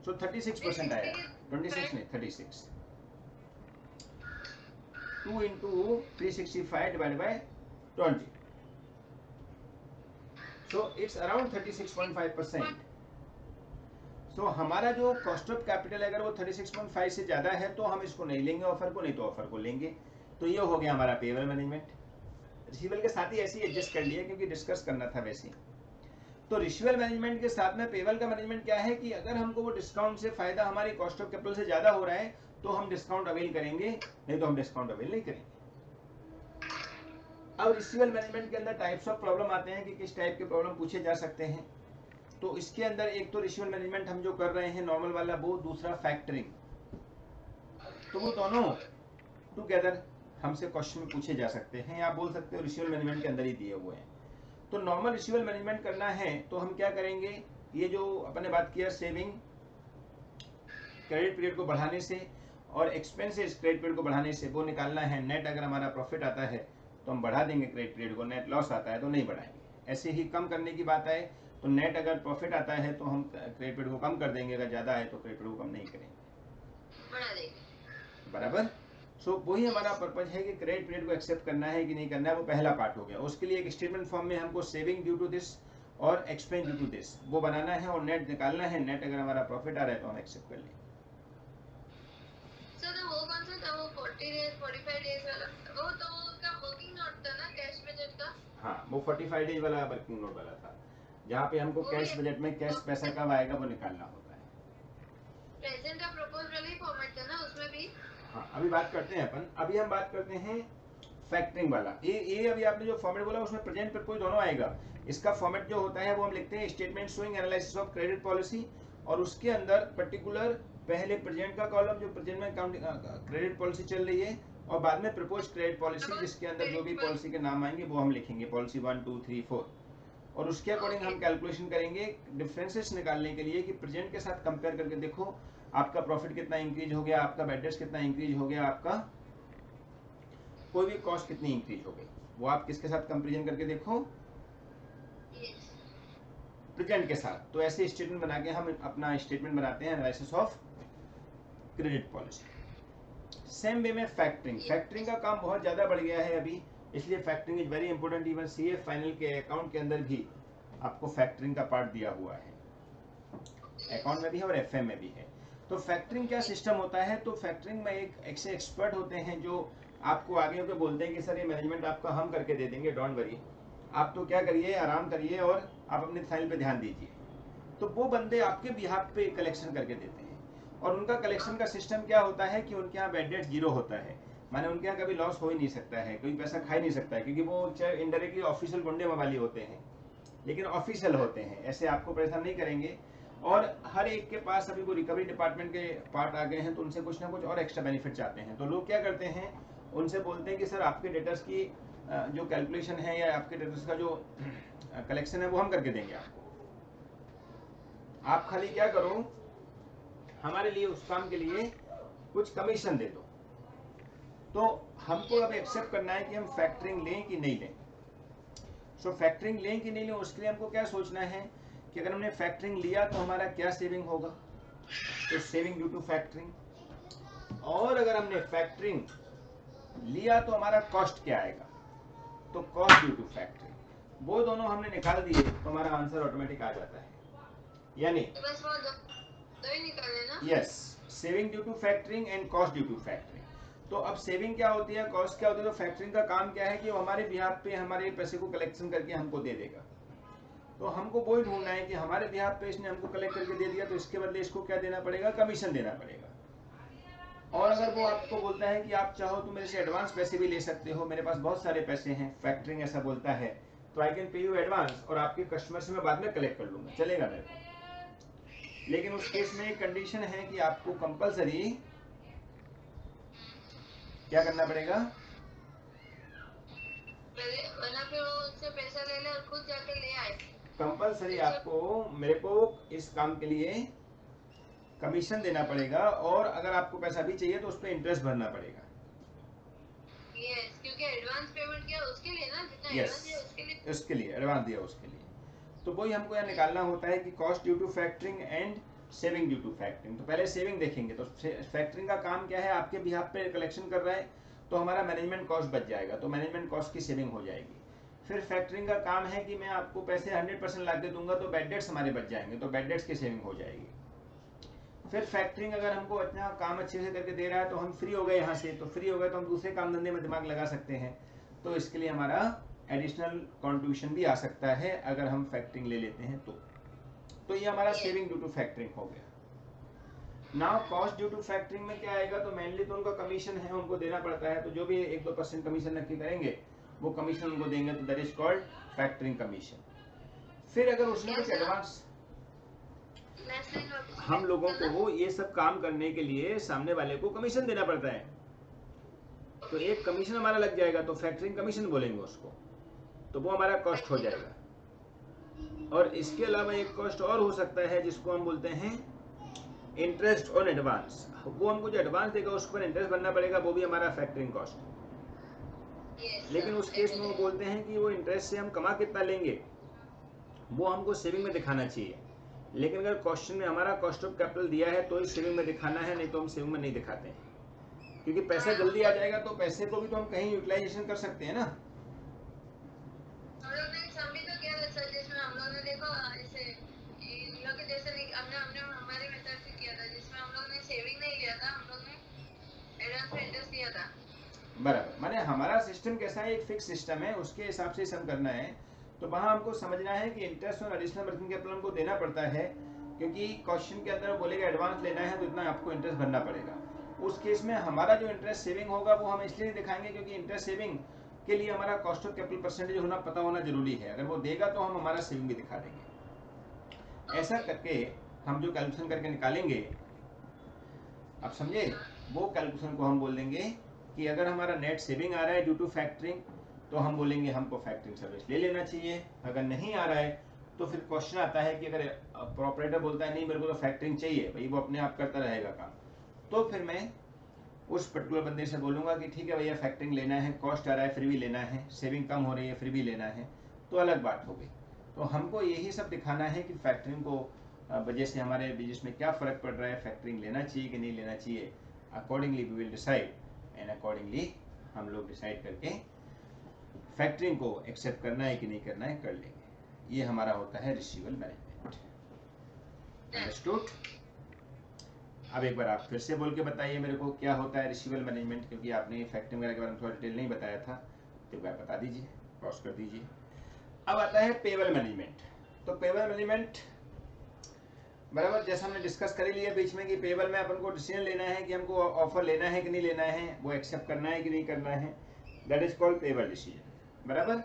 सो 36% आएगा, 26 नहीं 36, 2 into 365 divided by 20, so it's around 36.5%। तो हमारा जो कॉस्ट ऑफ कैपिटल अगर वो 36.5 से ज्यादा है तो हम इसको नहीं लेंगे ऑफर को, नहीं तो ऑफर को लेंगे। तो ये हो गया हमारा पेबल मैनेजमेंट। रिसीवेबल के साथ ही ऐसे ही एडजस्ट कर लिया क्योंकि डिस्कस करना था वैसे। तो रिसीवेबल मैनेजमेंट के साथ में पेबल का मैनेजमेंट क्या है कि अगर हमको वो डिस्काउंट से फायदा हमारी कॉस्ट ऑफ कैपिटल से ज्यादा हो रहा है तो हम डिस्काउंट अवेल करेंगे, नहीं तो हम डिस्काउंट अवेल नहीं करेंगे। अब रिसीवेबल मैनेजमेंट के अंदर टाइप्स ऑफ प्रॉब्लम आते हैं कि किस टाइप के प्रॉब्लम पूछे जा सकते हैं। तो इसके अंदर एक तो रिसीवेबल मैनेजमेंट हम जो कर रहे हैं नॉर्मल वाला वो, दूसरा फैक्टरिंग, तो वो दोनों टुगेदर हमसे क्वेश्चन में पूछे जा सकते हैं। आप बोल सकते हो रिसीवेबल मैनेजमेंट के अंदर ही दिए हुए हैं। तो नॉर्मल रिसीवेबल मैनेजमेंट करना है तो हम क्या करेंगे, ये जो अपने बात किया सेविंग क्रेडिट पीरियड को बढ़ाने से और एक्सपेंसेस क्रेडिट पीरियड को बढ़ाने से, वो निकालना है। नेट अगर हमारा प्रॉफिट आता है तो हम बढ़ा देंगे क्रेडिट पीरियड को, नेट लॉस आता है तो नहीं बढ़ाएंगे। ऐसे ही कम करने की बात आए तो नेट अगर प्रॉफिट आता है तो हम क्रेडिट पीरियड को कम कर देंगे, अगर ज्यादा है तो क्रेडिट पीरियड को कम नहीं करेंगे, बढ़ा देंगे। बराबर। सो वही हमारा पर्पज है कि क्रेडिट पीरियड को एक्सेप्ट करना है कि नहीं करना है, वो पहला पार्ट हो गया। उसके लिए एक स्टेटमेंट फॉर्म में हमको सेविंग ड्यू टू दिस और एक्सपेंस ड्यू टू दिस वो बनाना है और नेट निकालना है। नेट अगर हमारा प्रॉफिट आ रहा है तो हम एक्सेप्ट कर लेंगे। सर वो कौन सा था, वो 40 डेज 45 डेज वाला, वो तो उसका वर्किंग नोट था ना कैश बजट का। हाँ, वो 45 डेज वाला वर्किंग नोट वाला था, जहाँ पे हमको कैश बजट में कैश पैसा कब आएगा वो निकालना होता है। प्रेजेंट का प्रपोज वाला ही फॉर्मेट था ना उसमें भी। हाँ, अभी बात करते हैं अपन, अभी हम बात करते हैं फैक्टरिंग वाला। ये अभी आपने जो फॉर्मेट बोला उसमें प्रेजेंट प्रपोज दोनों आएगा। इसका फॉर्मेट जो होता है वो हम लिखते हैं statement showing analysis of credit policy, और उसके अंदर पर्टिकुलर पहले प्रेजेंट का कॉलम जो प्रेजेंट में क्रेडिट पॉलिसी चल रही है, और बाद में प्रपोज क्रेडिट पॉलिसी जिसके अंदर जो भी पॉलिसी के नाम आएंगे वो हम लिखेंगे, पॉलिसी 1 2 3 4, और उसके अकॉर्डिंग हम कैलकुलेशन करेंगे डिफरेंसेस निकालने के लिए कि प्रेजेंट के साथ कंपेयर करके देखो आपका प्रॉफिट कितना इंक्रीज हो गया, आपका बैड डेट्स कितना इंक्रीज हो गया, आपका कोई भी कॉस्ट कितनी इंक्रीज हो गई, वो आप किसके साथ कंपेरिजन करके देखो, प्रेजेंट के साथ। तो ऐसे स्टेटमेंट बना के हम अपना स्टेटमेंट बनाते हैं analysis of credit policy. Same way में फैक्टरिंग, फैक्टरिंग का काम बहुत ज्यादा बढ़ गया है अभी, इसलिए factoring is very important. Even CA final के अकाउंट के अंदर भी आपको फैक्टरिंग का पार्ट दिया हुआ है, अकाउंट में भी है और एफएम में भी है। तो फैक्टरिंग क्या सिस्टम होता है, तो फैक्टरिंग में एक ऐसे एक्सपर्ट होते हैं जो आपको आगे होकर बोलते हैं कि सर ये मैनेजमेंट आपका हम करके दे देंगे, डोंट वरी, आप तो क्या करिए, आराम करिए और आप अपने फाइल पे ध्यान दीजिए। तो वो बंदे आपके बिहाफ पे कलेक्शन करके देते हैं, और उनका कलेक्शन का सिस्टम क्या होता है कि उनके यहाँ बैड डेट जीरो होता है, माने उनके यहाँ कभी लॉस हो ही नहीं सकता है, कोई पैसा खा ही नहीं सकता है, क्योंकि वो चाहे इनडायरेक्टली ऑफिशियल गुंडे मवाली होते हैं लेकिन ऑफिशियल होते हैं, ऐसे आपको परेशान नहीं करेंगे। और हर एक के पास अभी वो रिकवरी डिपार्टमेंट के पार्ट आ गए हैं तो उनसे कुछ ना कुछ और एक्स्ट्रा बेनिफिट चाहते हैं। तो लोग क्या करते हैं, उनसे बोलते हैं कि सर आपके डेटर्स की जो कैलकुलेशन है या आपके डेटर्स का जो कलेक्शन है वो हम करके देंगे आपको, आप खाली क्या करो, हमारे लिए उस काम के लिए कुछ कमीशन दे दो। तो हमको अब एक्सेप्ट करना है कि हम फैक्टरिंग लें कि नहीं लें। सो फैक्टरिंग लें कि नहीं लें, उसके लिए हमको क्या सोचना है कि अगर हमने फैक्टरिंग लिया तो हमारा क्या सेविंग होगा, तो सेविंग ड्यू टू फैक्टरिंग, और अगर हमने फैक्टरिंग लिया तो हमारा कॉस्ट क्या आएगा, तो कॉस्ट ड्यू टू फैक्टरिंग। वो दोनों हमने निकाल दिए तो हमारा आंसर ऑटोमेटिक आ जाता है, यानी बस वो दो ही निकाले ना। Yes, saving due to factoring and cost due to factoring. तो अब सेविंग क्या होती है, कॉस्ट क्या होती है, तो फैक्टरिंग का काम क्या है कि वो हमारे बिहाफ पे हमारे पैसे को कलेक्शन करके हमको दे देगा। तो हमको वही ढूंढना है कि हमारे बिहाफ पे इसने हमको कलेक्ट करके दे दिया तो इसके बदले इसको क्या देना पड़ेगा, कमीशन देना पड़ेगा। और अगर वो आपको बोलता है कि आप चाहो तो मेरे से एडवांस पैसे भी ले सकते हो, मेरे पास बहुत सारे पैसे हैं, फैक्टरिंग ऐसा बोलता है, तो I can pay you advance और आपके कस्टमर से मैं बाद में कलेक्ट कर लूंगा, चलेगा मेरे को। लेकिन उस केस में एक कंडीशन है कि आपको कंपलसरी क्या करना पड़ेगा, वरना फिर वो उससे पैसा ले ले और खुद जाके ले आए। कंपलसरी आपको मेरे को इस काम के लिए कमीशन देना पड़ेगा, और अगर आपको पैसा भी चाहिए तो उस पर इंटरेस्ट भरना पड़ेगा। यस, क्योंकि एडवांस पेमेंट किया उसके लिए ना, जितना यस, एडवांस दिया उसके लिए, उसके लिए एडवांस दिया उसके लिए। तो वही हमको यहाँ निकालना होता है कि cost due to factoring and saving due to factoring. तो पहले सेविंग देखेंगे, तो फैक्टरिंग का काम क्या है, आपके बिहाफ पे कलेक्शन कर रहा है तो हमारा मैनेजमेंट कॉस्ट बच जाएगा, तो मैनेजमेंट कॉस्ट की सेविंग हो जाएगी। फिर फैक्टरिंग का काम है कि मैं आपको पैसे 100% ला के दूंगा तो बैड डेट्स हमारे बच जाएंगे, तो बैड डेट्स की सेविंग हो जाएगी। फिर फैक्टरिंग अगर हमको इतना काम अच्छे से करके दे रहा है तो हम फ्री हो गए यहाँ से, तो फ्री हो गए तो हम दूसरे काम धंधे में दिमाग लगा सकते हैं, तो इसके लिए हमारा एडिशनल कॉन्ट्रीब्यूशन भी आ सकता है अगर हम फैक्टरिंग ले लेते हैं तो ये हमारा सेविंग ड्यू टू फैक्टरिंग हो गया। Now cost due to factoring में क्या आएगा, तो मेनली तो उनका कमीशन है, उनको देना पड़ता है, तो जो भी 1-2% कमीशन रख के करेंगे वो कमीशन उनको देंगे, तो that is called factoring commission. फिर अगर उसने कुछ एडवांस, हम लोगों को ये सब काम करने के लिए सामने वाले को कमीशन देना पड़ता है, तो एक कमीशन हमारा लग जाएगा, तो फैक्टरिंग कमीशन बोलेंगे उसको, तो वो हमारा कॉस्ट हो जाएगा। और इसके अलावा एक कॉस्ट और हो सकता है जिसको हम बोलते हैं इंटरेस्ट ऑन एडवांस, वो हमको जो एडवांस देगा उस पर इंटरेस्ट भरना पड़ेगा, वो भी हमारा फैक्टरिंग कॉस्ट। लेकिन उस केस में वो बोलते हैं कि वो इंटरेस्ट से हम कमा कितना लेंगे वो हमको सेविंग में दिखाना चाहिए, लेकिन अगर क्वेश्चन में हमारा कॉस्ट ऑफ कैपिटल दिया है तो ही सेविंग में दिखाना है, नहीं तो हम सेविंग में नहीं दिखाते हैं, क्योंकि पैसा जल्दी आ जाएगा तो पैसे को भी तो हम कहीं यूटिलाइजेशन कर सकते हैं ना। हम लोग ने सम भी तो किया था सर, जिसमें हम लोग ने देखो ऐसे इन लोग के जैसे नहीं, हमने हमारे मेथड से किया था जिसमें हम लोग ने सेविंग नहीं लिया था, हम लोग ने एडवांस में इंटरेस्ट दिया था। बराबर, माने हमारा सिस्टम कैसा है, एक फिक्स सिस्टम है, उसके हिसाब से सम करना है। तो वहां हमको समझना है कि इंटरेस्ट और एडिशनल वर्किंग कैपिटल हमको देना पड़ता है, क्योंकि क्वेश्चन के अंदर बोलेगा एडवांस लेना है तो इतना आपको इंटरेस्ट भरना पड़ेगा। उस केस में हमारा जो इंटरेस्ट सेविंग होगा वो हम इसलिए दिखाएंगे क्योंकि इंटरेस्ट सेविंग के लिए हमारा कॉस्ट ऑफ कैपिटल परसेंटेज होना पता होना जरूरी है, अगर वो देगा तो हम हमारा सेविंग भी दिखा देंगे। ऐसा करके हम जो कैलकुलेशन करके निकालेंगे, आप समझे, वो कैलकुलेशन को हम बोल देंगे कि अगर हमारा नेट सेविंग आ रहा है ड्यू टू फैक्टरिंग तो हम बोलेंगे हमको फैक्टरिंग सर्विस ले लेना चाहिए, अगर नहीं आ रहा है तो फिर क्वेश्चन आता है कि अगर ऑपरेटर बोलता है नहीं मेरे को तो फैक्टरिंग चाहिए, भाई वो अपने आप करता रहेगा काम, तो फिर मैं उस पर्टिकुलर बंदे से बोलूंगा कि ठीक है भैया फैक्टरिंग लेना है, कॉस्ट आ रहा है फिर भी लेना है, सेविंग कम हो रही है फिर भी लेना है, तो अलग बात हो गई। तो हमको यही सब दिखाना है कि फैक्टरिंग को वजह से हमारे बिजनेस में क्या फ़र्क पड़ रहा है, फैक्टरिंग लेना चाहिए कि नहीं लेना चाहिए, accordingly we will decide and accordingly हम लोग डिसाइड करके फैक्टरिंग को एक्सेप्ट करना है कि नहीं करना है कर लेंगे। ये हमारा होता है रिसीवेबल मैनेजमेंट। अंडरस्टूड? अब एक बार आप फिर से बोल के बताइए मेरे को क्या होता है रिसीवेबल मैनेजमेंट, क्योंकि आपने फैक्टरिंग वगैरह के बारे में थोड़ा डिटेल नहीं बताया था, तो एक बार बता दीजिए, पॉज कर दीजिए। अब आता है पेबल मैनेजमेंट। तो पेबल मैनेजमेंट बराबर जैसा हमने डिस्कस कर लिया बीच में कि पेबल में अपन को डिसीजन लेना है कि हमको ऑफर लेना है कि नहीं लेना है, वो एक्सेप्ट करना है कि नहीं करना है, that is called payable decision. बराबर,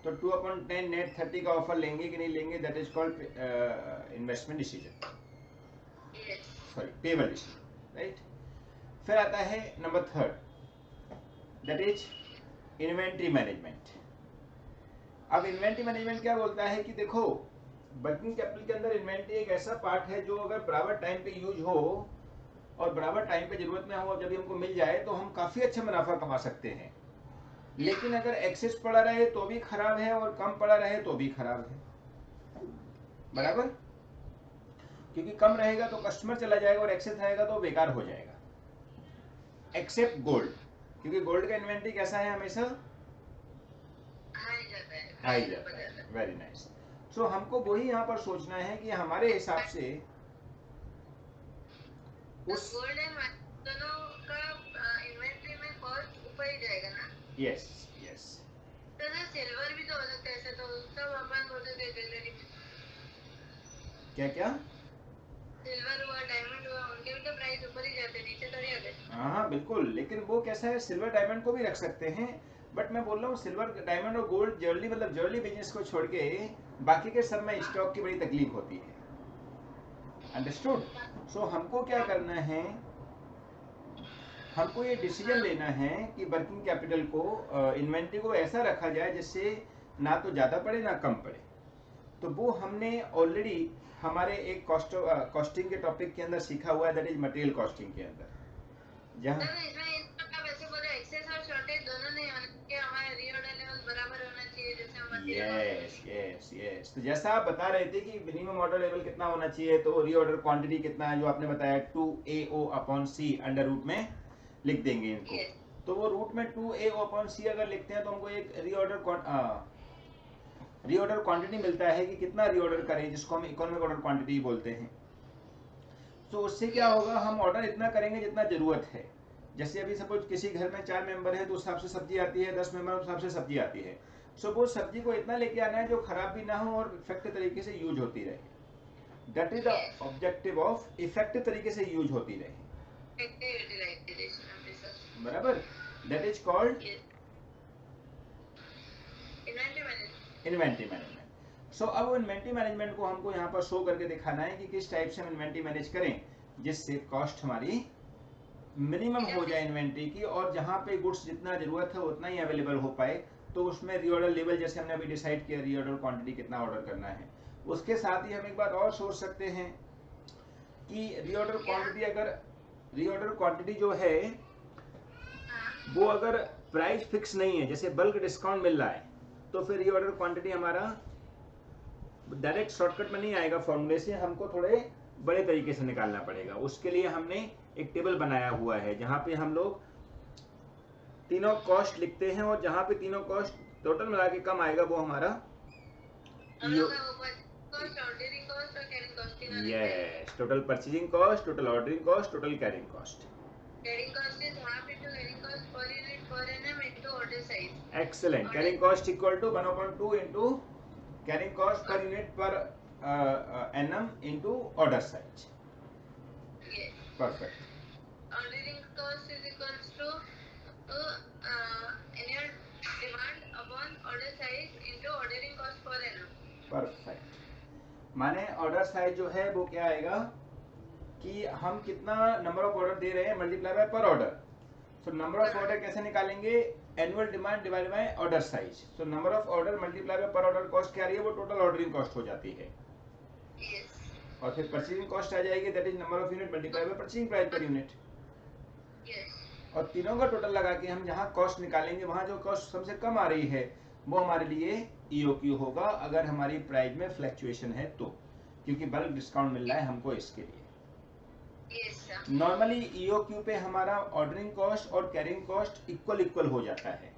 तो 2/10 नेट 30 का ऑफर लेंगे कि नहीं लेंगे, that is called investment decision, sorry payable decision, right. फिर आता है number 3, that is inventory management. अब इन्वेंट्री मैनेजमेंट क्या बोलता है कि देखो वर्किंग कैपिटल के अंदर इन्वेंट्री एक ऐसा पार्ट है जो अगर बराबर टाइम पे यूज हो और बराबर टाइम पे जरूरत में हो, जब हमको मिल जाए तो हम काफी अच्छा मुनाफा कमा सकते हैं। लेकिन अगर एक्सेस पड़ा रहे तो भी खराब है और कम पड़ा रहे तो भी खराब है। बराबर, क्योंकि कम रहेगा तो कस्टमर चला जाएगा और एक्सेस रहेगा तो बेकार हो जाएगा। एक्सेप्ट गोल्ड, क्योंकि गोल्ड का इन्वेंट्री कैसा है, हमेशा हाई जाता है। Very nice. सो हमको वही यहाँ पर सोचना है कि हमारे हिसाब से उस गोल्ड एंड दोनों का इन्वेंट्री में कॉस्ट ऊपर ही जाएगा ना। Yes yes. तो ना सिल्वर भी तो हो सकता है ऐसे, तो सब अपन बोलते थे ज्वेलरी में। क्या क्या? सिल्वर हुआ, डायमंड हुआ, उनके के प्राइस ऊपर ही जाते, नीचे थोड़ी आते। हाँ बिल्कुल, लेकिन वो कैसा है, सिल्वर डायमंड को भी रख सकते हैं, बट मैं बोल रहा हूँ सिल्वर डायमंड और गोल्ड ज्वेलरी, मतलब ज्वेलरी बिजनेस को छोड़ के बाकी के सब में स्टॉक की बड़ी तकलीफ होती है। अंडरस्टूड? सो हमको क्या करना है, हमको ये डिसीजन लेना है कि वर्किंग कैपिटल को, इन्वेंट्री को ऐसा रखा जाए जिससे ना तो ज़्यादा पड़े ना कम पड़े। तो वो हमने ऑलरेडी हमारे एक कॉस्टिंग के टॉपिक के अंदर सीखा हुआ है, दैट इज मटेरियल कॉस्टिंग के अंदर, जहाँ यस तो जैसा आप बता रहे थे कि मिनिमम ऑर्डर लेवल कितना होना चाहिए, तो रीऑर्डर क्वांटिटी कितना है जो आपने बताया 2AO/C अंडर रूट में लिख देंगे इनको। तो वो रूट में 2AO/C अगर लिखते हैं तो हमको एक रीऑर्डर क्वांटिटी मिलता है कि कितना रीऑर्डर करें, जिसको हम इकोनॉमिक ऑर्डर क्वांटिटी बोलते हैं। तो उससे क्या होगा, हम ऑर्डर इतना करेंगे जितना जरूरत है। जैसे अभी सपोज किसी घर में 4 मेंबर है तो उस हिसाब से सब्जी आती है, 10 मेंबर उस हिसाब से सब्जी आती है। सो वो सब्जी को इतना लेके आना है जो खराब भी ना हो और इफेक्टिव तरीके से यूज होती रहे। That is the objective of, effective तरीके से यूज होती रहे, बराबर। That is called inventory management. So अब इन्वेंट्री मैनेजमेंट को हमको यहाँ पर शो करके दिखाना है कि किस टाइप से हम इन्वेंट्री मैनेज करें जिससे कॉस्ट हमारी मिनिमम हो जाए इन्वेंट्री की, और जहाँ पे गुड्स जितना जरूरत है उतना ही अवेलेबल हो पाए। तो उसमें रीऑर्डर लेवल जैसे हमने अभी डिसाइड किया, रीऑर्डर क्वांटिटी कितना ऑर्डर करना है। उसके साथ ही हम एक बात और सोच सकते हैं कि रीऑर्डर क्वांटिटी, अगर रीऑर्डर क्वांटिटी जो है वो अगर प्राइस फिक्स नहीं है, जैसे बल्क डिस्काउंट मिल रहा है, तो फिर रीऑर्डर क्वांटिटी हमारा डायरेक्ट शॉर्टकट में नहीं आएगा फॉर्मूले से, हमको थोड़े बड़े तरीके से निकालना पड़ेगा। उसके लिए हमने एक टेबल बनाया हुआ है जहाँ पे हम लोग तीनों कॉस्ट लिखते हैं, और जहाँ पे तीनों कॉस्ट टोटल मिला के कम आएगा वो हमारा yes, total purchasing cost, total ordering cost, total carrying cost. Excellent. Carrying cost equal to 1/2 into carrying cost per unit per annum into order size. Perfect. Ordering cost is equals to annual demand upon order size into ordering cost per annum. Perfect. माने order size जो है वो क्या आएगा कि हम कितना number of order दे रहे हैं मल्टीप्लाई बाय पर order. So number of order कैसे निकालेंगे, annual demand divide by order size. So number of order multiply by पर ऑर्डर कॉस्ट क्या आ रही है, वो टोटल ऑर्डरिंग कॉस्ट हो जाती है। और फिर परचेजिंग कॉस्ट आ जाएगी, that is number of unit multiply by purchasing price per unit. और तीनों का टोटल लगा के हम जहाँ कॉस्ट निकालेंगे, वहाँ जो कॉस्ट सबसे कम आ रही है वो हमारे लिए ईओक्यू होगा, अगर हमारी प्राइस में फ्लक्चुएशन है तो, क्योंकि बल्क डिस्काउंट मिल रहा है हमको इसके लिए। नॉर्मली ईओक्यू पे हमारा ऑर्डरिंग कॉस्ट और कैरिंग कॉस्ट इक्वल हो जाता है,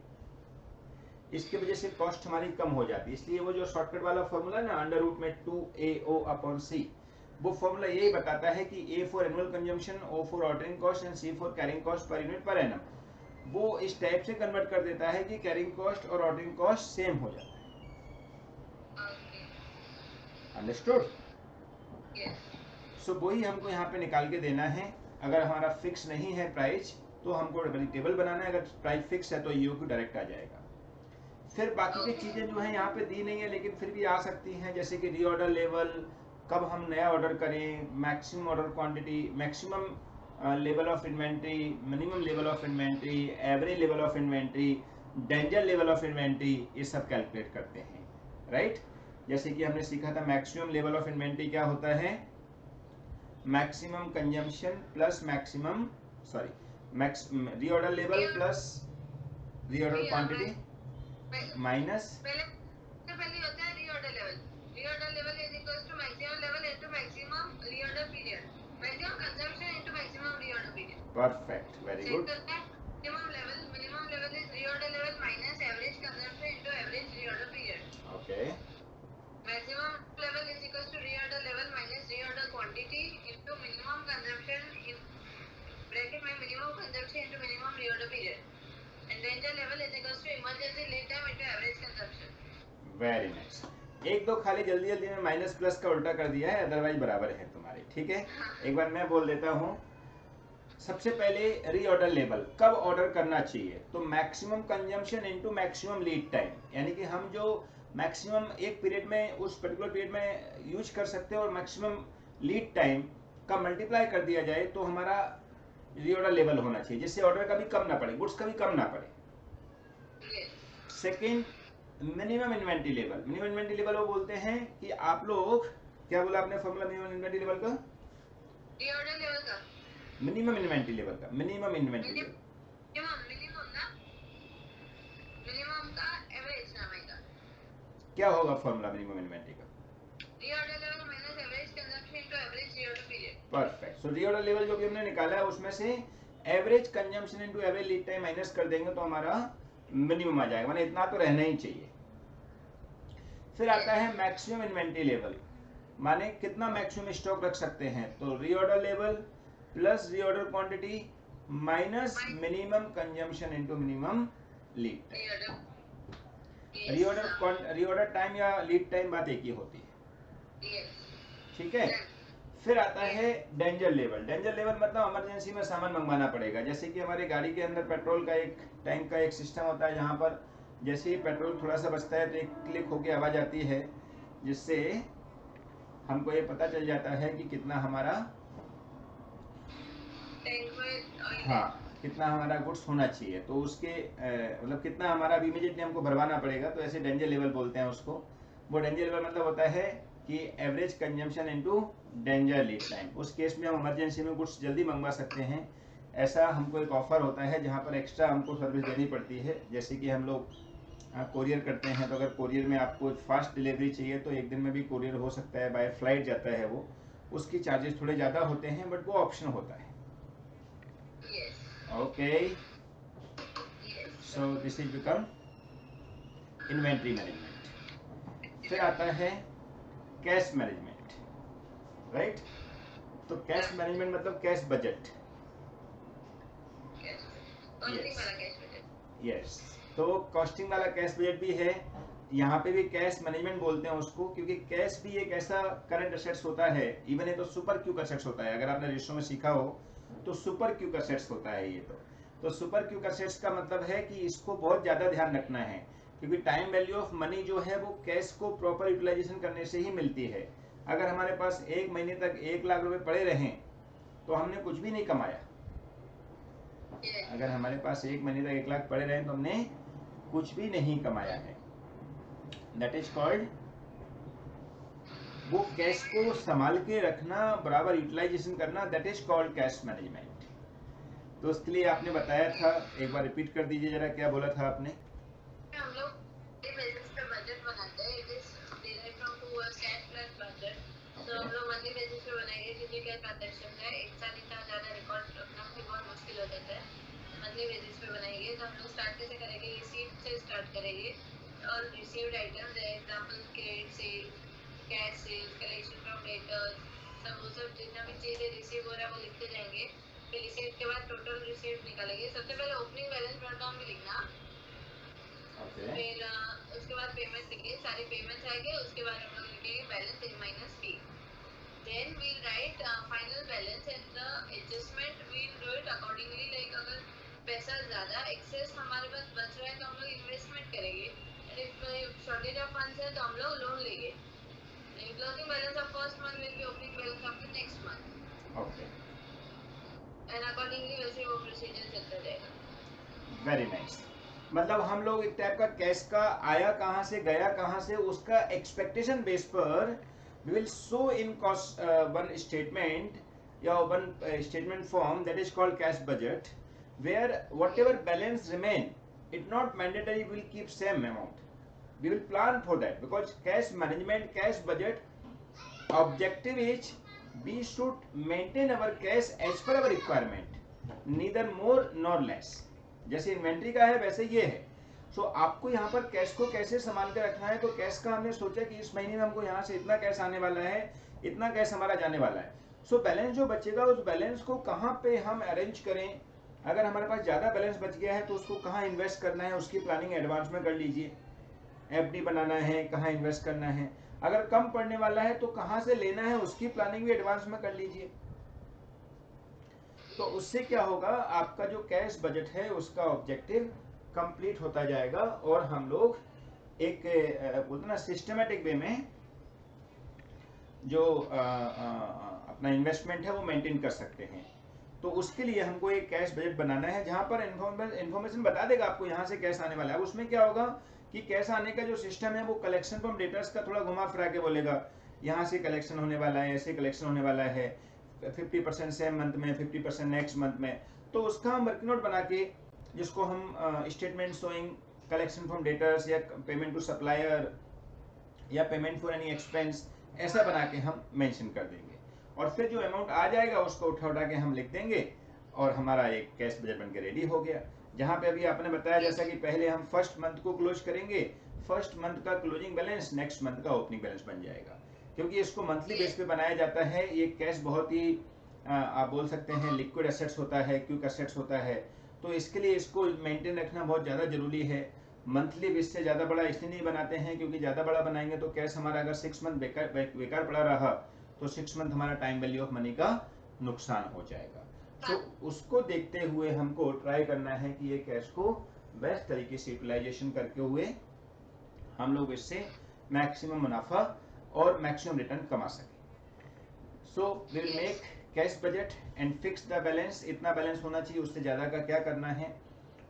इसकी वजह से कॉस्ट हमारी कम हो जाती है। इसलिए वो जो शॉर्टकट वाला फॉर्मूला ना अंडर रूट में 2AO/C, वो फॉर्मूला यही बताता है कि A for annual consumption, O for ordering cost and C for carrying cost per unit per annum. वो इस टाइप से कन्वर्ट कर देता है कि कैरिंग कॉस्ट और ऑर्डरिंग कॉस्ट सेम हो जाता है। अंडरस्टूड? सो वही हमको यहाँ पे निकाल के देना है। अगर हमारा फिक्स नहीं है प्राइस तो हमको टेबल बनाना है, अगर प्राइस फिक्स है तो ईओक्यू डायरेक्ट आ जाएगा। फिर बाकी की चीजें जो है यहाँ पे दी नहीं है लेकिन फिर भी आ सकती हैं, जैसे कि रीऑर्डर लेवल, कब हम नया ऑर्डर करें, maximum order quantity, maximum level of inventory, minimum level of inventory, average level of inventory, danger level of inventory, ये सब कैलकुलेट करते हैं, राइट। जैसे कि हमने सीखा था मैक्सिमम लेवल ऑफ इन्वेंट्री क्या होता है, maximum consumption plus maximum reorder level plus reorder quantity minus पहले होता है reorder level is equals to maximum level into maximum reorder period, maximum consumption into maximum reorder period. Perfect, very good. Minimum level is reorder level minus average consumption into average reorder period. Okay. Maximum level is equals to reorder level minus reorder quantity into minimum consumption in bracket में minimum consumption into minimum reorder period. And danger level is equals to emergency lead time into average consumption. Very nice. एक दो खाली जल्दी में minus plus का उल्टा कर दिया है, अदरवाइज बराबर है तुम्हारे, ठीक है। एक बार मैं बोल देता हूँ, सबसे पहले रीऑर्डर लेवल कब ऑर्डर करना चाहिए, तो maximum consumption into maximum lead time, यानी कि हम जो मैक्सिमम एक पीरियड में उस पर्टिकुलर पीरियड में यूज कर सकते हैं और मैक्सिमम लीड टाइम का मल्टीप्लाई कर दिया जाए तो हमारा रीऑर्डर लेवल होना चाहिए, जिससे ऑर्डर कभी कम ना पड़े, गुड्स कभी कम ना पड़े। Second, minimum inventory level. Minimum inventory level वो बोलते हैं कि आप लोग, क्या बोला आपने फॉर्मूला मिनिमम इन्वेंट्री लेवल का? रीऑर्डर लेवल का, मिनिमम इन्वेंट्री लेवल का, मिनिमम इन्वेंट्री लेवल, मिनिमम ना, मिनिमम का एवरेज ना आएगा। क्या होगा फॉर्मूला मिनिमम इन्वेंट्री का? Reorder level minus average consumption into average reorder period. Perfect. So reorder level जो भी हमने निकाला है उसमें से average consumption into average lead time minus कर देंगे तो हमारा मिनिमम आ जाएगा, माने इतना तो रहना ही चाहिए। फिर आता है मैक्सिमम इन्वेंट्री लेवल, माने कितना मैक्सिमम स्टॉक रख सकते हैं, तो reorder level plus reorder quantity minus minimum consumption into minimum lead time. Reorder time या लीड टाइम बात एक ही होती है, ठीक है। फिर आता है डेंजर लेवल। डेंजर लेवल मतलब इमरजेंसी में सामान मंगवाना पड़ेगा, जैसे कि हमारे गाड़ी के अंदर पेट्रोल का एक टैंक का एक सिस्टम होता है, जहाँ पर जैसे ही पेट्रोल थोड़ा सा बचता है तो एक क्लिक होकर आवाज आती है, जिससे हमको ये पता चल जाता है कि कितना हमारा कितना हमारा गुड्स होना चाहिए, तो उसके मतलब कितना हमारा अभी इमीडिएटली हमको भरवाना पड़ेगा, तो ऐसे डेंजर लेवल बोलते हैं उसको। वो डेंजर लेवल मतलब होता है कि average consumption into danger lead time. उस केस में हम इमरजेंसी में कुछ जल्दी मंगवा सकते हैं, ऐसा हमको एक ऑफर होता है जहाँ पर एक्स्ट्रा हमको सर्विस देनी पड़ती है। जैसे कि हम लोग कोरियर करते हैं, तो अगर कोरियर में आपको फास्ट डिलीवरी चाहिए तो एक दिन में भी कोरियर हो सकता है, बाय फ्लाइट जाता है वो, उसकी चार्जेस थोड़े ज़्यादा होते हैं, बट वो ऑप्शन होता है। Okay, so this is become inventory management. फिर आता है कैश मैनेजमेंट, राइट। तो कैश मैनेजमेंट मतलब कैश बजट। यस, तो कॉस्टिंग वाला कैश बजट भी है, यहाँ पे भी कैश मैनेजमेंट बोलते हैं उसको, क्योंकि कैश भी एक ऐसा करंट एसेट्स होता है, इवन ये तो सुपर क्यूक एसेट्स होता है। अगर आपने रेशो में सीखा हो तो सुपर क्यूक एसेट्स होता है ये तो सुपर क्यूक एसेट्स का मतलब है कि इसको बहुत ज़्यादा ध्यान रखना है, क्योंकि टाइम वैल्यू ऑफ मनी जो है वो कैश को प्रॉपर यूटिलाइजेशन करने से ही मिलती है। अगर हमारे पास एक महीने तक 1 लाख रुपए पड़े रहें तो हमने कुछ भी नहीं कमाया। अगर हमारे पास एक महीने तक 1 लाख पड़े रहे तो हमने कुछ भी नहीं कमाया है। दैट इज कॉल्ड, वो कैश को संभाल के रखना, बराबर यूटिलाइजेशन करना, that is called cash management. तो उसके लिए आपने बताया था, एक बार रिपीट कर दीजिए जरा, क्या बोला था आपने? हम लोग बजट बनाते हैं, it is derived from to cash plus budget. तो हम लोग मंथली बेसिस पे बनाएंगे, क्योंकि क्या ट्रांजैक्शन है एक साथ इतना ज़्यादा रिकॉर्ड रखना भी बहुत मुश्किल हो जाता है। मंथली बेसिस पे बनाएंगे तो हम लोग स्टार्ट कैसे करेंगे, रिसीव्ड से स्टार्ट करेंगे, और received items example credit sale, cash cell, collection from debtors, सब वो सब जितना भी चीज़ें रिसीव हो रहा है वो लिखते जाएंगे। फिर रिसीव के बाद टोटल रिसीव निकालेंगे। सबसे पहले ओपनिंग बैलेंस ब्रेकडाउन भी लिखना, फिर उसके बाद पेमेंट लिखिए, सारी पेमेंट्स आएंगे, उसके बाद हम लोग लिखेंगे balance in minus P. Then we'll write final balance and the adjustment we'll do it accordingly. Like अगर पैसा ज़्यादा एक्सेस हमारे पास बच रहा है तो हम लोग इन्वेस्टमेंट करेंगे, and if shortage of funds है तो हम लोग लोन लेंगे। Closing balance of first month will be opening balance of the next month. Okay, and accordingly वैसे वो प्रोसीजर चलता जाएगा। Very nice. मतलब हम लोग एक टाइप का कैश का आया कहाँ से गया कहाँ से, उसका एक्सपेक्टेशन बेस पर we will show in cost one statement या one statement form that is called cash budget, where whatever balance remain, it not mandatory will keep same amount. We will plan for that, because cash management, cash budget objective is we should maintain our cash as per our requirement, neither more nor less. जैसे inventory का है वैसे ये है। सो आपको यहाँ पर cash को कैसे संभाल के रखना है, तो कैश का हमने सोचा कि इस महीने में हमको यहाँ से इतना कैश आने वाला है, इतना कैश हमारा जाने वाला है। सो बैलेंस जो बचेगा उस बैलेंस को कहाँ पे हम अरेंज करें। अगर हमारे पास ज़्यादा बैलेंस बच गया है तो उसको कहाँ इन्वेस्ट करना है, उसकी प्लानिंग एडवांस में कर लीजिए। एफडी बनाना है, कहाँ इन्वेस्ट करना है। अगर कम पड़ने वाला है तो कहाँ से लेना है, उसकी प्लानिंग भी एडवांस में कर लीजिए। तो उससे क्या होगा, आपका जो कैश बजट है उसका ऑब्जेक्टिव कंप्लीट होता जाएगा और हम लोग एक बोलते ना सिस्टमेटिक वे में जो अपना इन्वेस्टमेंट है वो मेंटेन कर सकते हैं। तो उसके लिए हमको एक कैश बजट बनाना है जहां पर इन्फॉर्मेशन बता देगा आपको यहाँ से कैश आने वाला है। उसमें क्या होगा कि कैश आने का जो सिस्टम है वो कलेक्शन फ्रॉम डेटर्स का थोड़ा घुमा फिरा के बोलेगा, यहाँ से कलेक्शन होने वाला है, ऐसे कलेक्शन होने वाला है, 50% सेम मंथ में, 50% नेक्स्ट मंथ में। तो उसका हम वर्किंग नोट बना के, जिसको हम statement showing collection from debtors या पेमेंट टू सप्लायर या पेमेंट फॉर एनी एक्सपेंस, ऐसा बना के हम मेंशन कर देंगे। और फिर जो अमाउंट आ जाएगा उसको उठा के हम लिख देंगे और हमारा एक कैश बजट बन के रेडी हो गया। जहाँ पे अभी आपने बताया जैसा कि पहले हम फर्स्ट मंथ को क्लोज करेंगे, फर्स्ट मंथ का क्लोजिंग बैलेंस नेक्स्ट मंथ का ओपनिंग बैलेंस बन जाएगा। क्योंकि इसको मंथली बेस पे बनाया जाता है, ये कैश बहुत ही आप बोल सकते हैं लिक्विड एसेट्स होता है, क्विक एसेट्स होता है, तो इसके लिए इसको मेंटेन रखना बहुत ज़्यादा जरूरी है। मंथली बेस से ज़्यादा बड़ा इसलिए नहीं बनाते हैं क्योंकि ज़्यादा बड़ा बनाएंगे तो कैश हमारा अगर 6 मंथ बेकार पड़ा रहा तो 6 मंथ हमारा टाइम वैल्यू ऑफ मनी का नुकसान हो जाएगा। तो उसको देखते हुए हमको ट्राई करना है कि ये कैश को बेस्ट तरीके से यूटिलाइजेशन करके हुए हम लोग इससे मैक्सिमम मुनाफा और मैक्सिमम रिटर्न कमा सके। So we will make cash budget and fix the balance, इतना बैलेंस होना चाहिए, उससे ज़्यादा का क्या करना है।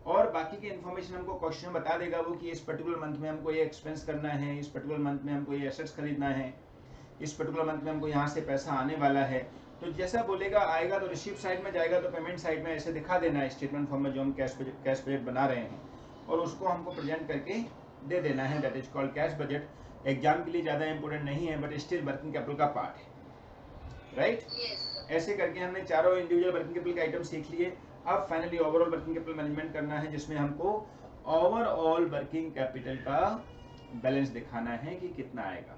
और बाकी की इन्फॉर्मेशन हमको क्वेश्चन बता देगा वो कि इस पर्टिकुलर मंथ में हमको ये एक्सपेंस करना है, इस पर्टिकुलर मंथ में हमको ये एसेट्स खरीदना है, इस पर्टिकुलर मंथ में हमको यहाँ से पैसा आने वाला है। तो जैसा बोलेगा आएगा तो रिसीव साइड में जाएगा, तो पेमेंट साइड में ऐसे दिखा देना है स्टेटमेंट फॉर्म में जो हम कैश बजट बना रहे हैं, और उसको हमको प्रेजेंट करके दे देना है। That is called cash budget. Exam के लिए ज़्यादा इंपॉर्टेंट नहीं है बट स्टिल वर्किंग कैपिटल का पार्ट है, राइट? ऐसे करके हमने चारों इंडिविजुअल वर्किंग कैपिटल के आइटम सीख लिए। अब finally overall working capital management करना है, जिसमें हमको ओवरऑल वर्किंग कैपिटल का बैलेंस दिखाना है कि कितना आएगा।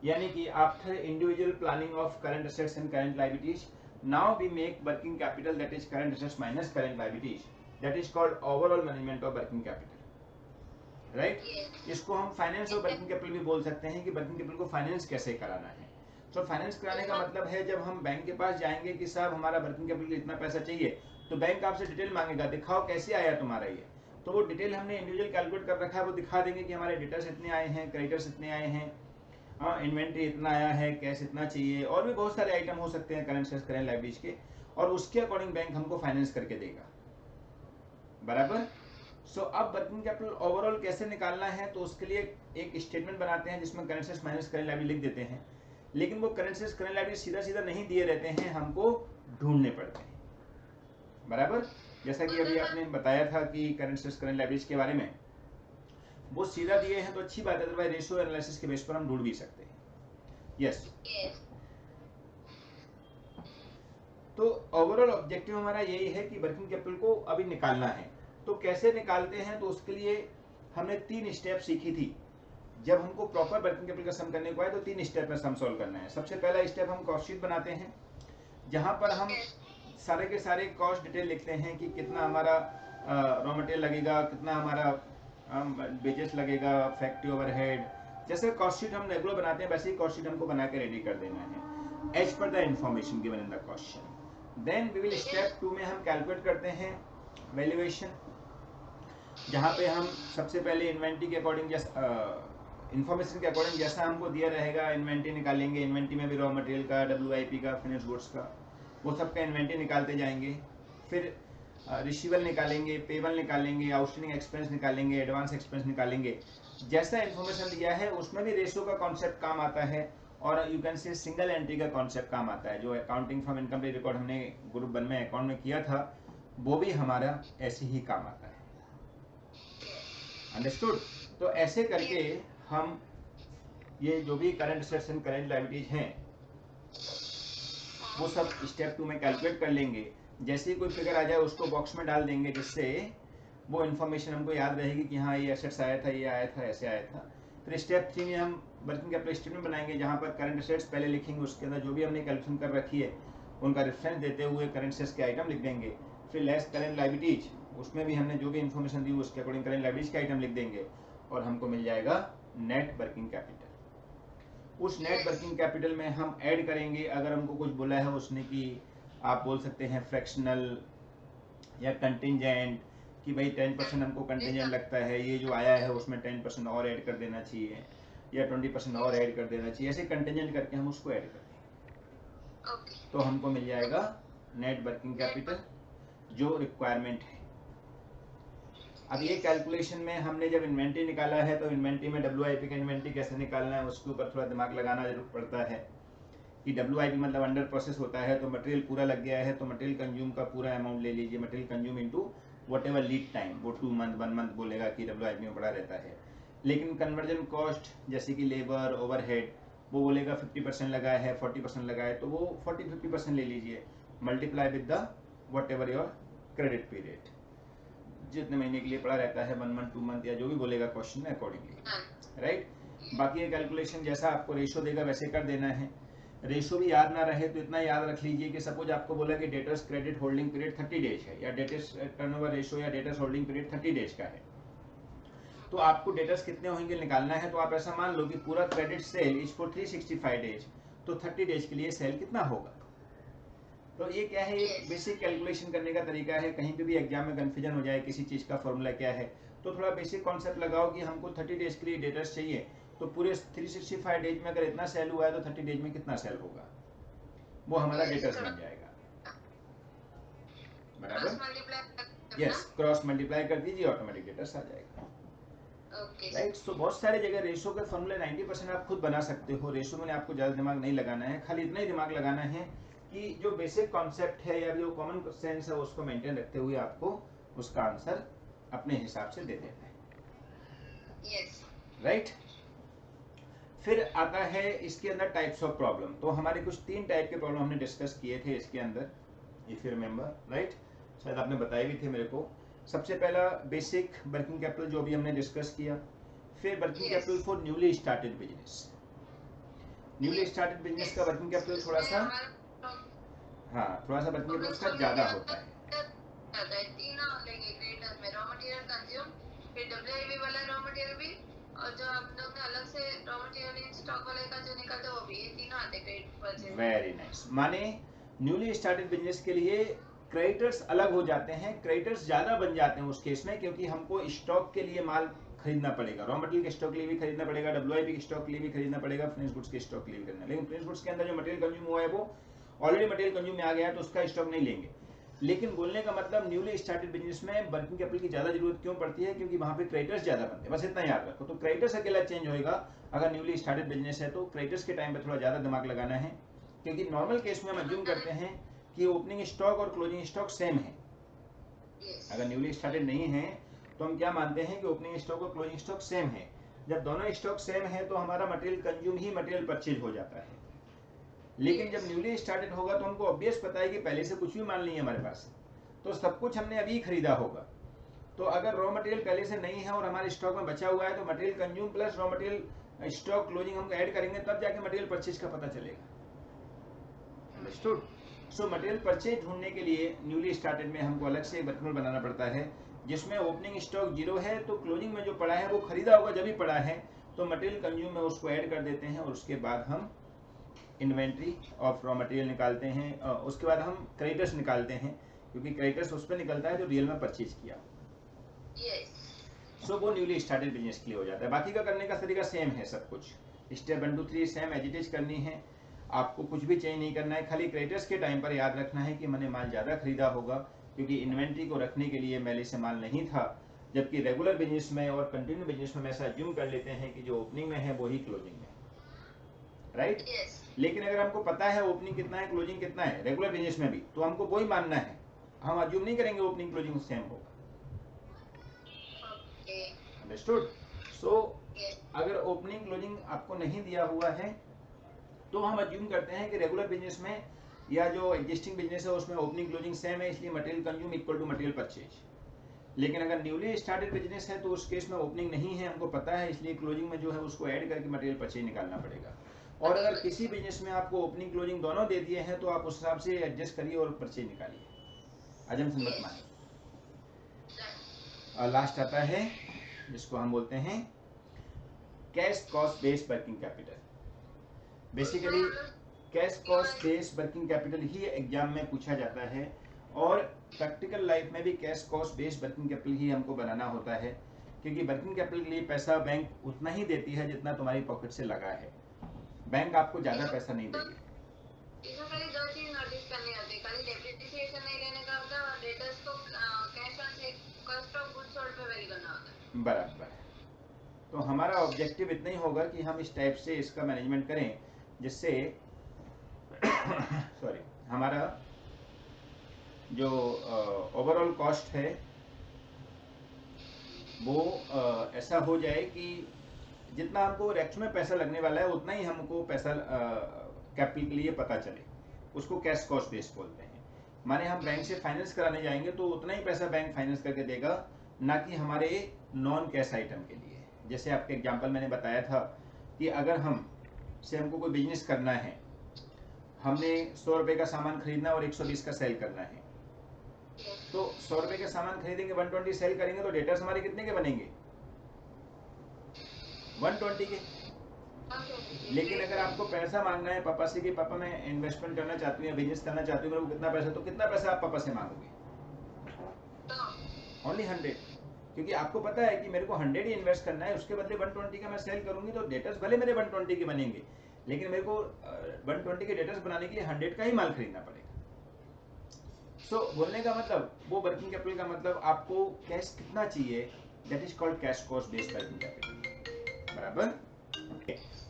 यानी कि after individual planning of current assets and current liabilities, now we make working capital that is current assets minus current liabilities, that is called overall management of working capital, right? इसको हम finance और working capital भी बोल सकते हैं कि working capital को finance कैसे कराना है। तो फाइनेंस कराने का मतलब है जब हम बैंक के पास जाएंगे कि साहब हमारा वर्किंग कैपिटल इतना पैसा चाहिए, तो बैंक आपसे डिटेल मांगेगा, दिखाओ कैसे आया तुम्हारा ये। तो वो डिटेल हमने इंडिविजुअल कैलकुलेट कर रखा है, वो दिखा देंगे कि हमारे डेटर्स इतने आए हैं, क्रेडिटर्स इतने आए हैं, इन्वेंट्री इतना आया है, कैश इतना चाहिए, और भी बहुत सारे आइटम हो सकते हैं करंट एसेट्स करंट लायबिलिटीज के, और उसके अकॉर्डिंग बैंक हमको फाइनेंस करके देगा, बराबर। सो अब वर्किंग कैपिटल ओवरऑल कैसे निकालना है, तो उसके लिए एक स्टेटमेंट बनाते हैं जिसमें current assets minus current liability लिख देते हैं। लेकिन वो करंट एसेट्स करंट लायबिलिटी सीधा सीधा नहीं दिए रहते हैं, हमको ढूंढने पड़ते हैं, बराबर। जैसा कि अभी आपने बताया था कि करंट एसेट्स करंट लायबिलिटीज के बारे में, वो सीधा दिए हैं तो अच्छी बात है, अदरवाइज रेशियो एनालिसिस के बेस पर हम ढूंढ भी सकते हैं। यस। तो ओवरऑल ऑब्जेक्टिव हमारा यही है कि वर्किंग कैपिटल को अभी निकालना है। तो कैसे निकालते हैं, तो उसके लिए हमने 3 स्टेप सीखी थी। जब हमको प्रॉपर वर्किंग कैपिटल का सम करने को आए तो 3 स्टेप में सम सॉल्व करना है। सबसे पहला स्टेप हम कॉस्ट शीट बनाते हैं, जहां पर हम सारे के सारे कॉस्ट डिटेल लिखते हैं कि कितना हमारा रॉ मटेरियल लगेगा, कितना हमारा बेजेस लगेगा, फैक्ट्री ओवरहेड। जैसे कॉस्ट शीट हम रेगुलर बनाते हैं वैसे ही कॉस्ट शीट हमको बना के रेडी कर देना है as per the information given in the question. Then we will step 2 में हम कैलकुलेट करते हैं वैल्यूएशन, जहाँ पे हम सबसे पहले इन्वेंट्री के अकॉर्डिंग इंफॉर्मेशन के अकॉर्डिंग जैसा हमको दिया रहेगा इन्वेंट्री निकालेंगे। इन्वेंट्री में भी रॉ मटेरियल का, WIP का, फिनिश गुड्स का, वो सबका इन्वेंट्री निकालते जाएंगे। फिर रिसीवल निकालेंगे, पेबल निकालेंगे, आउटस्टैंडिंग एक्सपेंस निकालेंगे, एडवांस एक्सपेंस निकालेंगे। जैसा इन्फॉर्मेशन दिया है उसमें भी रेशियो का कॉन्सेप्ट काम आता है, और you can say single entry का कॉन्सेप्ट काम आता है। जो accounting from income tax record हमने ग्रुप 1 में अकाउंट में किया था, वो भी हमारा ऐसे ही काम आता है। अंडरस्टूड? तो ऐसे करके हम ये जो भी current assets and current liabilities हैं वो सब स्टेप 2 में कैलकुलेट कर लेंगे। जैसे ही कोई फिगर आ जाए उसको बॉक्स में डाल देंगे, जिससे वो इन्फॉर्मेशन हमको याद रहेगी कि हाँ ये एसेट्स आया था, ये आया था, ऐसे आया था। फिर स्टेप 3 में हम वर्किंग कैपिटल स्टेटमेंट बनाएंगे, जहाँ पर करंट एसेट्स पहले लिखेंगे, उसके अंदर जो भी हमने कैलकुलेशन कर रखी है उनका रेफरेंस देते हुए करंट एसेट्स के आइटम लिख देंगे। फिर लेस करंट लायबिलिटीज, उसमें भी हमने जो भी इन्फॉर्मेशन दी उसके अकॉर्डिंग करंट लायबिलिटीज के आइटम लिख देंगे, और हमको मिल जाएगा नेट वर्किंग कैपिटल। उस नेट वर्किंग कैपिटल में हम ऐड करेंगे, अगर हमको कुछ बोला है उसने कि आप बोल सकते हैं फ्रैक्शनल या कंटिंजेंट, कि भाई 10% हमको कंटिंजेंट लगता है, ये जो आया है उसमें 10% और ऐड कर देना चाहिए या 20% और ऐड कर देना चाहिए, ऐसे कंटिंजेंट करके हम उसको ऐड कर देंगे। ओके तो हमको मिल जाएगा नेट वर्किंग कैपिटल जो रिक्वायरमेंट है। अब ये कैलकुलेशन में हमने जब इन्वेंट्री निकाला है तो इन्वेंट्री में WIP का इन्वेंट्री कैसे निकालना है उसके ऊपर थोड़ा दिमाग लगाना जरूर पड़ता है कि WIP मतलब अंडर प्रोसेस होता है, तो मटेरियल पूरा लग गया है तो मटेरियल कंज्यूम का पूरा अमाउंट ले लीजिए, material consume into whatever lead time, वो 2 मंथ 1 मंथ बोलेगा कि WIP में पड़ा रहता है। लेकिन कन्वर्जन कॉस्ट जैसे कि लेबर ओवरहेड वो बोलेगा 50% लगा है 40% लगा है, तो वो 40-50% ले लीजिए, multiply with the whatever your credit period, जितने महीने के लिए पड़ा रहता है 1 मंथ 2 मंथ या जो भी बोलेगा क्वेश्चन में अकॉर्डिंगली, राइट। बाकी ये कैलकुलेशन जैसा आपको रेशो देगा वैसे कर देना है। रेशो भी याद ना रहे तो इतना याद रख लीजिए कि सपोज आपको बोला कि debtors credit holding period 30 days है या डेटर्स टर्नओवर रेशो या डेटर्स होल्डिंग पीरियड 30 डेज का है, तो आपको डेटर्स कितने होंगे निकालना है। तो आप ऐसा मान लो कि पूरा credit sale is for 365 days, तो 30 डेज के लिए सेल कितना होगा। तो ये क्या है, एक बेसिक कैलकुलेशन करने का तरीका है, कहीं पे भी एग्जाम में कंफ्यूजन हो जाए किसी चीज का फॉर्मूला क्या है, तो थोड़ा बेसिक कॉन्सेप्ट लगाओ कि हमको 30 डेज के लिए डेटर्स चाहिए, तो पूरे 365 डेज में अगर इतना सेल हुआ है तो 30 डेज में कितना सेल होगा, वो हमारा डेटर्स बन जाएगा, बराबर। यस, क्रॉस मल्टीप्लाई कर दीजिए, ऑटोमेटिक डेटर्स आ जाएगा, राइट। सो बहुत सारे जगह रेशो के फॉर्मूले 90% आप खुद बना सकते हो, रेशो में आपको ज्यादा दिमाग नहीं लगाना है, खाली इतना ही दिमाग लगाना है कि जो बेसिक कॉन्सेप्ट है या जो कॉमन सेंस है उसको मेंटेन रखते हुए आपको उसका आंसर अपने हिसाब से दे देना है, राइट। फिर आता है इसके अंदर टाइप्स ऑफ प्रॉब्लम। तो हमारे कुछ 3 टाइप के प्रॉब्लम हमने डिस्कस किए थे इसके अंदर, इफ यू रिमेंबर, राइट, शायद आपने बताए भी थे मेरे को। सबसे पहला बेसिक वर्किंग कैपिटल जो भी हमने डिस्कस किया, फिर working capital for newly started business. Newly started business का वर्किंग कैपिटल थोड़ा सा, हाँ, थोड़ा सा वर्किंग कैपिटल उसका ज्यादा होता है। और जो हम लोग ने अलग से रॉ मटेरियल स्टॉक वाले का जो निकलता है वो भी, ये तीनों आते क्रेडिट परचेज। Very nice. माने न्यूली स्टार्टेड बिजनेस के लिए क्रेडिटर्स अलग हो जाते हैं, क्रेडिटर्स ज्यादा बन जाते हैं उस केस में, क्योंकि हमको स्टॉक के लिए माल खरीदना पड़ेगा, रॉ मटेरियल के स्टॉक के लिए भी खरीदना पड़ेगा, WIP के स्टॉक के लिए भी खरीदना पड़ेगा, फिनिश गुड्स के स्टॉक के लिए भी खरीदना। लेकिन फिनिश गुड्स के अंदर जो मटेरियल कंज्यूम हुआ है वो ऑलरेडी मटेरियल कंज्यूम में आ गया है तो उसका स्टॉक नहीं लेंगे। लेकिन बोलने का मतलब न्यूली स्टार्टेड बिजनेस में वर्किंग कैपिटल की ज्यादा जरूरत क्यों पड़ती है, क्योंकि वहां पे क्रेडिटर्स ज्यादा बनते हैं, बस इतना याद रखो। तो क्रेडिटर्स अकेला चेंज होएगा अगर न्यूली स्टार्टेड बिजनेस है, तो क्रेडिटर्स के टाइम पे थोड़ा ज्यादा दिमाग लगाना है, क्योंकि नॉर्मल केस में हम अज्यूम करते हैं कि ओपनिंग स्टॉक और क्लोजिंग स्टॉक सेम है। अगर न्यूली स्टार्टेड नहीं है तो हम क्या मानते हैं कि ओपनिंग स्टॉक और क्लोजिंग स्टॉक सेम है। जब दोनों स्टॉक सेम है तो हमारा मटेरियल कंज्यूम ही मटेरियल परचेज हो जाता है। लेकिन जब न्यूली स्टार्टेड होगा तो हमको ऑब्वियस पता है कि पहले से कुछ भी माल नहीं है हमारे पास, तो सब कुछ हमने अभी खरीदा होगा। तो अगर रॉ मटेरियल पहले से नहीं है और हमारे स्टॉक में बचा हुआ है तो material consume plus raw material stock closing हम ऐड करेंगे तब जाके मटेरियल परचेज का पता चलेगा, अंडरस्टूड। सो मटेरियल परचेज ढूंढने के लिए न्यूली स्टार्टेड में हमको अलग से एक वर्किंग बनाना पड़ता है, जिसमें ओपनिंग स्टॉक 0 है तो क्लोजिंग में जो पड़ा है वो खरीदा होगा, जब भी पड़ा है तो मटेरियल कंज्यूम में उसको ऐड कर देते हैं और उसके बाद हम इन्वेंट्री ऑफ रॉ मटेरियल निकालते हैं, उसके बाद हम क्रेडिटर्स निकालते हैं, क्योंकि क्रेडिटर्स उस पर निकलता है जो रियल में परचेज किया। सो वो न्यूली स्टार्टेड बिजनेस के लिए हो जाता है। बाकी का करने का तरीका सेम है, सब कुछ स्टेप 1 2 3 सेम एजिटेज करनी है, आपको कुछ भी चेंज नहीं करना है। खाली क्रेडिटर्स के टाइम पर याद रखना है कि मैंने माल ज्यादा खरीदा होगा, क्योंकि इन्वेंट्री को रखने के लिए पहले से माल नहीं था, जबकि रेगुलर बिजनेस में और कंटिन्यू बिजनेस में ऐसा अज्यूम कर लेते हैं कि जो ओपनिंग में है वही क्लोजिंग में, राइट। लेकिन अगर हमको पता है ओपनिंग कितना है क्लोजिंग कितना है रेगुलर बिजनेस में भी, तो हमको वही मानना है, हम अज्यूम नहीं करेंगे ओपनिंग क्लोजिंग सेम होगा, अंडरस्टूड। सो अगर ओपनिंग क्लोजिंग आपको नहीं दिया हुआ है तो हम अज्यूम करते हैं कि रेगुलर बिजनेस में या जो एग्जिस्टिंग बिजनेस है उसमें ओपनिंग क्लोजिंग सेम है, इसलिए material consume equal to material purchase. लेकिन अगर न्यूली स्टार्टेड बिजनेस है तो उस केस में ओपनिंग नहीं है, हमको पता है, इसलिए क्लोजिंग में जो है उसको ऐड करके मटेरियल परचेज निकालना पड़ेगा। और अगर किसी बिजनेस में आपको ओपनिंग क्लोजिंग दोनों दे दिए हैं तो आप उस हिसाब से एडजस्ट करिए और परचेज निकालिए, अजम्पशन मत मानिए। और लास्ट आता है जिसको हम बोलते हैं cash cost based working capital. Basically cash cost based working capital ही एग्जाम में पूछा जाता है, और प्रैक्टिकल लाइफ में भी cash cost based working capital ही हमको बनाना होता है, क्योंकि वर्किंग कैपिटल के लिए पैसा बैंक उतना ही देती है जितना तुम्हारी पॉकेट से लगा है। बैंक आपको ज्यादा पैसा नहीं देगी। इसमें खाली दो चीज नोटिस करनी होती है, खाली डेप्रिसिएशन नहीं लेने का होता और डेटर्स को कैश ऑन से कॉस्ट ऑफ गुड्स सोल्ड पे वैल्यू करना होता है। बराबर। तो हमारा ऑब्जेक्टिव इतना ही होगा कि हम इस टाइप से इसका मैनेजमेंट करें जिससे सॉरी हमारा जो ओवरऑल कॉस्ट है वो ऐसा हो जाए कि जितना हमको एक्चुअल में पैसा लगने वाला है उतना ही हमको पैसा कैपिटल के लिए पता चले, उसको कैश कॉस्ट बेस बोलते हैं। माने हम बैंक से फाइनेंस कराने जाएंगे तो उतना ही पैसा बैंक फाइनेंस करके देगा, ना कि हमारे नॉन कैश आइटम के लिए। जैसे आपके एग्जांपल मैंने बताया था कि अगर हमको कोई बिजनेस करना है, हमने 100 रुपए का सामान खरीदना और 120 का सेल करना है, तो 100 रुपए का सामान खरीदेंगे 120 सेल करेंगे तो डेटर्स हमारे कितने के बनेंगे? 120 के। लेकिन अगर आपको पैसा मांगना है पापा से कि पापा मैं इन्वेस्टमेंट करना चाहती हूँ या बिजनेस करना चाहती हूँ, मेरे को कितना पैसा, तो कितना पैसा आप पापा से मांगोगे? ओनली 100, क्योंकि आपको पता है कि मेरे को 100 ही इन्वेस्ट करना है, उसके बदले 120 का मैं सेल करूंगी तो डेटर्स भले मेरे 120 के बनेंगे, लेकिन मेरे को 120 के डेटर्स बनाने के लिए 100 का ही माल खरीदना पड़ेगा। सो बोलने का मतलब, वो वर्किंग कैपिटल का मतलब आपको कैश कितना चाहिए, that is called cash cost based working capital. बराबर।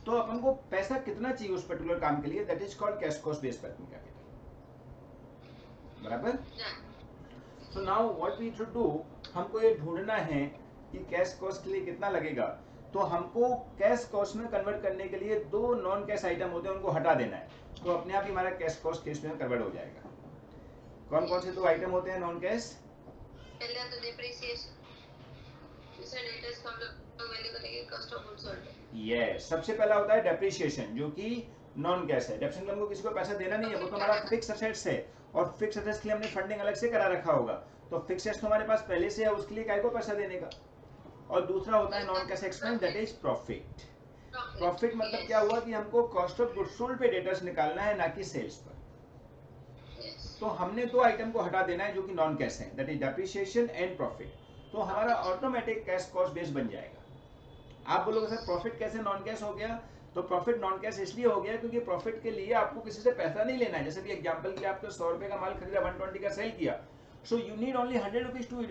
तो अपन को पैसा कितना चाहिए उस पर्टिकुलर काम के लिए, that is called cash cost based working capital. बराबर। So now what we should do, हमको ये ढूंढना है कि कैश कॉस्ट के लिए कितना लगेगा। तो हमको कैश कॉस्ट में कन्वर्ट करने के लिए दो नॉन कैश आइटम होते हैं, उनको हटा देना है, तो अपने आप ही हमारा कैश कॉस्ट केस में कन्वर्ट हो जाएगा। कौन कौन से दो आइटम होते हैं नॉन कैश? पहले तो डिप्रिसिएशन, दूसरा डेटर्स को हम लोग वैल्यू करेंगे cost of goods sold. Yes, सबसे पहला होता है डेप्रिसिएशन, जो कि नॉन कैश है। डेप्रिसिएशन हमको किसी को पैसा देना नहीं है, वो तो हमारा फिक्स असेट्स है, और फिक्स असेट्स के लिए हमने फंडिंग अलग से करा रखा होगा, तो फिक्स असेट्स हमारे पास पहले से है, उसके लिए काय को पैसा देने का। और दूसरा होता है non cash expense, that is profit. Profit मतलब क्या हुआ कि हमको कॉस्ट ऑफ गुड्स सोल्ड पे डेटर्स निकालना है, ना कि सेल्स पर। तो हमने दो आइटम को हटा देना है जो कि नॉन कैश है, that is depreciation and profit. तो हमारा ऑटोमेटिक कैश कॉस्ट बेस बन जाएगा। आप बोलोगे सर प्रॉफिट कैसे नॉन कैश हो गया? तो प्रॉफिट नॉन कैश इसलिए हो गया क्योंकि प्रॉफिट के लिए आपको किसी से पैसा नहीं लेना है। जैसे कि एग्जांपल के लिए आपको 100 रुपए का माल खरीदा, 120 का सेल किया, so you need only 100 rupees to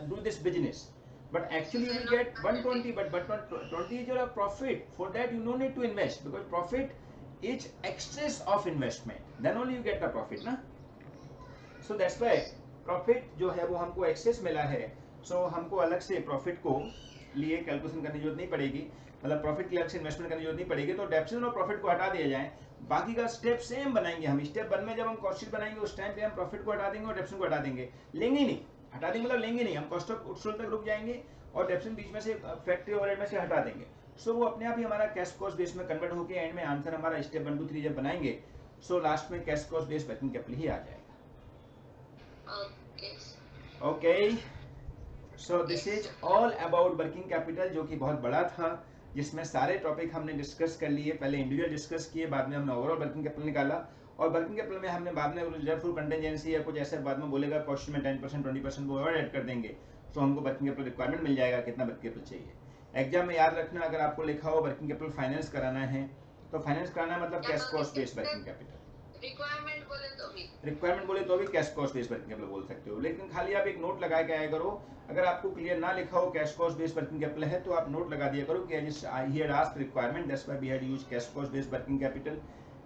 do this business, but actually you will get 120, but 20 is your profit. For that you no need to invest, because profit is excess of investment, then only you get the profit ना। So that's why profit जो है वो हमको excess मिला है, so हमको अलग से profit को लिए कैलकुलेशन करने की जरूरत नहीं पड़ेगी, मतलब प्रॉफिट के अलग से इन्वेस्टमेंट करने की जरूरत नहीं पड़ेगी। तो डेप्रिसिएशन और प्रॉफिट को हटा दिया जाए, बाकी का स्टेप सेम बनाएंगे हम। स्टेप 1 में जब हम कॉस्ट शीट बनाएंगे उस टाइम पे हम प्रॉफिट को हटा देंगे और डेप्रिसिएशन को हटा देंगे, लेंगे ही नहीं, हटा देंगे मतलब लेंगे नहीं, हम कॉस्ट ऑफ गुड्स सोल्ड तक रुक जाएंगे और डेप्रिसिएशन बीच में से फैक्ट्री ओवरहेड में से हटा देंगे। सो वो अपने आप ही हमारा कैश कॉस्ट बेस में कन्वर्ट होकर एंड में आंसर हमारा स्टेप 1 2 3 जब बनाएंगे, सो लास्ट में cash cost base working capital ही आ जाएगा। Okay, so this is all about working capital, जो कि बहुत बड़ा था, जिसमें सारे टॉपिक हमने डिस्कस कर लिए। पहले इंडिविजुअल डिस्कस किए, बाद में हमने ओवरऑल वर्किंग कैपिटल निकाला, और वर्किंग कैपिटल में हमने बाद में रिजर्व फॉर कंटिजेंसी या कुछ ऐसे बाद में बोलेगा क्वेश्चन में 10% 20% वो और ऐड कर देंगे, तो हमको वर्किंग कैपिटल रिक्वायरमेंट मिल जाएगा कितना वर्किंग कैपिटल चाहिए। एग्जाम में याद रखना, अगर आपको लिखा हो वर्किंग कैपिटल फाइनेंस कराना है, तो फाइनेंस कराना मतलब cash cost based working capital. Requirement बोले तो भी cash cost based working capital बोल सकते हो, लेकिन खाली आप एक नोट लगा के आया करो। अगर आपको क्लियर ना लिखा हो cash cost based working capital है, तो आप नोट लगा दिया करो कि he had asked requirement, that's why we had used cash cost based working capital,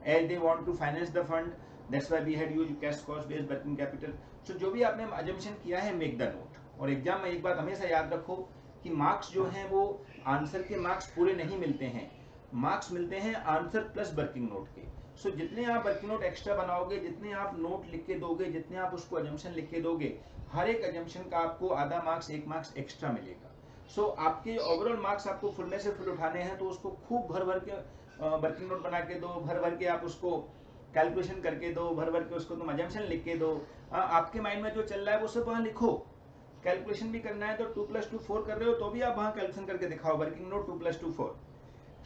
as they want to finance the fund, that's why we had used cash cost based working capital। So जो भी आपने assumption किया है, make the note। और exam में एक बात हमेशा याद रखो कि मार्क्स जो हैं वो आंसर के मार्क्स पूरे नहीं मिलते हैं, मार्क्स मिलते हैं आंसर प्लस वर्किंग नोट के। सो जितने आप वर्किंग नोट एक्स्ट्रा बनाओगे, जितने आप नोट लिख के दोगे, जितने आप उसको अजम्पशन लिख के दोगे, हर एक अजम्पशन का आपको आधा मार्क्स 1 मार्क्स एक्स्ट्रा मिलेगा। सो आपके ओवरऑल मार्क्स आपको फुल में से फुल उठाने हैं, तो उसको खूब भर भर के वर्किंग नोट बना के दो, भर भर के आप उसको कैलकुलेशन करके दो, भर भर के उसको तुम अजम्पशन लिख के दो। आपके माइंड में जो चल रहा है वो सब वहाँ लिखो। कैलकुलेशन भी करना है तो 2 + 2 4 कर रहे हो तो भी आप वहाँ कैलकुलेशन करके दिखाओ, वर्किंग नोट 2 + 2 4।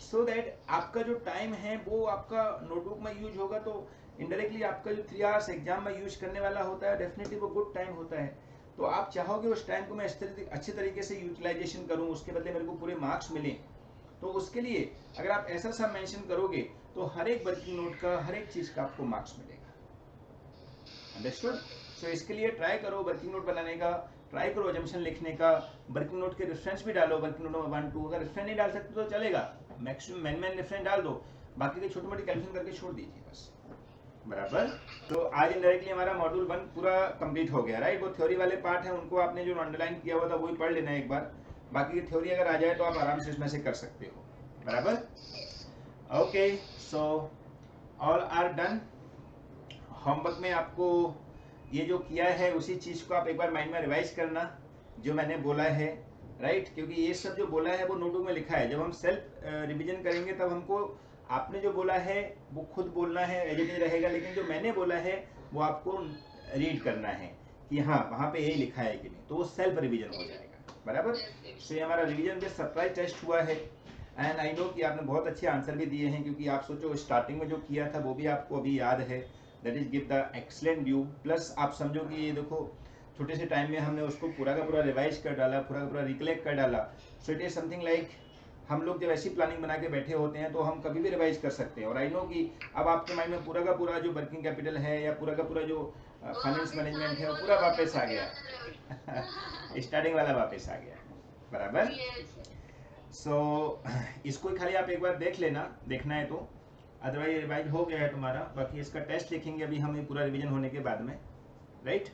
सो दैट आपका जो टाइम है वो आपका नोटबुक में यूज होगा, तो इनडायरेक्टली आपका जो 3 आवर्स एग्जाम में यूज करने वाला होता है डेफिनेटली वो गुड टाइम होता है। तो आप चाहोगे उस टाइम को मैं अच्छे तरीके से यूटिलाइजेशन करूं, उसके बदले मेरे को पूरे मार्क्स मिले, तो उसके लिए अगर आप ऐसा सब मेंशन करोगे तो हर एक वर्किंग नोट का, हर एक चीज का आपको मार्क्स मिलेगा। अंडरस्टूड? सो इसके लिए ट्राई करो वर्किंग नोट बनाने का, ट्राई करो अजम्पशन लिखने का, वर्किंग नोट के रेफरेंस भी डालो, वर्किंग नोट में 1 2, अगर रेफरेंस नहीं डाल सकते तो चलेगा, मैक्सिमम मैन रेफरेंस डाल दो, बाकी के छोटी मोटी कैलकुलेशन करके छोड़ दीजिए बस। बराबर? तो आज इनडायरेक्टली हमारा मॉड्यूल 1 पूरा कंप्लीट हो गया, राइट? वो थ्योरी वाले पार्ट है उनको आपने जो अंडरलाइन किया हुआ था वही पढ़ लेना एक बार, बाकी की थ्योरी अगर आ जाए तो आप आराम से इसमें से कर सकते हो। बराबर? Okay, so all are done. Homework में आपको ये जो किया है उसी चीज को आप एक बार माइंड में रिवाइज करना जो मैंने बोला है, राइट? क्योंकि ये सब जो बोला है वो नोटबुक में लिखा है, जब हम सेल्फ रिवीजन करेंगे तब हमको आपने जो बोला है वो खुद बोलना है, एज इट इज रहेगा, लेकिन जो मैंने बोला है वो आपको रीड करना है कि हाँ वहाँ पे यही लिखा है कि नहीं, तो वो सेल्फ रिवीजन हो जाएगा। बराबर? तो ये हमारा रिवीजन बेस्ड सरप्राइज टेस्ट हुआ है, एंड आई नो कि आपने बहुत अच्छे आंसर भी दिए हैं, क्योंकि आप सोचो स्टार्टिंग में जो किया था वो भी आपको अभी याद है, that is give the excellent view, plus आप समझो कि ये देखो छोटे से टाइम में हमने उसको पूरा का पूरा रिवाइज कर डाला, पूरा का पूरा रिकलेक्ट कर डाला। So it is something like हम लोग जब ऐसी प्लानिंग बना के बैठे होते हैं तो हम कभी भी रिवाइज कर सकते हैं, और आई नो कि अब आपके माइंड में पूरा का पूरा जो वर्किंग कैपिटल है या पूरा का पूरा जो फाइनेंस मैनेजमेंट है वो पूरा वापस आ गया स्टार्टिंग वाला वापस आ गया। बराबर? सो इसको खाली आप एक बार देख लेना, देखना है तो, अदरवाइज रिवाइज हो गया है तुम्हारा, बाकी इसका टेस्ट लिखेंगे अभी हम पूरा रिवीजन होने के बाद में, राइट?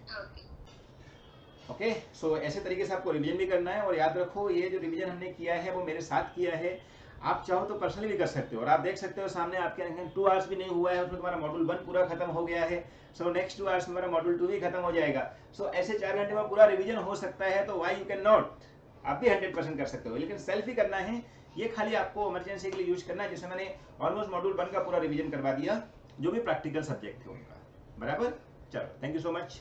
ओके, सो ऐसे तरीके से आपको रिवीजन भी करना है, और याद रखो ये जो रिवीजन हमने किया है वो मेरे साथ किया है, आप चाहो तो पर्सनली भी कर सकते हो, और आप देख सकते हो सामने आपके 2 आवर्स भी नहीं हुआ है उसमें तुम्हारा मॉड्यूल 1 पूरा खत्म हो गया है। सो नेक्स्ट 2 आवर्स में हमारा मॉड्यूल 2 भी खत्म हो जाएगा। सो ऐसे 4 घंटे में पूरा रिवीजन हो सकता है, तो वाई यू कैन नॉट, आप भी 100% कर सकते हो, लेकिन सेल्फ ही करना है, ये खाली आपको इमरजेंसी के लिए यूज करना है, जिसमें मैंने ऑलमोस्ट मॉड्यूल 1 का पूरा रिवीजन करवा दिया जो भी प्रैक्टिकल सब्जेक्ट थे उनका। बराबर? चलो, थैंक यू सो मच।